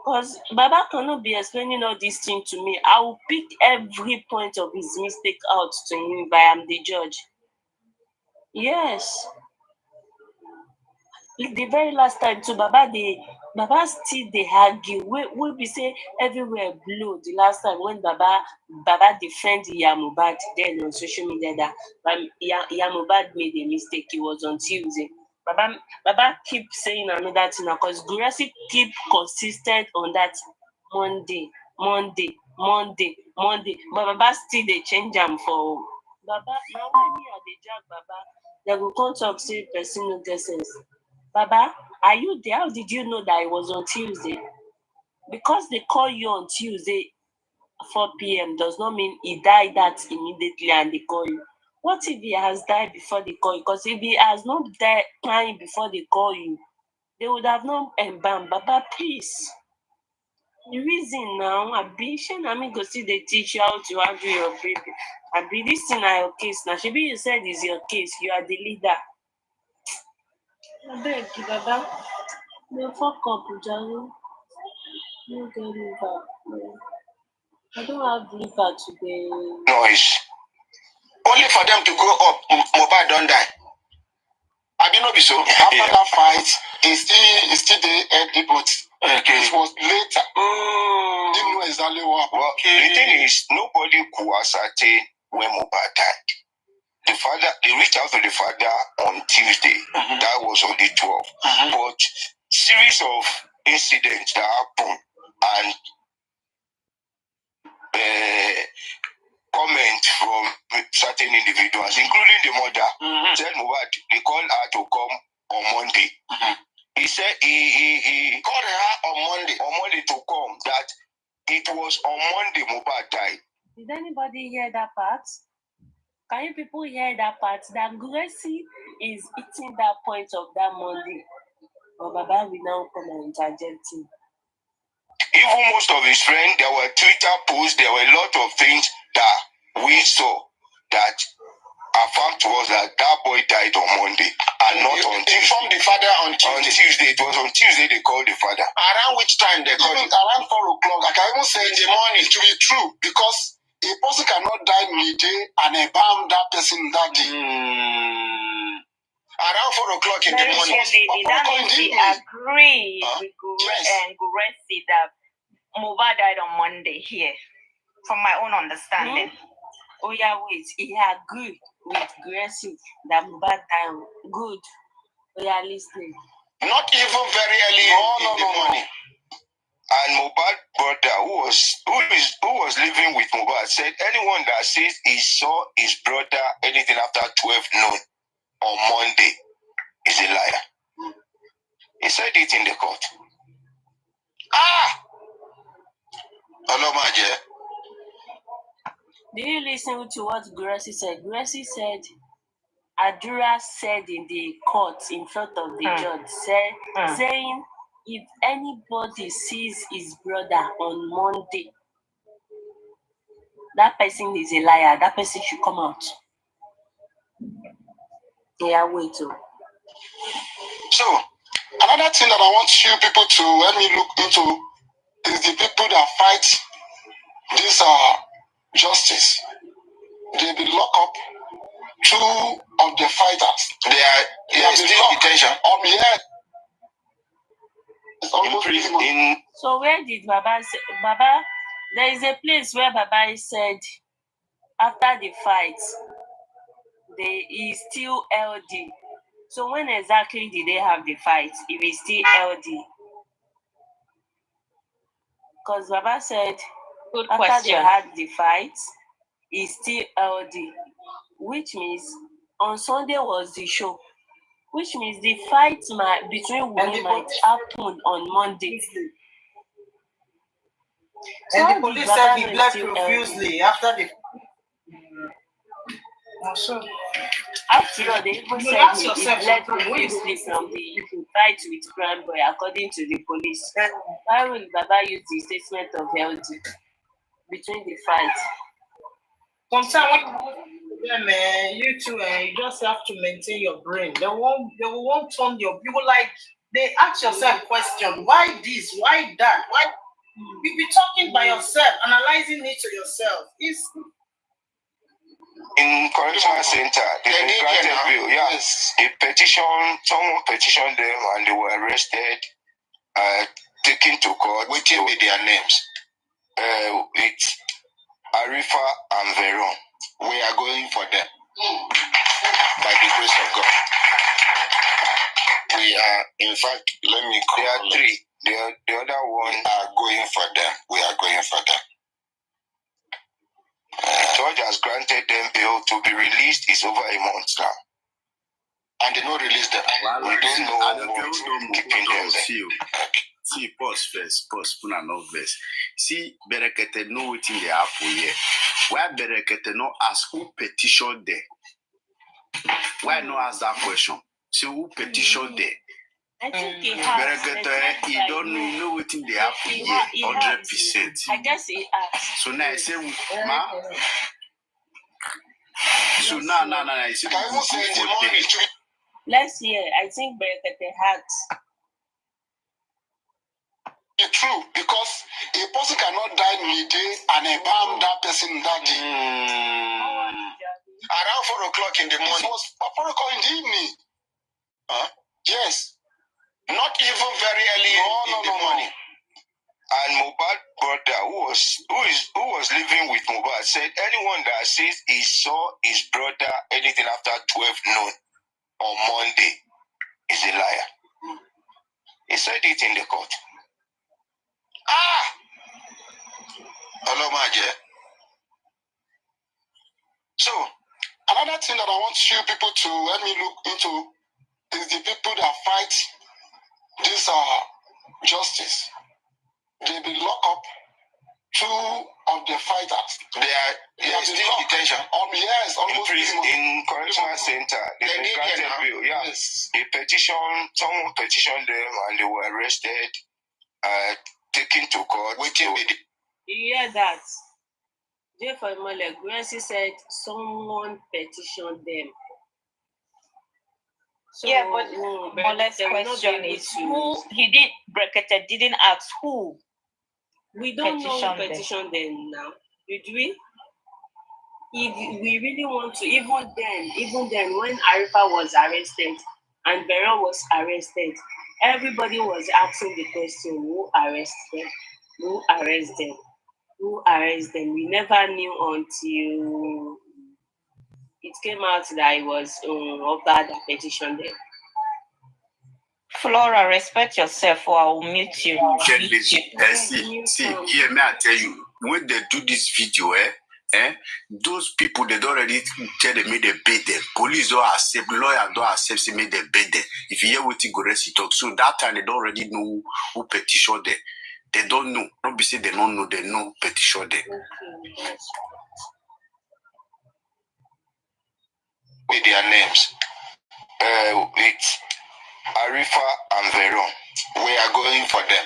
because Baba cannot be explaining all these things to me. I will pick every point of his mistake out to him if I am the judge. Yes. The very last time too, Baba still they argue. We be say everywhere blow the last time when Baba defend YAM MOHBAD then on social media that YAM MOHBAD made a mistake. It was on Tuesday. Baba keep saying another thing because Gurasi keep consistent on that Monday. But Baba still they change them for Baba. Now when me are the judge Baba, they go come talk say person no get sense. Baba, are you there? How did you know that it was on Tuesday? Because they call you on Tuesday 4 p.m. does not mean he died that immediately and they call you. What if he has died before they call you? Because if he has not died time before they call you, they would have not embalmed. Baba, please. The reason now, I mean, go see they teach you how to handle your baby. This thing are your case now. Shebi you said is your case. You are the leader. I beg you, Baba. No fuck up, Jalo. No get liver. No. I don't have liver today. Noise. Only for them to grow up, Mohbad don't die. I didn't know so. After that fight, he still the debut. Okay. It was later. Didn't know exactly what happened. Well, the thing is, nobody could ascertain when Mohbad died. The father, they reached out to the father on Tuesday. That was on the 12th. But series of incidents that happened and comment from certain individuals, including the mother, said Mohbad, they called her to come on Monday. He said he called her on Monday to come, that it was on Monday Mohbad died. Did anybody hear that part? Can you people hear that part? That Gracie is eating that point of that Monday. But Baba will now come and interject him. Even most of his friends, there were Twitter posts, there were a lot of things that we saw that affirmed to us that boy died on Monday and not on Tuesday. Informed the father on Tuesday. It was on Tuesday they called the father. Around which time they called it? Around 4 o'clock. I can even say in the morning to be true because a person cannot die midday and embalm that person that day. Around 4 o'clock in the morning. That means he agreed with Guresi that Mohbad died on Monday here, from my own understanding. Oh yeah, wait. He agreed with Guresi that Mohbad died. Good. We are listening. Not even very early in the morning. And Mohbad brother, who was living with Mohbad, said anyone that says he saw his brother anything after 12 noon on Monday is a liar. He said it in the court. Hello, my dear. Did you listen to what Gracie said? Gracie said, Adura said in the court in front of the judge, saying, if anybody sees his brother on Monday, that person is a liar. That person should come out. Yeah, wait. So, another thing that I want you people to let me look into is the people that fight this justice. They be locked up. 2 of the fighters. They are still in detention. It's almost in. So where did Baba say? Baba, there is a place where Baba said after the fight, they is still LD. So when exactly did they have the fight? If it's still LD? Because Baba said after they had the fight, it's still LD. Which means on Sunday was the show. Which means the fight between women might happen on Monday. And the police said he left profusely after the. After all, they even said he left profusely from the fight with Grand Boy, according to the police. Why will Baba use the statement of LD between the fight? Sometimes when you two, you just have to maintain your brain. They won't turn your. You will like. They ask yourself question. Why this? Why that? Why? You be talking by yourself, analyzing it to yourself. It's in correctional center, they granted bail. Yes, a petition. Someone petitioned them, and they were arrested, taken to court. What will be their names? It's Arifa and Veron. We are going for them by the grace of God. We are, in fact, let me call. There are 3. The other one are going for them. We are going for them. Judge has granted them bail to be released. It's over a month now. And they don't release them. We don't know what's keeping them there. See, pause first, pause, put another verse. See, Berekete know what in the apple here. Why Berekete no ask who petitioned there? Why not ask that question? See, who petitioned there? I think he has. Berekete, you don't know what in the apple here, 100%. I guess he has. So now I say, ma. So now, I say, let's hear. I think Berekete has. It's true, because a person cannot die in a day and embalm that person that day. Around 4 o'clock in the morning. It was 4 o'clock in the evening. Yes. Not even very early in the morning. And MOHBAD brother, who was living with MOHBAD, said anyone that says he saw his brother anything after 12 noon on Monday is a liar. He said it in the court. Hello, my dear. So, another thing that I want you people to let me look into is the people that fight this justice. They be locked up. 2 of the fighters. They are still in detention. Yes, almost in correctional center. They granted bail. Yes, a petition. Someone petitioned them, and they were arrested, taken to court. You hear that? J. Famole Gracie said someone petitioned them. So, yeah, but Mole's question is who he did. Brekete didn't ask who. We don't know who petitioned them now. Did we? If we really want to, even then, when Arifa was arrested and Beron was arrested, everybody was asking the question: who arrested? Who arrested them? Who arrested them? We never knew until it came out that it was MOHBAD that petitioned them. Flora, respect yourself or I will mute you. See, yeah, may I tell you, when they do this video, Those people, they don't already tell them, make them pay them. Police don't accept, lawyers don't accept, say make them pay them. If you hear what Goresi talk, so that time they don't already know who petition them. They don't know. Don't be say they don't know, they know petition them. With their names. It's Arifa and Veron. We are going for them.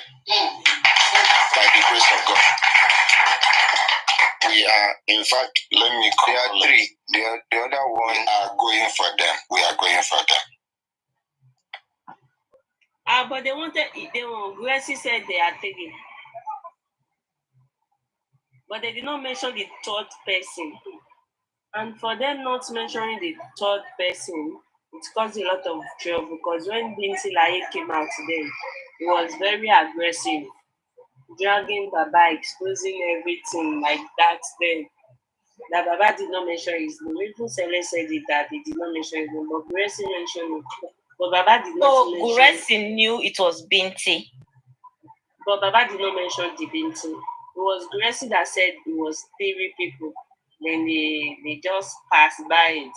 By the grace of God. We are, in fact, let me call. There are three. The other one are going for them. We are going for them. But Gracie said they are taking. But they did not mention the third person. And for them not mentioning the third person, it caused a lot of trouble because when Binti Laye came out today, he was very aggressive, dragging Baba, exposing everything like that then. That Baba did not mention his name. Even Sele said it that they did not mention his name, but Gracie mentioned it. But Baba did not mention it. So Gracie knew it was Binti. But Baba did not mention the Binti. It was Gracie that said it was 3 people. Then they just passed by it.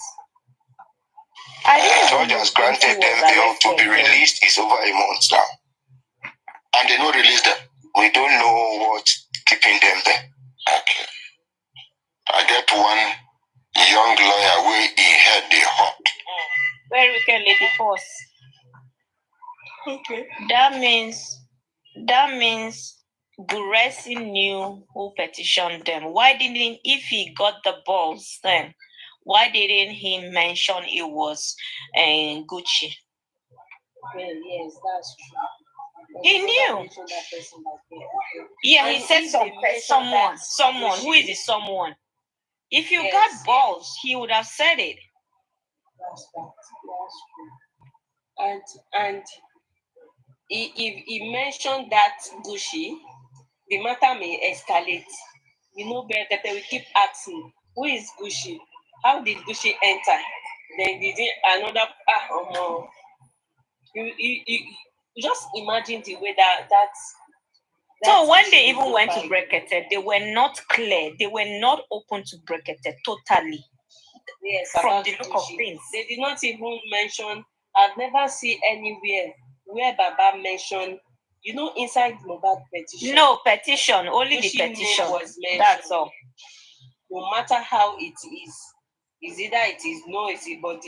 The judge has granted them bail to be released. It's over a month now. And they don't release them. We don't know what's keeping them there. Okay. I get one young lawyer where he had the hot. Very wicked lady force. Okay. That means Guresi knew who petitioned them. Why didn't, if he got the balls then, why didn't he mention it was Gucci? Well, yes, that's true. He knew. Yeah, he said someone. Who is the someone? If you got balls, he would have said it. That's true. And if he mentioned that Gucci, the matter may escalate. You know, better we keep asking, who is Gucci? How did Gucci enter? Then did it another? You just imagine the way that. So when they even went to Brekete, they were not clear. They were not open to Brekete totally. Yes, from the look of things. They did not even mention. I've never seen anywhere where Baba mentioned. You know, inside MOHBAD petition. No petition, only the petition. Was mentioned. That's all. No matter how it is either it is no, it's but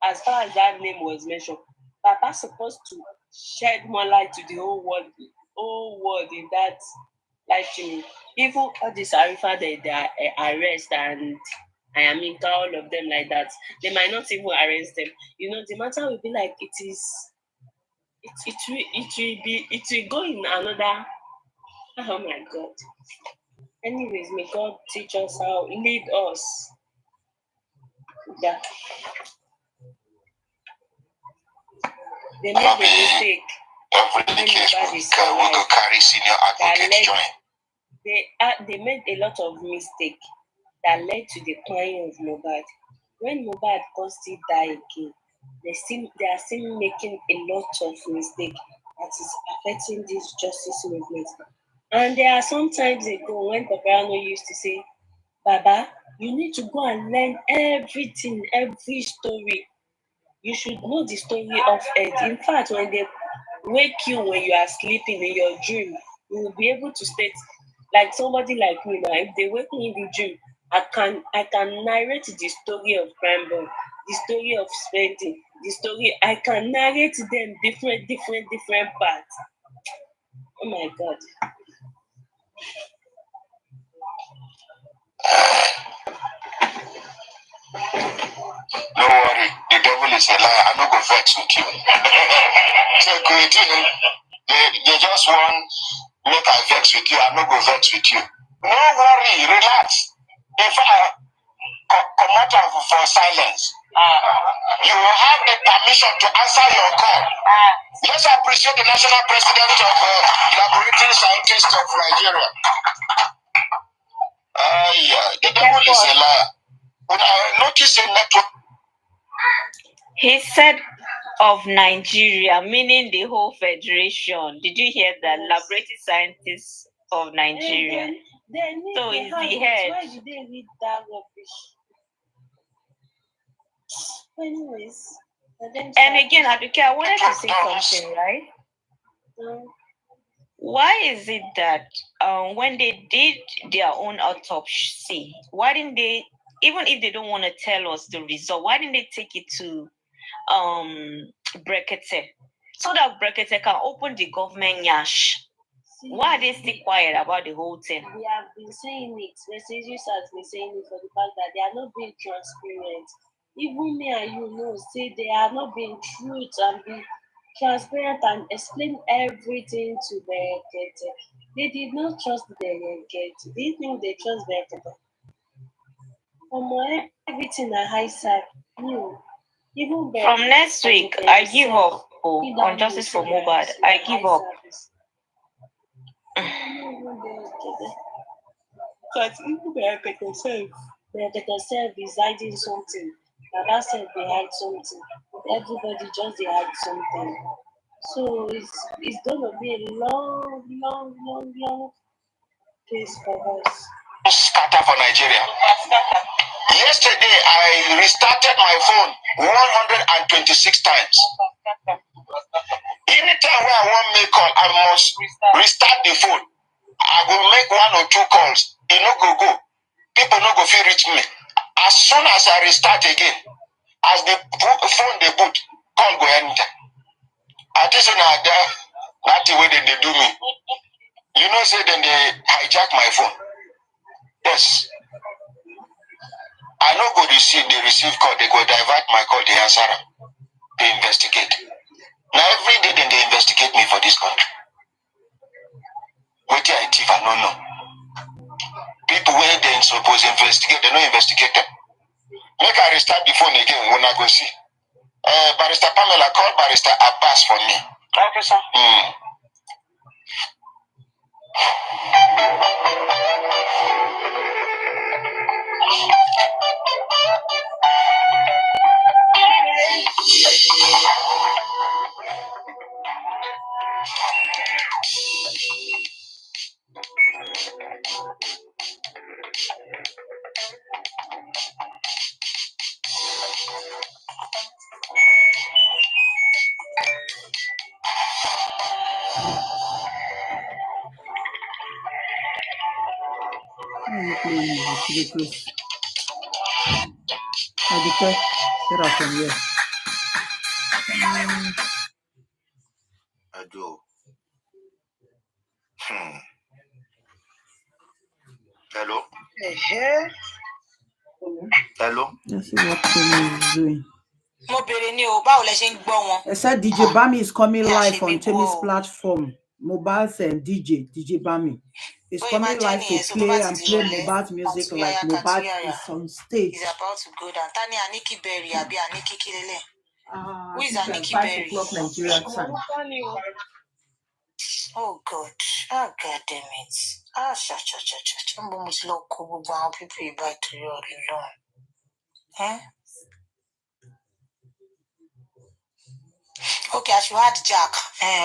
as far as that name was mentioned, Papa's supposed to shed more light to the whole world in that life to me. Even all this Arifa they arrest and I mean all of them like that. They might not even arrest them. You know, the matter will be like it will go in another. Oh my God. Anyways, may God teach us how, lead us. Yeah. They made a mistake. Every case we go carry senior advocate join. They made a lot of mistakes that led to the decline of MOHBAD. When MOHBAD God still die again, they are still making a lot of mistakes that is affecting this justice movement. And there are some times ago when Paparano used to say, Baba, you need to go and learn everything, every story. You should know the story of it. In fact, when they wake you when you are sleeping in your dream, you will be able to state, like somebody like me now, if they wake me in the dream, I can narrate the story of crime boy, the story of spending, the story. I can narrate them different parts. Oh my God. No worry, the devil is a liar. I'm not going to vex with you. So they just want make I vex with you. I'm not going to vex with you. No worry, relax. In fact, come out for silence. You will have the permission to answer your call. Let's appreciate the national president of Laboratory Scientists of Nigeria. The devil is a liar. When I notice a network. He said of Nigeria, meaning the whole federation. Did you hear that? Laboratory Scientists of Nigeria. They need So the it's the habits. head. Why did they read that rubbish? Anyways, And again, Aduke, I wanted to say something, right? Why is it that when they did their own autopsy, why didn't they, even if they don't want to tell us the result, why didn't they take it to Brekete so that Brekete can open the government yash? Why are they still quiet about the whole thing? We have been saying it. Messages has been saying it for the fact that they are not being transparent. Even me and you know, say they are not being truth and be transparent and explain everything to Berekete. They did not trust Berekete. Do you think they trust Berekete? Everything a high side. You. Even From next week, I give up on justice for MOHBAD. I give up. Because even Berekete self is hiding something. That self they hide something. Everybody just they hide something. So it's gonna be a long case for us. Scatter for Nigeria. Yesterday, I restarted my phone 126 times. Anytime where I want make call, I must restart the phone. I will make 1 or 2 calls. It no go. People no go feel reach me. As soon as I restart again, as the phone they boot, call go enter. I just know that the way they do me. You know, say then they hijack my phone. Yes. I no go receive call, they go divert my call, they answer. They investigate. Now every day then they investigate me for this country. What I thief, I don't know. People where they suppose investigate, they don't investigate them. Make I restart the phone again when I go see. Barrister Pamela, call Barrister Abbas for me. Okay, sir. Ridiculous. Aduke, get out from here. I do. Hello? Hello? Let's see what Temi is doing. I I said DJ Bami is coming live on Temi's platform. Mohbad's DJ Bami is coming live to play Mohbad's music like Mohbad is on stage. He's about to go down. Tani Aniki Berry, Abi Aniki Kilele. Who is Aniki 5 Berry? o'clock Nigeria time. Oh God. Oh God damn it. Ah, cha. Mbo mo ti lọ kó gbogbo àwọn people ìbá ìtòrí ọ̀rẹ́ lọ. Okay, I should add Jack.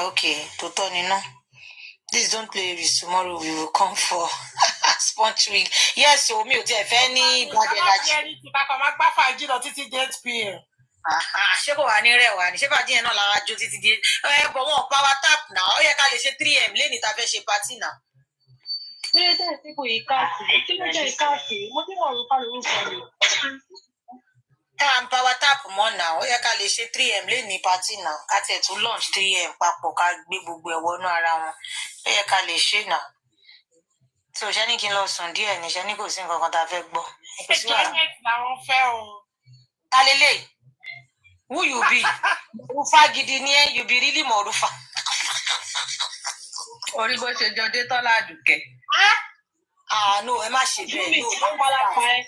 Okay, Totó ni ná. Please don't play this. Tomorrow we will come for sponge wig. Yes, so me ò tiẹ̀ fẹ́ ní bad energy. Ṣé kò wá ní rẹwà ni? Ṣé bàjẹ́ yẹn náà lára jó títí dé? Bọ̀ wọn power tap náà. Ó yẹ ká lè ṣe 3M lẹ́ni tá fẹ́ ṣe party náà. Kí ló dé tí kò yí káàkiri? Mo tí wọ́n rú ká lórúkọ rẹ̀. Power tap mọ́ náà. Ó yẹ ká lè ṣe 3M lẹ́ni party náà. Ká tiẹ̀ tún launch 3M papọ̀ ká gbé gbogbo ẹ̀ wọnú ara wọn. Ó yẹ ká lè ṣe náà. So ṣe ní kí n lọ sùn díẹ̀ ní ṣe ní kò sí nǹkan kan tá a fẹ́ gbọ́. Ta lélẹ̀? Who you be? Rufa gidi ni ẹ́, you be really more Rufa. Orí bó ṣe jọ dé Tọ́lá Àdùkẹ́. No, ẹ má ṣe bẹ́ẹ̀. No, ó wá lápá ẹ.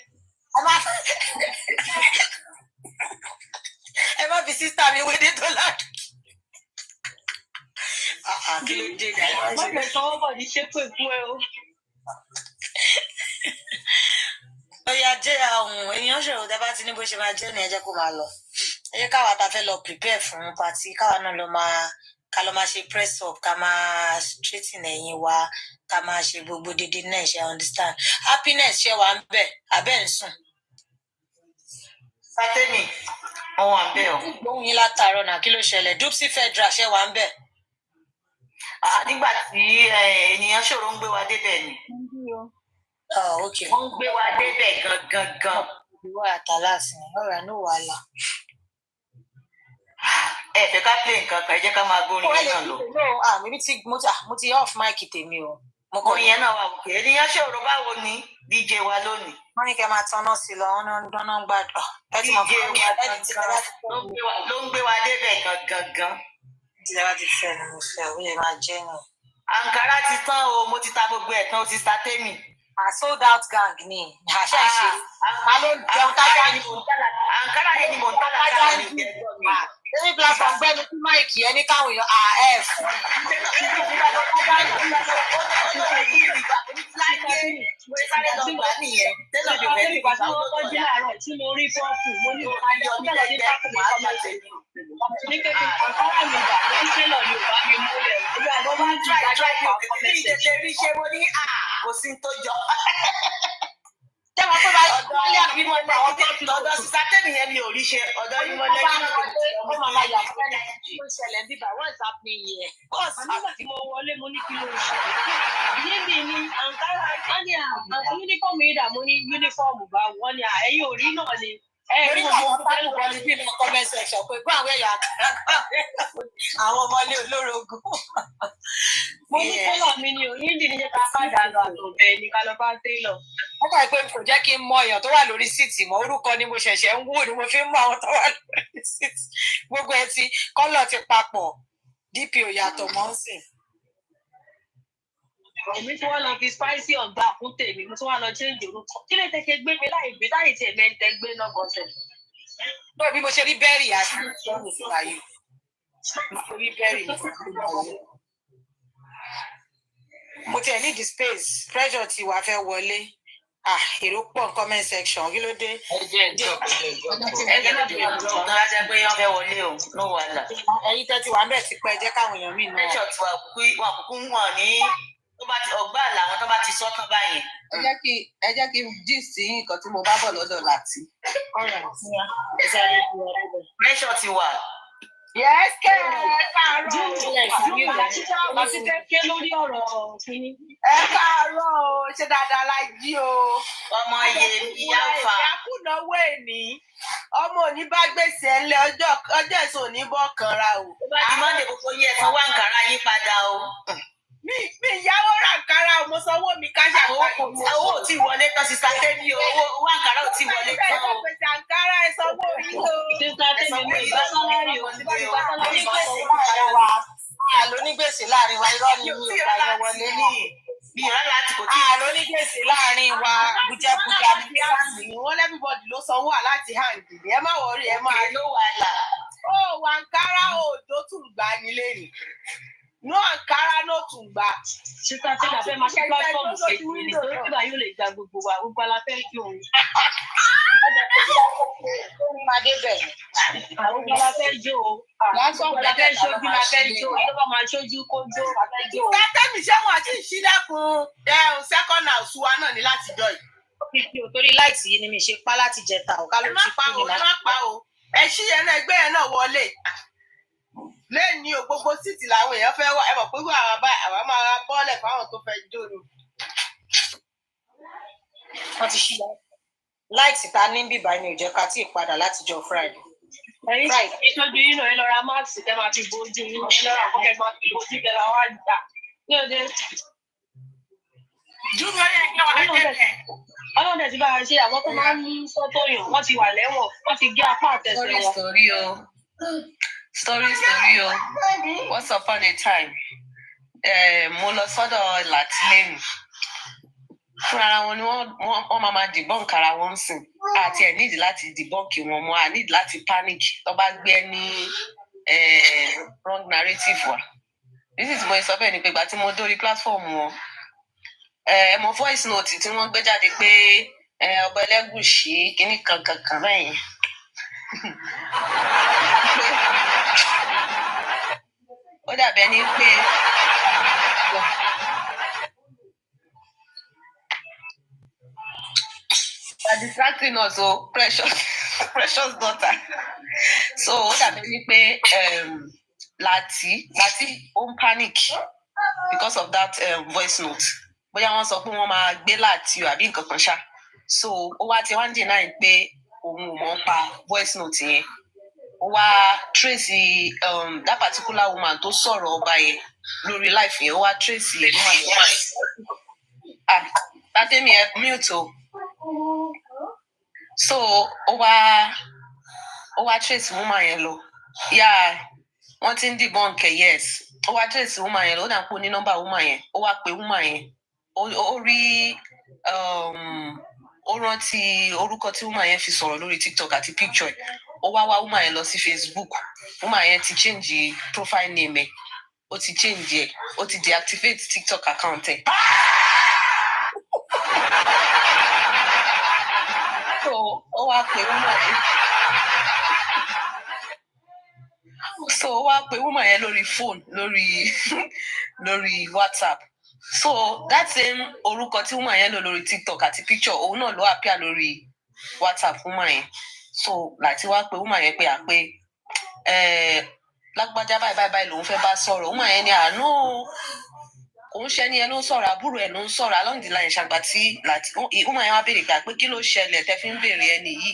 Ẹ má fi sísá mi wé dé Tọ́lá Àdùkẹ́. Kí ló dé náà? Má bẹ̀ sọ́wọ́ bọ̀ ní ṣépè fún ẹ o. Ọ̀yà jẹ́ èèyàn ṣòro tẹ́ bá ti ní bó ṣe máa jẹ́ ní ẹ jẹ́ kó máa lọ. Ẹ jẹ́ káwa ta fẹ́ lọ prepare fún party káwa náà lọ máa ká lọ máa ṣe press up, ká máa straighten ẹ̀yìn wa, ká máa ṣe gbogbo dídí náà, ṣe understand. Happiness ṣe wà ń bẹ̀, abẹ́ ń sùn. Sátẹ́mì, àwọn àbẹ̀ ọ̀. Gbóhùn yín látàárọ̀ náà, kí ló ṣẹlẹ̀? Dupsy Federal ṣe wà ń bẹ̀. Nígbà tí ènìyàn ṣòro ń gbé wa débẹ̀ ni. Okay. Wọ́n ń gbé wa débẹ̀ gangan. Ìwọ àtàlásì ni, ọ̀rẹ́ ní wàhálà. Ẹ fẹ́ ká play nǹkan kan, ẹ jẹ́ ká máa gbórin yẹn náà lọ. Mo ti off mic tèmi o. Orin yẹn náà wà òkè. Ènìyàn ṣòro báwo ni DJ wa lónìí? Wọ́n ní kẹ́ máa tanná sí lọ, wọ́n náà ń gbàdúrà. DJ wa ló ń gbé wa débẹ̀ gangan. Ìdílé wa ti fẹ́ ni mo fẹ́, ó lè máa jẹ́ nù. Àǹkárá ti tán o, mo ti ta gbogbo ẹ̀ tán, o ti Sátẹ́mì. Sold out gang ni, àṣẹ ìṣe. Àǹkárá yẹn ni mò ń tàlà káàrin ìjẹ́gbọ́ mi. Lórí platform gbẹ́nu fún máìkì ẹni káwọn èèyàn AF. Tí mo rí pọ́ọ̀pù, mo ní ayọ̀ mi lẹ́yìn pápù mi kọ́ máa tẹ̀lé. Ní kékeré àkọ́kọ́ mi gbà pé ṣẹlẹ̀ Yorùbá mi múlẹ̀. Orí àgọ́ bá ń tún ìdájọ́ ìpà ọkọ̀ mẹ́sẹ̀. Ṣé mo ní kò sí tó jọ? Jẹ́ wọn pé báyìí ọ̀dọ́ àbí mo ní àwọn tó ti lọ́dọ̀ sí Sátẹ́mì yẹn mi ò rí ṣe ọ̀dọ́ yìí mo lẹ́yìn náà. Ó máa máa yà fún ẹni tó ṣẹlẹ̀ bíbá, what's happening here? Nígbà tí mo wọlé mo ní kí ló ń ṣe. Níbi ni Àǹkárá Sani yúnífọ́ọ̀mù yìí dà mo ní yúnífọ́ọ̀mù bá wọ́n ní ẹ̀yìn òrí náà ni. Orí àwọn tábù wọlé bí mo comment section pé gbọ́ àwọn ẹ̀yà àwọn ọmọlé olórogún. Mo ní kọ́lọ̀ mi ni ò yíndì ní ká padà lọ àtọ̀bẹ̀ ní ká lọ bá télọ̀. Wọ́n kàn pé kò jẹ́ kí n mọ èèyàn tó wà lórí síìtì mọ́, orúkọ ni mo ṣẹ̀ṣẹ̀ ń wò ni mo fi ń mọ àwọn tó wà lórí síìtì. Gbogbo ẹ ti kọ́lọ̀ ti papọ̀, DPO yàtọ̀ mọ́ ń sìn. Èmi tí wọ́n lọ fi spicy ọ̀gbà fún tèmi, mo tún wá lọ change orúkọ. Kí lè tẹ́kẹ̀ gbé mi láì gbé táyì tí ẹ̀mẹ́ ń tẹ́ gbé náà gọ́sẹ̀. Bọ́ọ̀ bí mo ṣe rí bẹ́ẹ̀rì àti ìṣòro ìfúnra yìí. Mo rí bẹ́ẹ̀rì ìfúnra yìí. Mo tiẹ̀ ní the space, pressure ti wà fẹ́ wọlé. Èrò pọ̀ comment section, kí ló dé? Ẹ̀jẹ̀ náà bí ọjọ́ tó lájẹ́ pé wọ́n fẹ́ wọlé o, no wàhálà. Ẹ̀yin tẹ́tí wà ń bẹ̀ ti pẹ́ jẹ́ káwọn èèyàn mí náà. Pressure ti wà kúkú wọ̀n ní tó bá ti ọgbà làwọn tó bá ti sọ tán báyẹn. Ẹ jẹ́ kí gist yín nǹkan tí mo bá bọ̀ lọ́dọ̀ láti. Pressure ti wà. Yes, kẹ́ ẹ káàárọ̀. Àti kẹ́kẹ́ lórí ọ̀rọ̀ kìíní. Ẹ káàárọ̀ o, ṣe dáadáa la jí o. Ọmọ Yèmí Yáfà. Ìyàkùnáwó èní. Ọmọ òní bá gbèsè ẹlẹ́ ọjọ́ èso òní bọ́ kanra o. Tó bá di Monday gbogbo yẹ ẹ̀sán wá Àǹkárá yín padà o. Mi ìyàwó ra Àǹkárá o, mo sanwó mi káṣà. Owó ò tí wọlé tán sí Sátẹ́mì o, owó Àǹkárá ò tí wọlé tán o. Gbèsè Àǹkárá ẹ sanwó mi o. Ṣé Sátẹ́mì mi ìgbà sálárì o? Àlónígbèsè láàrin wa, irọ́ ni mi ò gbà yẹn wọlé ní. Àlónígbèsè láàrin wa, bùjẹ́bùjẹ́ ní sáàsì ni wọ́n lẹ́bíbọ̀dì ló sanwó láti hàǹdì. Ẹ má wọrí, ẹ máa ló wà là. Ó wà Àǹkárá òdó tún gbà nílé ni. No Àǹkárá ló tún gbà. Ṣé Sátẹ́mì àfẹ́ máa ṣe platform ṣètò ní torí pé báyìí ó lè gba gbogbo wa, gbogbo aláfẹ́ kí òun. Máa dé bẹ̀. Àwọn ọmọ la fẹ́ jó o. Lásán la fẹ́ ṣojú la fẹ́ jó. Ìjọba bá máa ṣojú kó jó la fẹ́ jó o. Sátẹ́mì ṣé wọn àti ìṣílẹ̀kùn second house wa náà ní láti jọ yìí. Fífi ò torí láìsí yìí ni mi ṣe pa láti jẹta ò ká ló ti kú mi láti. Ẹ má pa o, ẹ ṣí ẹgbẹ́ yẹn náà wọlé. Lẹ́ẹ̀ni o, gbogbo síìtì làwọn èèyàn fẹ́ wá, ẹ mọ̀ pé àwa máa bọ́ọ̀lẹ̀ fáwọn tó fẹ́ jó ni. Wọ́n ti ṣí láìsí ta ní bíbá ni ò jẹ́ ká tí ì padà látijọ́ Friday. Ẹ̀yin tí ìtọ́jú yín náà ẹ lọ ra máàkì kẹ́ máa fi bojú yín náà ẹ lọ ra kọ́kẹ́ máa fi bojú kẹ́ máa wá gbà. Ní òde. Ọlọ́run dẹ̀ ti bá a ṣe àwọn tó máa ń ní sọ́tò yàn wọ́n ti wà lẹ́wọ̀n wọ́n ti gé apá àtẹsẹ̀ wọn. Story o. Once upon a time, mo lọ sọ́dọ̀ Làtìlẹ́yìn. Fúnra wọn ni wọ́n máa debunk ara wọn sìn. Àti ẹ̀ nídìí láti debunk wọn mọ́, à nídìí láti panic tó bá gbé ní wrong narrative wa. Nísìsiyìí tí mo sọ bẹ́ẹ̀ ni pé ìgbà tí mo dórí platform wọn, mo voice note tí wọ́n gbé jáde pé ọba Ẹlẹ́gùṣì kìíní kankan bẹ́yìn. ó dàbí ẹni pé are distracting us, so precious daughter. So ó dàbí ẹni pé Láti ó ń panic because of that voice note. Bóyá wọ́n sọ pé wọ́n máa gbé Láti o àbí nǹkan kan ṣá. So ó wá ti wá ń deny pé òun ò mọ̀ pa voice note yẹn. Ó wá trace that particular woman tó sọ̀rọ̀ ọba yẹn lórí life yẹn. Ó wá trace woman yẹn. Látẹ̀mí ẹ mute o. So ó wá trace woman yẹn lọ. Yeah, wọ́n ti ń debunk ẹ̀, yes. Ó wá trace woman yẹn lọ. Ó dà pé ó ní nọ́mbà woman yẹn. Ó wá pe woman yẹn. Ó rí ó rántí orúkọ tí woman yẹn fi sọ̀rọ̀ lórí TikTok àti picture ẹ̀. Ó wá woman yẹn lọ sí Facebook. Woman yẹn ti change profile name ẹ̀. Ó ti change ẹ̀. Ó ti deactivate TikTok account ẹ̀. So ó wá pe woman yẹn. So ó wá pe woman yẹn lórí phone lórí WhatsApp. So that same orúkọ tí woman yẹn lò lórí TikTok àti picture òun náà ló appear lórí WhatsApp woman yẹn. So Láti wá pe woman yẹn pé lágbájá báyìí lòun fẹ́ bá sọ̀rọ̀. Woman yẹn ní àánú òun ṣe ni ẹ ló ń sọ̀rọ̀, àbúrò ẹ̀ ló ń sọ̀rọ̀ along the line ṣàgbà tí Láti woman yẹn wá béèrè pé kí ló ṣẹlẹ̀ tẹ́ fi ń béèrè ẹni yìí.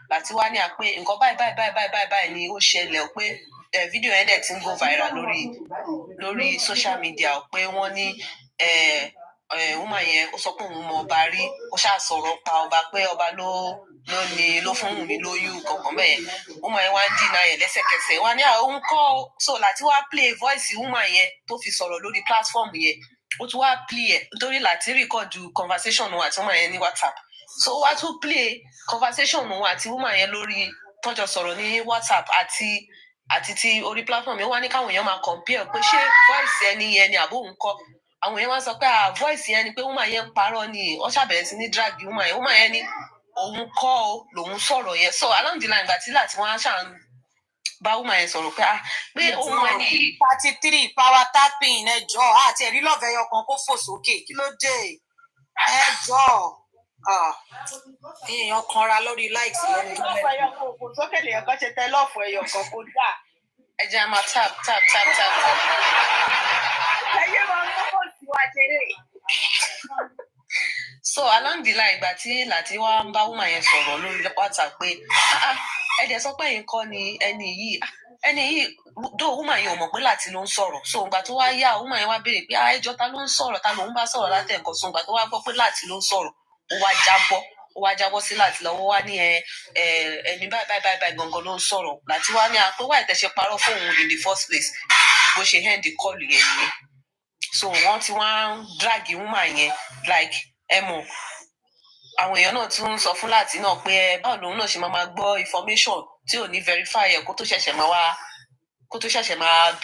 Láti wá ní pé nǹkan báyìí ni ó ṣẹlẹ̀ pé fídíò yẹn dẹ̀ ti ń go viral lórí social media pé wọ́n ní woman yẹn ó sọ pé òun mọ ọba rí, ó ṣáà sọ̀rọ̀ pa ọba pé ọba ló fún mi lóyún kankan bẹ́ẹ̀. Woman yẹn wá ń dínà yẹn lẹ́sẹ̀kẹsẹ̀. Wọ́n ní òun kọ́. So Láti wá play voice woman yẹn tó fi sọ̀rọ̀ lórí platform yẹn. Ó tún wá play ẹ̀ nítorí Láti record conversation òun àti woman yẹn ní WhatsApp. So ó wá tún play conversation òun àti woman yẹn lórí tọ́jọ́ sọ̀rọ̀ ní WhatsApp àti ti orí platform yẹn. Wá ní káwọn èèyàn máa compare pé ṣé voice ẹni yẹn ni àbó òun kọ́. Àwọn èèyàn wá sọ pé voice yẹn ni pé woman yẹn ń parọ́ ni. Ó ṣàbẹ̀rẹ̀ sí ní drag woman yẹn ní òun kọ́ o lòun sọ̀rọ̀ yẹn. So along the line ìgbà tí Láti wọ́n á ṣàn bá woman yẹn sọ̀rọ̀ pé òun ẹni yìí. 33 power tapping ẹjọ́ àti ẹ̀rí lọ́fẹ̀ẹ́ ẹyọ kan kó fò sókè kí ló dé ẹjọ́ èèyàn kanra lórí likes lẹ́nu tó lẹ́nu. ẹyọ kan kò sókè lèèyàn kan ṣe tẹ lọ́ọ̀fù ẹyọ kan kó dà. Ẹ jẹ́ máa tap. ẹyẹ máa ń kọ́kọ́ sí wa ṣeré. So along the line ìgbà tí Láti wá ń bá woman yẹn sọ̀rọ̀ lórí WhatsApp pé ẹ̀dẹ̀ sọ pé nǹkan ni ẹni yìí dó woman yẹn ò mọ̀ pé Láti ló ń sọ̀rọ̀. So ìgbà tó wá yá woman yẹn wá béèrè pé ẹjọ́ ta ló ń sọ̀rọ̀, ta lòun bá sọ̀rọ̀ látẹ̀kọ̀. So ìgbà tó wá gbọ́ pé Láti ló ń sọ̀rọ̀ ó wá jábọ́ sí Láti lọ́wọ́. Wá ní ẹni báyìí gangan ló ń sọ̀rọ̀. Láti wá ní pé wá ìtẹ̀ṣe parọ́ fóun in the first place bó ṣe end the call yẹn nìyẹn. So wọ́n ti wá ń drag woman yẹn like mọ̀ àwọn èèyàn náà tún sọ fún Láti náà pé báwo lòun náà ṣe máa gbọ́ information tí ò ní verify ẹ̀ kó tó ṣẹ̀ṣẹ̀ máa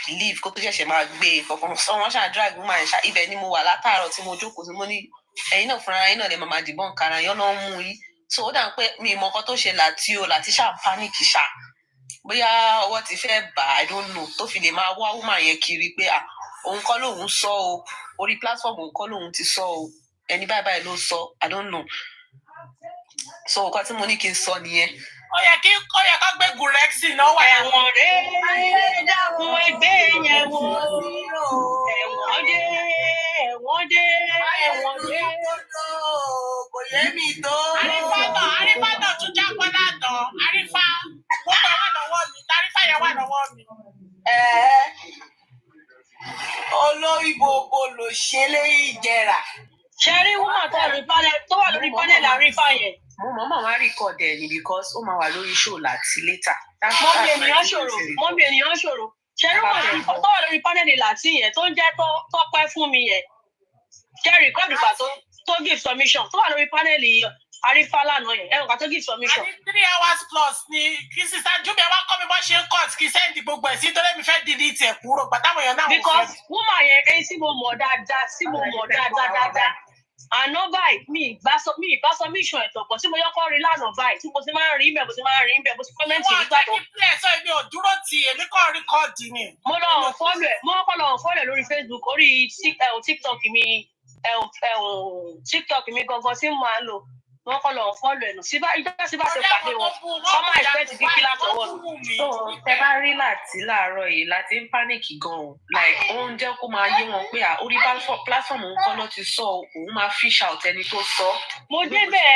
believe kó tó ṣẹ̀ṣẹ̀ máa gbé kankan. So wọ́n ṣáà drag woman yẹn ibẹ̀ ni mo wà látàárọ̀ tí mo jókòó tí mo ní ẹ̀yin náà fúnra yín náà lè máa dìbọn kára yín náà mú yín. So ó dà pé mi ìmọ̀ kan tó ṣe Láti ṣáà panic ṣá bóyá ọwọ́ ti fẹ́ bà I don't know tó fi lè máa wá woman yẹn kiri pé òun kọ́ lòun sọ o orí platform òun kọ́ lòun ti sọ o ẹni báyìí ló sọ I don't know. So nǹkan tí mo ní kí n sọ nìyẹn. Ó yẹ ká gbé gùrẹ́ksì náà wà. Ẹ̀wọ̀n rẹ̀ dákun ẹgbẹ́ yẹn wò. Ẹ̀wọ̀n dé. Kò yé mi tó. Arífá tún jápọ̀ látọ̀. Arífá gbogbo wà lọ́wọ́ mi. Arífá yẹn wà lọ́wọ́ mi. Olórí gbogbo ló ṣe léyìí jẹrà. Ṣé rí woman tó wà lórí panel Arífá yẹn? Mo mọ̀ máa record ẹ̀ ni because ó máa wà lórí show Láti later. Mọ́mí ènìyàn ṣòro. Ṣé rí woman tó wà lórí panel Láti yẹn tó ń jẹ́ Tọ́pẹ́ fún mi yẹn? Ṣé record ìgbà tó give submission tó wà lórí panel Arífá lánàá yẹn ẹ̀rọ kan tó give submission. 3 hours plus ni kí sísá Júmi wá kọ́ mi bọ́ ṣe ń cut kí sẹ́ndì gbogbo ẹ̀ sí torí mi fẹ́ delete ẹ̀ kúrò pàtàkùn èèyàn náà. Because woman yẹn tí mo mọ̀ dáadáa àná báyìí mi ìbá submission ẹ̀tọ́ pọ̀ tí mo yọ kọ́ rí lánàá báyìí tí mo ti máa ń rí bẹ́ẹ̀ mo ti kọ́mẹ́ǹtì nígbà tó. wọ́n jẹ́ kí èmi ò dúró ti èmi kọ́ rìkọ́ọ̀dì ni. mo kọ́ lọ fọ́lẹ̀ lórí Facebook orí TikTok mi gangan tí mo máa ń lò wọ́n kọ́ lọ fọ́lẹ̀ nù síbá ṣe pàdé wọn wọ́n máa expect kíkí látọwọ́ mi. so tẹ bá rí láti láàárọ̀ yìí láti ń pánìkì gan-an like ó ń jẹ́ kó máa yé wọn pé orí platform òun kọ́ ló ti sọ òun máa fish out ẹni tó sọ. mo débẹ̀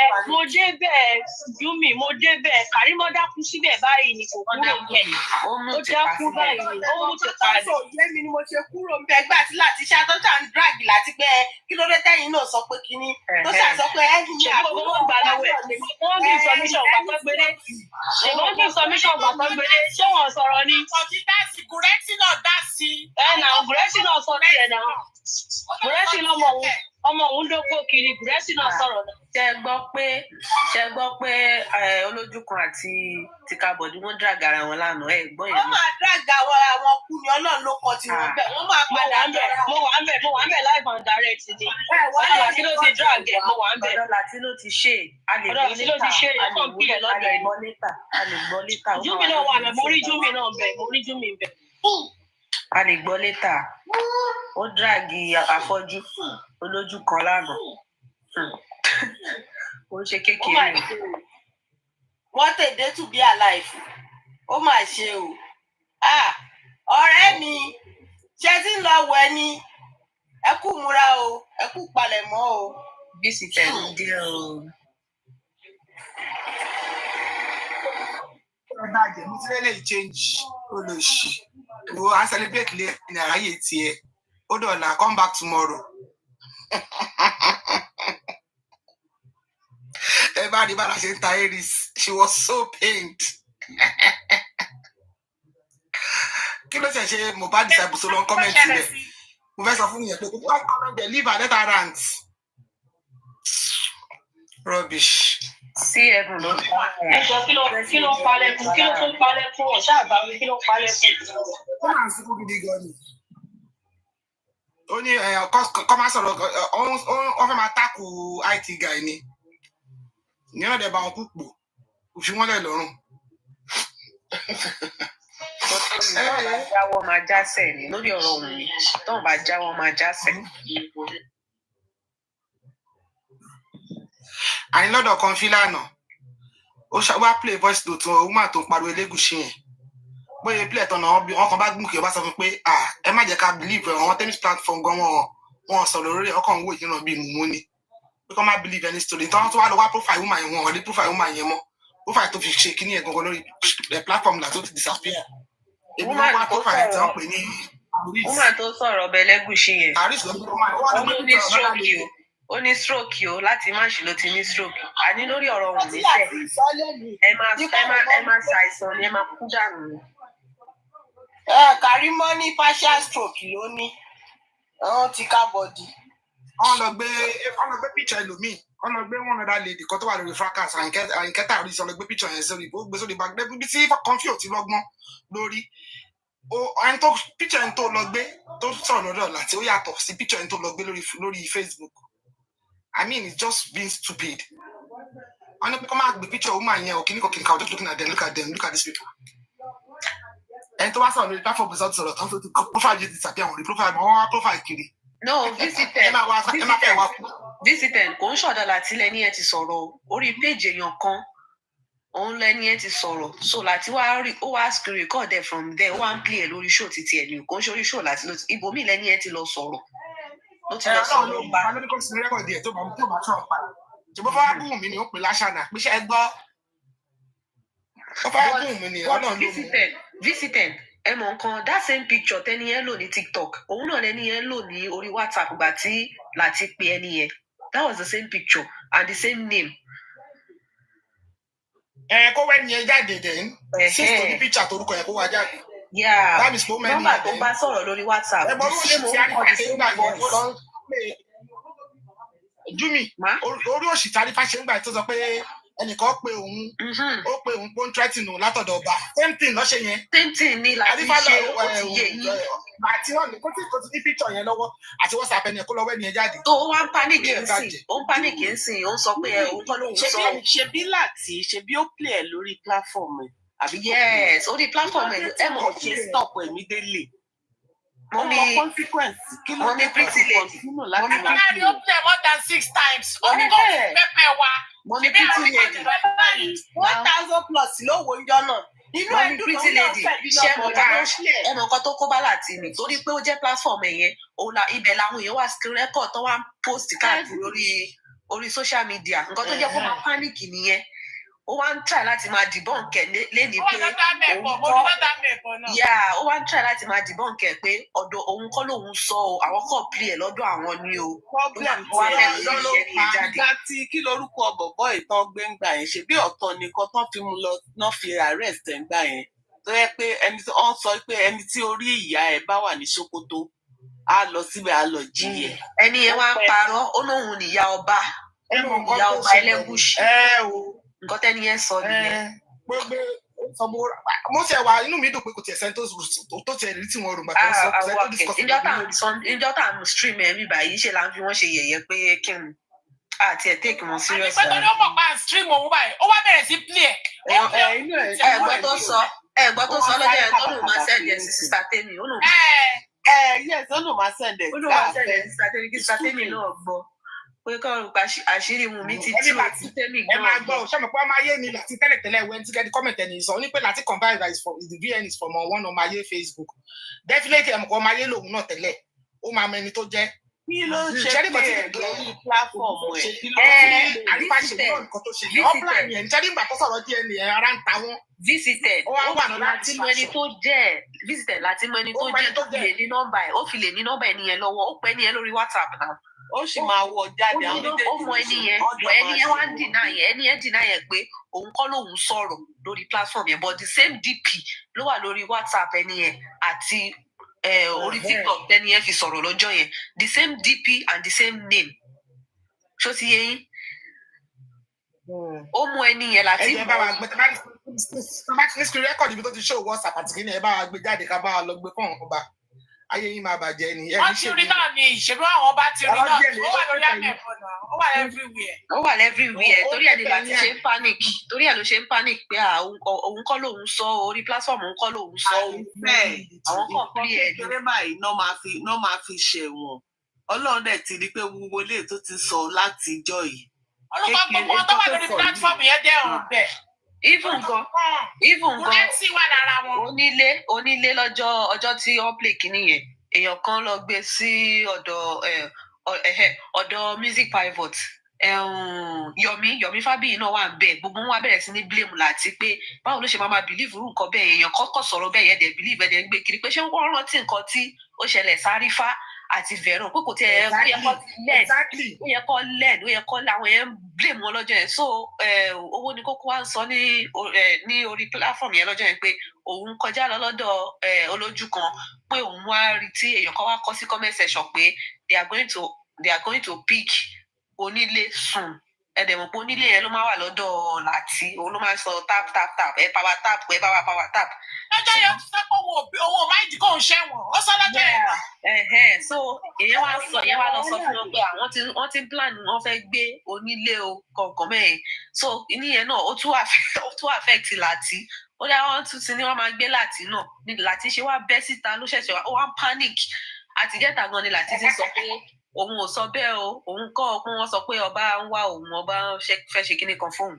Júmi mo débẹ̀ Kàrímọ́ dákú síbẹ̀ báyìí ni kò kúrò bẹ́ẹ̀ ó dákú báyìí ó mú ti parí. yé mi ni mo ṣe kúrò ń bẹ ẹgbẹ́ àti láti ṣe àtọ́jà ń drag láti pé kí ló dé tẹ́yìn náà sọ pé kíní tó ṣàṣọ pé ẹ̀yìn ní àbúrò gbà lọ́wọ́ ẹ̀ wọ́n bí submission gbà tó gbélé ṣé wọ́n sọ̀rọ̀ ni. ọ̀gí dá sí Gúrẹ́sì náà dá sí. Gúrẹ́sì náà sọ tiẹ̀ náà Gúrẹ́sì ọmọ òun dókó kiri Gúrẹ́sì náà sọ̀rọ̀ náà. ṣe gbọ́ pé Olójúkan àti Tìkàbọ̀dé wọ́n drag ara wọn lánàá ẹ̀ gbọ́ yẹn. wọ́n máa drag àwọn kú ni Ọlọ́run ló kọ tiwọn bẹ́ẹ̀ wọ́n máa padà mo wà ń bẹ̀ live and direct ni. ọ̀dọ̀ àti ló ti drag ẹ̀ mo wà ń bẹ̀. ọ̀dọ̀ àti ló ti ṣe a lè gbọ́ létà. Júmi náà wà bẹ̀ mo rí Júmi náà bẹ̀ a lè gbọ́ létà ó dragi afọ́jú Olójúkan lánàá ó ń ṣe kékeré. wọ́n tèdè tù bí àláìfù ó mà ṣe o ọ̀rẹ́ mi ṣe tí ń lọ wẹ̀ ni ẹ kú múra o ẹ kú palẹ̀mọ́ o. bísí tẹ̀lé dé o. ọ̀nà àjẹmí tí lẹ́lẹ̀ change olóṣì wo à ń celebrate lé ní àráyè tiẹ̀ ó dọ̀là come back tomorrow. ẹ bá rí bára ṣe ń ta Aries she was so pained. kí ló ṣe ṣe Mohbad disciple tó lọ ń kọ́mẹ́ǹtì rẹ̀ mo fẹ́ sọ fún yẹn pé kókó wá kọ́mẹ́ǹtì ẹ̀ leave her let her rant. rubbish. sí ẹ̀rù ló ń pa ẹ̀jọ̀ kí ló ń palẹ̀ fún ọ̀ṣà àbáwí kí ló ń palẹ̀ fún. ó máa ń sunkún gidi gan ni. ó ní kọ́ máa sọ̀rọ̀ wọ́n fẹ́ máa tákù IT guy ni ní ọ̀dẹ̀ bá wọn púpọ̀ òfin wọn lẹ̀ lọ́rùn. tọ́wọ́n bá jáwọ́ máa jásẹ̀ ni lórí ọ̀rọ̀ òun ni tọ́wọ́n bá jáwọ́ máa jásẹ̀. àní lọ́dọ̀ kan fílànà ó wá play voice note woman tó ń pariwo Elégùṣì yẹn bóyá play tọ̀nà wọn kan bá gùnkè ọba sọ fún pé ẹ má jẹ́ ká believe àwọn tennis platform gan wọn sọ lórí ọkàn owó ìyẹn bíi mùmú ni pé kọ́ má believe any story tí wọ́n tún wá lọ wá profile woman yẹn wọn ò rí profile woman yẹn mọ́ profile tó fi ṣe kíní yẹn gangan lórí platform là tó ti disappear èmi ló wá profile tí wọ́n pè ní Aris. woman tó sọ̀rọ̀ ọbẹ̀ Elégùṣì yẹn Aris ló ó ní stroke o láti má ṣe ló ti ní stroke àní lórí ọ̀rọ̀ òun níṣẹ́ ẹ máa ṣàìsàn ni ẹ máa kú dànù. Kàrímọ́ ní partial stroke ló ní Tìkàbọ̀dé. wọ́n lọ gbé picture ẹlòmíì wọ́n lọ gbé one other lady kan tó wà lórí fracas àyìnkẹ́tà Aris wọ́n lọ gbé picture yẹn sórí ó gbé sórí bag bí tí kọ́ńfì ò ti lọ́gbọ́n lórí ẹni tó picture ẹni tó lọ gbé tó sọ̀rọ̀ lọ́dọ̀ láti ó yàtọ̀ sí picture ẹni tó lọ gbé lórí Facebook. I mean, it's just being stupid. I'm not come out the picture of woman here. Okay, just looking at them. Look at these people. And to us on the platform results of the profile just disappear on the profile kiri. No, visitor. Kò ń ṣọ̀dọ̀ láti lẹ́ni ẹ ti sọ̀rọ̀ orí péjì èèyàn kan òun lẹ́ni ẹ ti sọ̀rọ̀ so láti wá rí ó wá screen record ẹ̀ from there ó wá ń play ẹ̀ lórí show títí ẹ̀ ní kò ń ṣe orí show láti ibòmíì lẹ́ni ẹ ti lọ sọ̀rọ̀. ó ti lọ sọ̀rọ̀ ló bá lórí kò sí rẹ́kọ̀dì ẹ̀ tó bá sọ̀rọ̀ pa ṣùgbọ́n fọwọ́ bùn mí ni ó pè láṣànà pé ṣe é gbọ́ fọwọ́ bùn mí ni ọlọ́run ló mú. visitant ẹ mọ̀ nǹkan that same picture tẹ́ni yẹn lò ní TikTok òun náà lẹ́ni yẹn lò ní orí WhatsApp gbà tí láti pe ẹni yẹn that was the same picture and the same name. Kó wẹ́ni yẹn jáde dẹ̀ sí ní picture torúkọ yẹn kó wá jáde. nọ́mbà tó bá sọ̀rọ̀ lórí WhatsApp. ẹ bọ́ ló ṣe ti àrífà ṣe ń gbà yẹn ó lọ pé Júmi orí òṣì tí àrífà ṣe ń gbà tó sọ pé ẹnìkan pé òun ó pé òun pé ó ń threaten òun látọ̀dọ̀ ọba same thing lọ́ṣẹ̀ yẹn. same thing ni láti ṣe ó ti yé yín àti wọn ní kó tí ní picture yẹn lọ́wọ́ àti WhatsApp ẹni kó lọ́wọ́ ẹni yẹn jáde. tó wá ń panic ń sìn ó ń sọ pé òun kọ́ lóun sọ. ṣebí láti ṣebí ó play ẹ lórí platform ẹ àbí yes orí platform ẹ mọ̀ ṣe stop immediately. mo ní consequence kí ló ní pretty lady mo ní ó play more than 6 times ó ní kó pẹpẹ wa mo ní pretty lady 1,000 plus ló wo ìjọ náà. inú ẹ dùn lórí ọ̀sẹ̀ ṣe ẹ mọ̀ nǹkan tó kó bá láti ní torí pé ó jẹ́ platform ẹ̀yẹn ibẹ̀ làwọn èèyàn wà screen record tó wá ń post káàkiri orí social media nǹkan tó jẹ́ kó máa panic nìyẹn ó wá ń try láti máa debunk ẹ̀ lẹ́ni pé ó wá ń try láti máa debunk ẹ̀ pé ọ̀dọ̀ òun kọ́ lòun sọ o àwọn kọ̀ play ẹ̀ lọ́dọ̀ àwọn ni o. problem tí kí lorúkọ bọ̀bọ̀ ìtàn gbẹ̀ngbà yẹn ṣe bí ọ̀tọ̀ nìkan tán fi mú lọ náà fi arrest ẹ̀ ń gbà yẹn tó yẹ pé ẹni tó ń sọ pé ẹni tí orí ìyá ẹ̀ bá wà ní Sókótó á lọ síbẹ̀ á lọ jí ẹ̀. ẹni yẹn wá ń parọ́ ó lóun nìyá ọba ìyá ọba Ẹlẹ́gùṣì nǹkan tẹ́ni yẹn sọ nìyẹn. mo ṣe wà inú mi dùn pé kò tiẹ̀ sẹ́ni tó tiẹ̀ rí tí wọ́n rò gbàgbọ́ sọ. ìjọ tá à ń stream ẹ̀ mi báyìí ṣe là ń fi wọ́n ṣe yẹ̀yẹ́ pé kí n àti ẹ̀ take wọn serious. àti pé tó mọ̀ pa stream òun báyìí ó wá bẹ̀rẹ̀ sí play ẹ̀. ẹ̀gbọ́n tó sọ lọ́jọ́ yẹn tó lòun máa send ẹ̀ sí sísá tèmi ó lòun. yes ó lòun máa send ẹ̀ sí sísá tèmi kí sísá tèmi náà gbọ́ pé kọ́ ọ̀run pa àṣírí mu mi ti tú àti tèmi gbọ́. ẹ máa gbọ́ ṣọ́mọ̀ pé ọmọ ayé ni láti tẹ́lẹ̀tẹ́lẹ̀ wẹ́n tí kẹ́ni kọ́mẹ̀tì ẹni sọ ní pé láti combine the VN is from one ọmọ ayé Facebook definitely ẹ̀mọ̀kọ́ ọmọ ayé lòun náà tẹ́lẹ̀ ó máa mọ ẹni tó jẹ́. kí ló ń ṣe pé lórí platform ẹ̀ kí ló ń ṣe àrífàṣe náà nǹkan tó ṣe ní ọ́pláì yẹn nítorí ìgbà tó sọ̀rọ̀ díẹ̀ ni ara ń ta wọ́n. visited láti mọ ẹni tó jẹ́ visited láti mọ ẹni tó jẹ́ tó fi lè ní nọ́mbà ẹ̀ ó fi lè ní nọ́mbà ẹni yẹn lọ́wọ́ ó pẹ́ ní ẹ lórí WhatsApp náà. ó sì máa wọ jáde àwọn méjèèjì. ó mọ ẹni yẹn wá ń dìnnà yẹn ẹni yẹn dìnnà yẹn pé òun kọ́ lòun sọ̀rọ̀ lórí platform yẹn but the same DP ló wà lórí WhatsApp ẹni yẹn àti orí TikTok ẹni yẹn fi sọ̀rọ̀ lọ́jọ́ yẹn the same DP and the same name ṣó ti yé yín ó mú ẹni yẹn láti mọ. ẹ bá wa gbé tí wọ́n bá ti ní screen record ibi tó ti show WhatsApp àti kí ni ẹ bá wa gbé jáde ká bá wa lọ gbé fún ọ̀hún ọba ayé yín máa bàjẹ́ ni. wọ́n ti rí náà ni ìṣèlú àwọn bá ti rí náà ó wà lórí àmẹ́fọ́ náà ó wà everywhere. ó wà everywhere torí ẹ̀ ni láti ṣe ń panic torí ẹ̀ ló ṣe ń panic pé òun kọ́ lòun sọ orí platform òun kọ́ lòun sọ àwọn kan pín ẹ̀ ní. kékeré báyìí náà máa fi ṣẹ̀wọ̀n Ọlọ́run dẹ̀ ti rí pé wúwo lè tó ti sọ láti ìjọ yìí. olùkọ́ gbogbo wọn tó wà lórí platform yẹn dẹ̀ hàn bẹ́ẹ̀. even gan onílé ọjọ́ tí wọ́n play kínní yẹn èèyàn kan lọ gbé sí ọ̀dọ̀ music pivot Yomi Fabiyi náà wà ń bẹ gbogbo wọn wá bẹ̀rẹ̀ sí ní blame láti pé báwo ló ṣe máa believe irú nǹkan bẹ́ẹ̀ èèyàn kọ́kọ́ sọ̀rọ̀ bẹ́ẹ̀ yẹn dẹ̀ believe ẹ̀ dẹ̀ ń gbé kiri pé ṣé wọ́n rántí nǹkan tí ó ṣẹlẹ̀ sárífá àti Veron pé kò tí ẹ ó yẹ kó lẹ́ẹ̀d ó yẹ kó láwọn yẹn ń blame wọn lọ́jọ́ yẹn so owó ní kókó wá ń sọ ní orí platform yẹn lọ́jọ́ yẹn pé òun kọjá lọ lọ́dọ̀ olójú kan pé òun wá rí tí èèyàn kan wá kọ sí comment section pé they are going to pick onílé sùn ẹ̀dẹ̀mọ̀ pé onílé yẹn ló máa wà lọ́dọ̀ láti òun ló máa sọ tap power tap ẹ bá wa power tap. lọ́jọ́ yẹn ti sẹ́kọ̀ owó máìdì kò ń ṣẹ̀wọ̀n ó sọ lọ́jọ́ yẹn. so èèyàn wá lọ sọ fún wọn pé wọ́n ti plan wọ́n fẹ́ gbé onílé o kọ̀ọ̀kan mẹ́rin so ìníyẹn náà ó tún affect láti ó dá wọn tún ti ní wọn máa gbé láti náà ní láti ṣe wá bẹ́ síta ló ṣẹ̀ṣẹ̀ wá ó wá panic àtijẹ́ta gan ni láti ti sọ pé òun ò sọ bẹ́ẹ̀ o òun kọ́ ọ pé wọ́n sọ pé ọba ń wá òun ọba fẹ́ ṣe kíní kan fóun.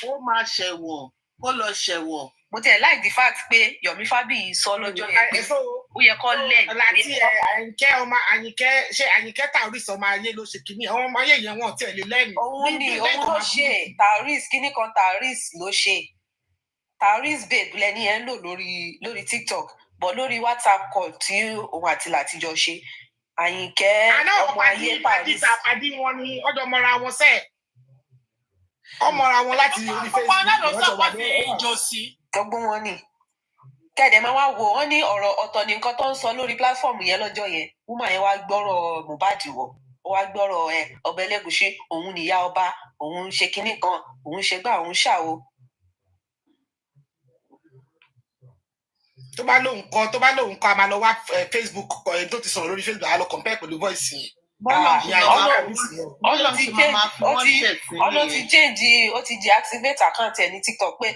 ó máa ṣẹ̀wọ̀n kó lọ ṣẹ̀wọ̀n. mo tẹ̀ like the fact pé Yomi Fabiyi sọ lọ́jọ́ yẹn pé ó yẹ kó lẹ́ẹ̀. láti Àyìnkẹ́ Taoris ọmọ ayé ló ṣe kíní àwọn ọmọ ayé yẹn wọ́n tẹ̀lé lẹ́nu. òun ló ṣe Taoris kíní kan Taoris ló ṣe Taoris babe lẹni ẹ ń lò lórí TikTok but lórí WhatsApp call tí òun àti Látijọ́ ṣe Àyìnkẹ́ ọmọ ayé Paris. àpàdé wọn ni ọjọ́ mọ́ra wọn sẹ́ẹ̀ ọmọra wọn láti orí Facebook gbogbo wọn ni kẹ́ẹ̀dẹ̀ máa wá wò wọ́n ní ọ̀rọ̀ ọ̀tọ̀ ní nǹkan tó ń sọ lórí platform yẹn lọ́jọ́ yẹn woman yẹn wá gbọ́rọ̀ Mohbad wọ̀ ó wá gbọ́rọ̀ ọba Ẹlẹ́gùṣì òun nìyá ọba òun ń ṣe kinní kan òun ṣe gbá òun ṣàwo. tó bá lóhùn kan a máa lọ wá Facebook tó ti sọ̀rọ̀ lórí Facebook a lọ compare pẹ̀lú voice yẹn. Ọlọ́ ti change ó ti deactivate account ẹ̀ ní TikTok pé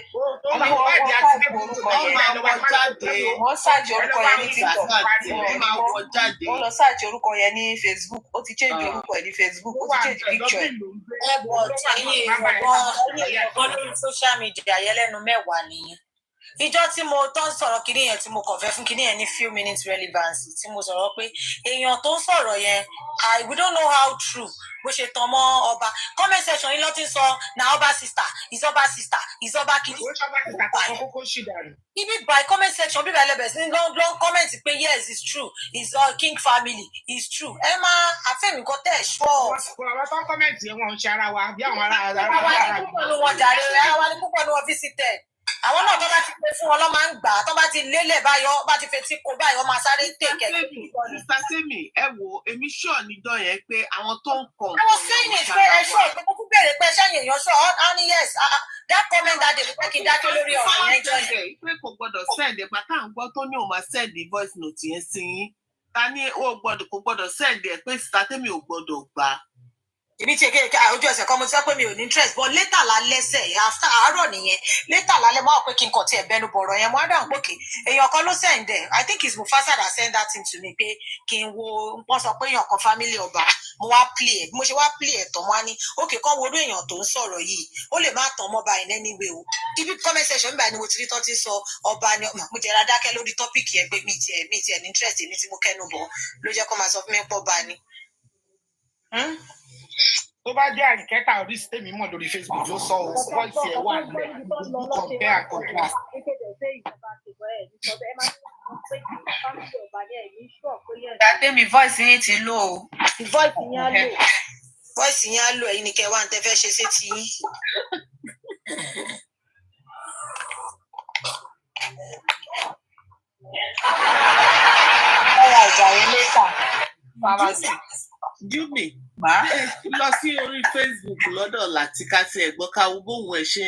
wọ́n ṣáàjì orúkọ yẹn ní TikTok wọ́n lọ ṣáàjì orúkọ yẹn ní Facebook ó ti change orúkọ ẹ̀ ní Facebook ó ti change picture ẹ̀. ẹ̀gbọ́n lórí social media yẹn lẹ́nu mẹ́wàá nìyẹn. Ìjọ tí mo tó ń sọ̀rọ̀ kinní yẹn tí mo kàn fẹ́ fún kinní yẹn ní few minutes relevance tí mo sọ̀rọ̀ pé èèyàn tó ń sọ̀rọ̀ yẹn we don't know how true bó ṣe tàn mọ́ ọba comment section yìí ló ti ń sọ na ọba sister is ọba kinní. Ibi by comment section bíbá ẹlẹ́bẹ̀ sí long comment pé yes it's true it's king family it's true ẹ máa àfẹ́mi kan tẹ̀ ṣọ́. àwọn tó ń comment yẹn wọn ń ṣe ara wa bí àwọn ará àwa ní púpọ̀ ní wọn jàre àwa ní púpọ̀ ní wọn visited. Àwọn náà tó bá ti pé fún wọn lọ́ máa ń gbà tó bá ti lélẹ̀ báyọ̀ bá ti fetí kó báyọ̀ máa sáré tèkẹ́. Mr. Semi ẹ wo èmi sure níjọ́ yẹn pé àwọn tó ń kọ̀. I was saying it pé ẹ sọ pé kúkú bèrè pé ṣẹ́yìn èèyàn sọ ọ́ ní yes that comment that day pé kí n dájú lórí ọ̀rọ̀ yẹn jọ yẹn. Pé kò gbọdọ̀ send ẹ̀ pátá à ń gbọ́ tó ní òun máa send the voice note yẹn sí yín. Ta ni kò gbọdọ̀ send ẹ̀ pé Mr. Semi ò gbọdọ̀ gbà. Èmi tí èké ojú ẹsẹ̀ kan mo ti sọ pé mi ò ní interest but later lálẹ́sẹ̀ after àárọ̀ nìyẹn later lálẹ́ máa pé kí n kàn tiẹ̀ bẹnu bọ̀rọ̀ yẹn mo á dáhùn pòkè èèyàn kan ló send ẹ̀ I think it's Mufasa that send that thing to me pé kí n wo wọ́n sọ pé èèyàn kan family ọba mo wá play ẹ̀ mo ṣe wá play ẹ̀ tán mo á ní òkè kan wo orú èèyàn tó ń sọ̀rọ̀ yìí ó lè má tàn mọ́ báyìí nẹ́ni gbé o ibi comment section báyìí ni mo ti rí tán ti sọ ọba ni mo jẹ́ra dákẹ́ lórí topic yẹn pé mi tiẹ̀ ní interest ní tí mo kẹ́nu bọ̀ ló jẹ́ kó máa sọ fún mi pọ̀ bá ni. Tó bá jẹ́ àríkẹ́tà orí sítẹ́mì mọ̀ lórí Facebook ló sọ voice ẹ̀ wà nílẹ̀ compare and contrast. Gbàdémi voice yín ti lò ó. Voice yẹn á lò ẹ̀yin ni kẹ́ wá ń tẹ́ fẹ́ ṣe sí ti yín. Ọ̀rọ̀ ìjàre lẹ́tà. Júmi lọ sí orí Facebook lọ́dọ̀ láti ká ti ẹ̀gbọ́n ká wo bóun ẹ̀ ṣe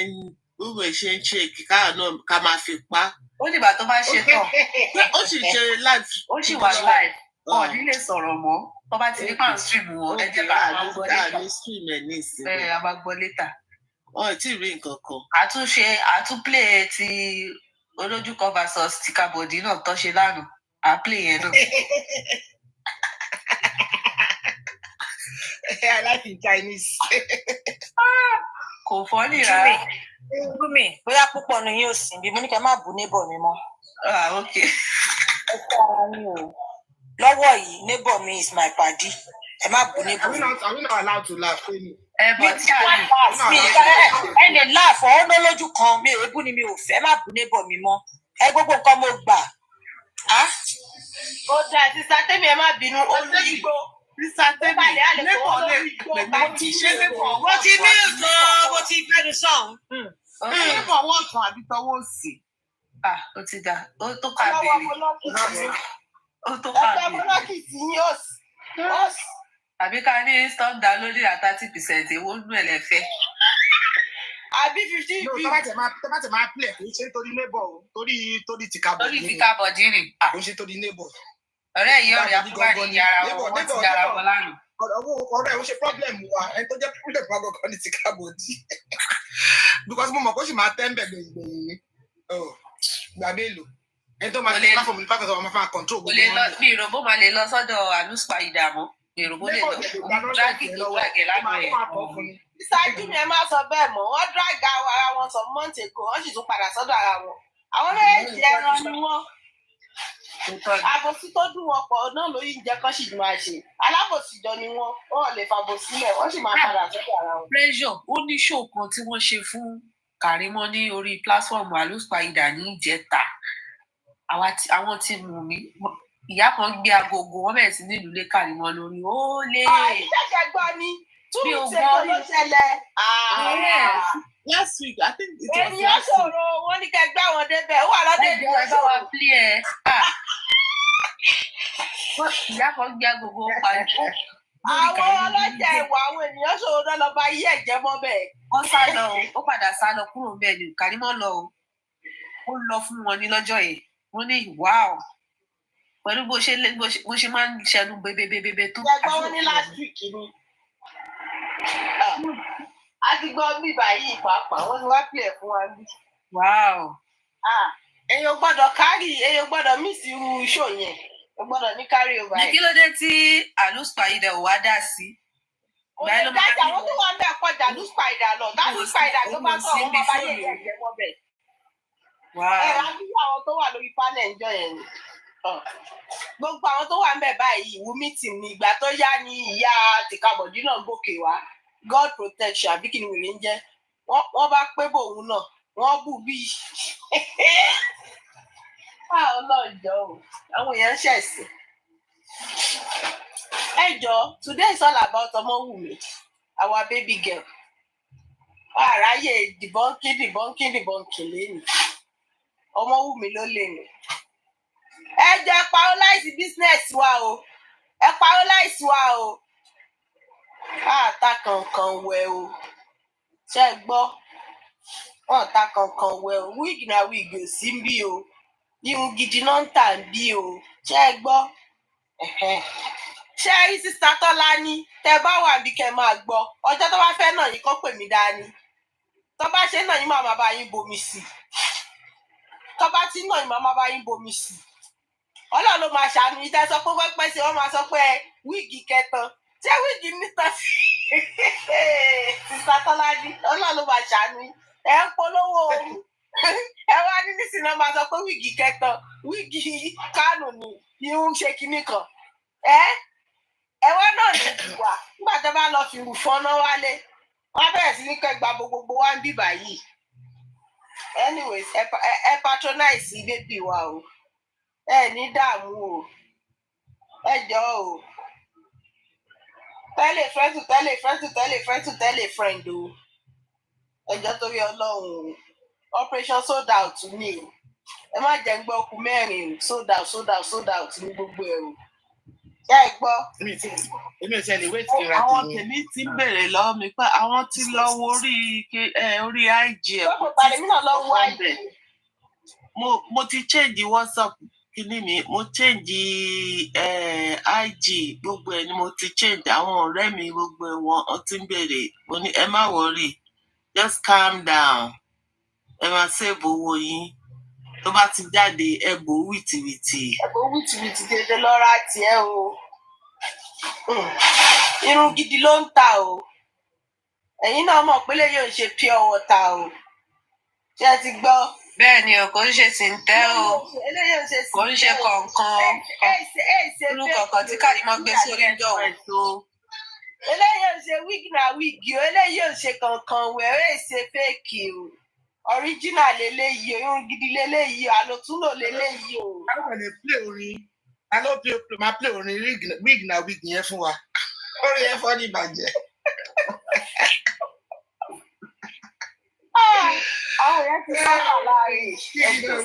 ń ṣe kíkà náà ká máa fi pa. Ó dìgbà tó bá ṣe tán. Ó sì ṣe live. Ó sì wà live. Ọ̀ nílé sọ̀rọ̀ mọ́. Tó bá ti ní kàn stream wọn ẹ jẹ́ ká máa gbọ́ létà. Ní stream ẹ̀ ní ìsinmi. Bẹ́ẹ̀ a máa gbọ́ létà. Wọ́n ò tí ì rí nǹkan kan. Àtúnplay ti olójúkọ versus ti kabodi náà tó ṣe lánàá. Play yẹn náà. I like in Chinese. Kò fọ́ ní rárá. Gúmi, bóyá púpọ̀ ni yóò sìn bí mo ní kẹ́ má bù neighbor mi mọ́. Ok. Ẹ fẹ́ ara yín o. Lọ́wọ́ yìí, neighbor mi is my padi. Ẹ má bù neighbor mi. Are we not allowed to laugh? Ẹ lè láàfọ̀ ọ́ ná lójú kan, mi ò ebú ni mi ò fẹ́, má bù neighbor mi mọ́. Ẹ gbogbo nǹkan mo gbà. Ó dáa, sísá tẹ́mi ẹ má bínú, olúyigbó. Sísá tẹ́mi, neighbor lè pè mí ṣé neighbor. Mo ti mí gan, mo ti gbẹnu sọ̀hún. Neighbor wọ́n tán àbí tọwọ́ sí. Ó ti dà, ó tó ká bèrè. Ó tó ká bèrè. Ẹgbẹ́ mọ́lọ́kì tí yóò sí. Àbí ká ní stop downloading at 30% èwo nínú ẹ̀ lẹ́fẹ́. Àbí 50. Tó bá tẹ̀ máa plẹ̀ kì í ṣe torí neighbor o, torí ti kábọ̀ Torí ti kábọ̀ dírì. Kò ṣe torí neighbor. Ọ̀rẹ́ yìí ọ̀rẹ́ àfúgbàdì yàrá wọn, wọ́n ti yàrá wọn lánàá. Ọ̀rẹ́ ẹ̀ ó ṣe problem wa, ẹni tó jẹ́ problem wa gọ́gọ́ ní ti kábọ̀ dí. Because mo mọ̀ kó sì máa tẹ́ ń bẹ̀ gbẹ̀yìn ni. Gbà mélòó? Ẹni tó máa tẹ́ platform ní pàkẹ́sọ̀ wọn máa fà control gbogbo wọn. Mi ìròbó máa lè lọ sọ́dọ̀ àlùspa ìdààmú. Mi ìròbó lè lọ. Dráàgì tó gbàgẹ̀ lánàá yẹn. Ìsáájú mi ẹ má sọ bẹ́ẹ̀ mọ́, wọ́n dráàgì ara wọn some months ago, wọ́n sì tún padà sọ́dọ̀ ara wọn. Àwọn méjèèjì ẹran ni wọ́n. Àbòsí tó dùn wọn pọ̀ náà ló yìí jẹ́ kán sì máa ṣe. Alábòsí jọ ni wọ́n, wọ́n lè fàbòsí lẹ̀, wọ́n sì máa padà sọ́dọ̀ ara wọn. Pressure ó ní show kan tí wọ́n ṣe fún Kàrímọ́ ní orí platform àlùspa ìdà ní ìjẹta. Àwọn tí mú mi. Ìyá kan gbé agogo, wọ́n bẹ̀rẹ̀ sí ní ìlú lé Kàrímọ́ lórí. Ó lè. Ìṣẹ̀ṣẹ̀ gbọ́ ni. Bí o gbọ́ ló ṣẹlẹ̀. Last week, I think it was last week. Ènìyàn ṣòro, wọ́n ní kẹ́ gbá wọn débẹ̀, ó wà lọ́dẹ̀ ìdílé. Ẹ bá wa play ẹ̀. Ìyá kan gbé agogo pariwo. Àwọn ọlọ́jà ìwà àwọn ènìyàn ṣòro náà lọ bá yí ẹ̀jẹ̀ mọ́ bẹ́ẹ̀. Wọ́n sá lọ o, ó padà sá lọ kúrò bẹ́ẹ̀ ni Kàrímọ́ lọ o. Ó lọ fún wọn ní lọ́jọ́ yẹn. wọ́n ní wow pẹ̀lú bó ṣe máa ń ṣẹnu bebebebe tó. Ẹgbẹ́ wọn ní last week ni. A ti gbọ́ bí báyìí pàápàá wọ́n ti wá pè é fún wa bí. Wow. Èèyàn gbọ́dọ̀ mísì irú show yẹn. Ó gbọ́dọ̀ ní carry over. Ní kí ló dé tí Aluspayida ò wá dá sí? Òye dájú àwọn tó wà ń bẹ̀ kọjá Aluspayida lọ. Aluspayida ló bá sọ àwọn bàbá yẹn yẹn wọ́n bẹ̀. Àbí àwọn tó wà lórí panel ń jọ yẹn ni. Gbogbo àwọn tó wà ń bẹ̀ báyìí Wumi tì ní ìgbà tó yá ni ìyá tìkabọ̀dí náà gòkè wá God protection àbí kí ni wèrè ń jẹ́ wọ́n bá pé bòun náà wọ́n bù bí ọlọ́jọ́ o àwọn èèyàn ṣẹ̀sìn. Ẹ jọ today is all about Ọmọwùmí our baby girl. Àráyè dìbọ́nkì lẹ́nu Ọmọwùmí ló lè nù. Ẹ jẹ́ paralyze business wa o ẹ paralyze wa o ta kankan wẹ̀ o ṣe gbọ́ wọ́n ta kankan wẹ̀ o wig na wig ò sí ń bí o irun gidi náà ń tà ń bí o ṣe gbọ́ ṣe rí sísá Tọ́lá ní tẹ bá wà bí kẹ máa gbọ́ ọjọ́ tó bá fẹ́ náà yìí kọ́ pè mí dání tó bá ṣe náà yìí máa bá yín bomi sí tó bá ti náà yìí máa bá yín bomi sí Ọlọ́run ló máa ṣàánú yìí tẹ́ sọ pé pẹ́pẹ́ sí wọ́n máa sọ pé wíìgì kẹtàn ṣé wíìgì níta sísá Tọ́lá ní Ọlọ́run ló máa ṣàánú yìí ẹ ń polówó ooru ẹ wá ní nísìnyí náà máa sọ pé wíìgì kẹtàn wíìgì Kánò ní irun ṣe kinní kan ẹ wá náà ní ìwà nígbà tó bá lọ fi rù fọ́nà wálé wọ́n bẹ̀rẹ̀ sí ní kẹgbà gbogbo wa ń bíbà yìí anyways ẹ patronize bébì wa o ẹ ní dààmú o ẹ jọ o tell a friend to tell a friend to tell a friend to tell a friend o ẹ jọ torí Ọlọ́run operation sold out ni ẹ má jẹ́ ń gbọ́ okùn mẹ́rin sold out ní gbogbo ẹ̀ o ṣé ẹ gbọ́. Èmi ò tiẹ̀ lè wait kí n ra tèmi. Àwọn tèmi ti ń bèrè lọ́wọ́ mi pé àwọn ti lọ wo orí IG ẹ̀ kò tí ì wọ́n bẹ̀. Mo ti change WhatsApp kìíní mi mo change IG gbogbo ẹ̀ ni mo ti change àwọn ọ̀rẹ́ mi gbogbo ẹ̀ wọ́n ti ń bèrè mo ní ẹ má worry just calm down ẹ máa save owó yín tó bá ti jáde ẹ bò wìtìwìtì. ẹ bò wìtìwìtì dédé lọ́ra tiẹ̀ o irun gidi ló ń ta o ẹ̀yin náà mọ̀ pé lẹ́yìn ò ń ṣe pure water o ṣé ẹ ti gbọ́. Bẹ́ẹ̀ ni o kò ń ṣe tìǹtẹ́ o kò ń ṣe kọ̀ọ̀kan irú kọ̀ọ̀kan tí Kàrímọ́ gbé sórí dọ̀wọ́. Eléyìí ò ṣe wig na wig o eléyìí ò ṣe kankan wẹ̀rẹ̀ ṣe fake o original leléyìí o irun gidi leléyìí o àlòtúnlò leléyìí o. àwọn lè play orin máa play orin wig na wig yẹn fún wa orin yẹn fọ́ ní ìbàjẹ́. àwọn yẹn ti sábà láàrin ẹgbẹ́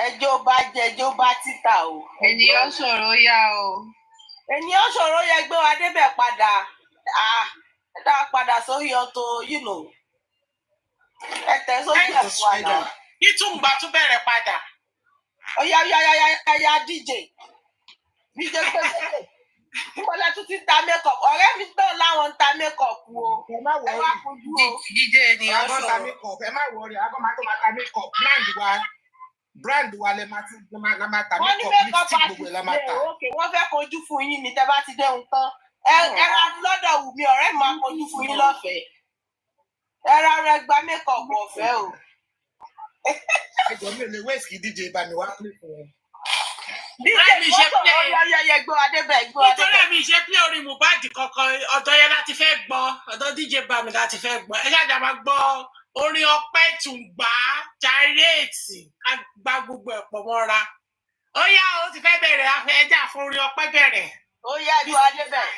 ẹjọ́ bá jẹ ẹjọ́ bá títà o. ènìyàn ṣòro yá o. ènìyàn ṣòro yẹ gbé wa débẹ̀ padà ẹ dá padà sórí ọtọ ẹ tẹ̀ sórí ẹ̀fọ́ àná. ìtúngbà tún bẹ̀rẹ̀ padà. Ọya DJ pé Bọ́lá tún ti ta makeup ọ̀rẹ́ mi tó láwọn ń ta makeup o. ẹ má wọrí DJ ni ó ṣòro. ẹ má wọrí àgọ́ máa tó máa ta makeup brand wa lè máa ta makeup lipstick gbogbo ẹ̀ la máa ta. wọ́n fẹ́ kojú fún yín ni tẹ́ bá ti dẹ́hùn tán ẹ ra lọ́dọ̀ Wùmí ọ̀rẹ́ mi máa kojú fún yín lọ́fẹ̀ẹ́ ẹ ra rẹ gba makeup ọ̀fẹ́ o. ẹjọ́ mi ò lè wéèsì kí DJ bá mi wá pè fún wọn. Nítorí mi ṣe play orin MOHBAD kankan ọ̀dọ̀ yẹn láti fẹ́ gbọ́ ọ̀dọ̀ DJ Bami láti fẹ́ gbọ́ ẹ jáde máa gbọ́ orin ọpẹ́ tùǹgbà jàrèètì àgbà gbogbo ẹ̀pọ̀ mọ́ra ó yá o ti fẹ́ bẹ̀rẹ̀ afẹ́ ẹja fún orin ọpẹ́ bẹ̀rẹ̀. ó yá ju adébẹ̀.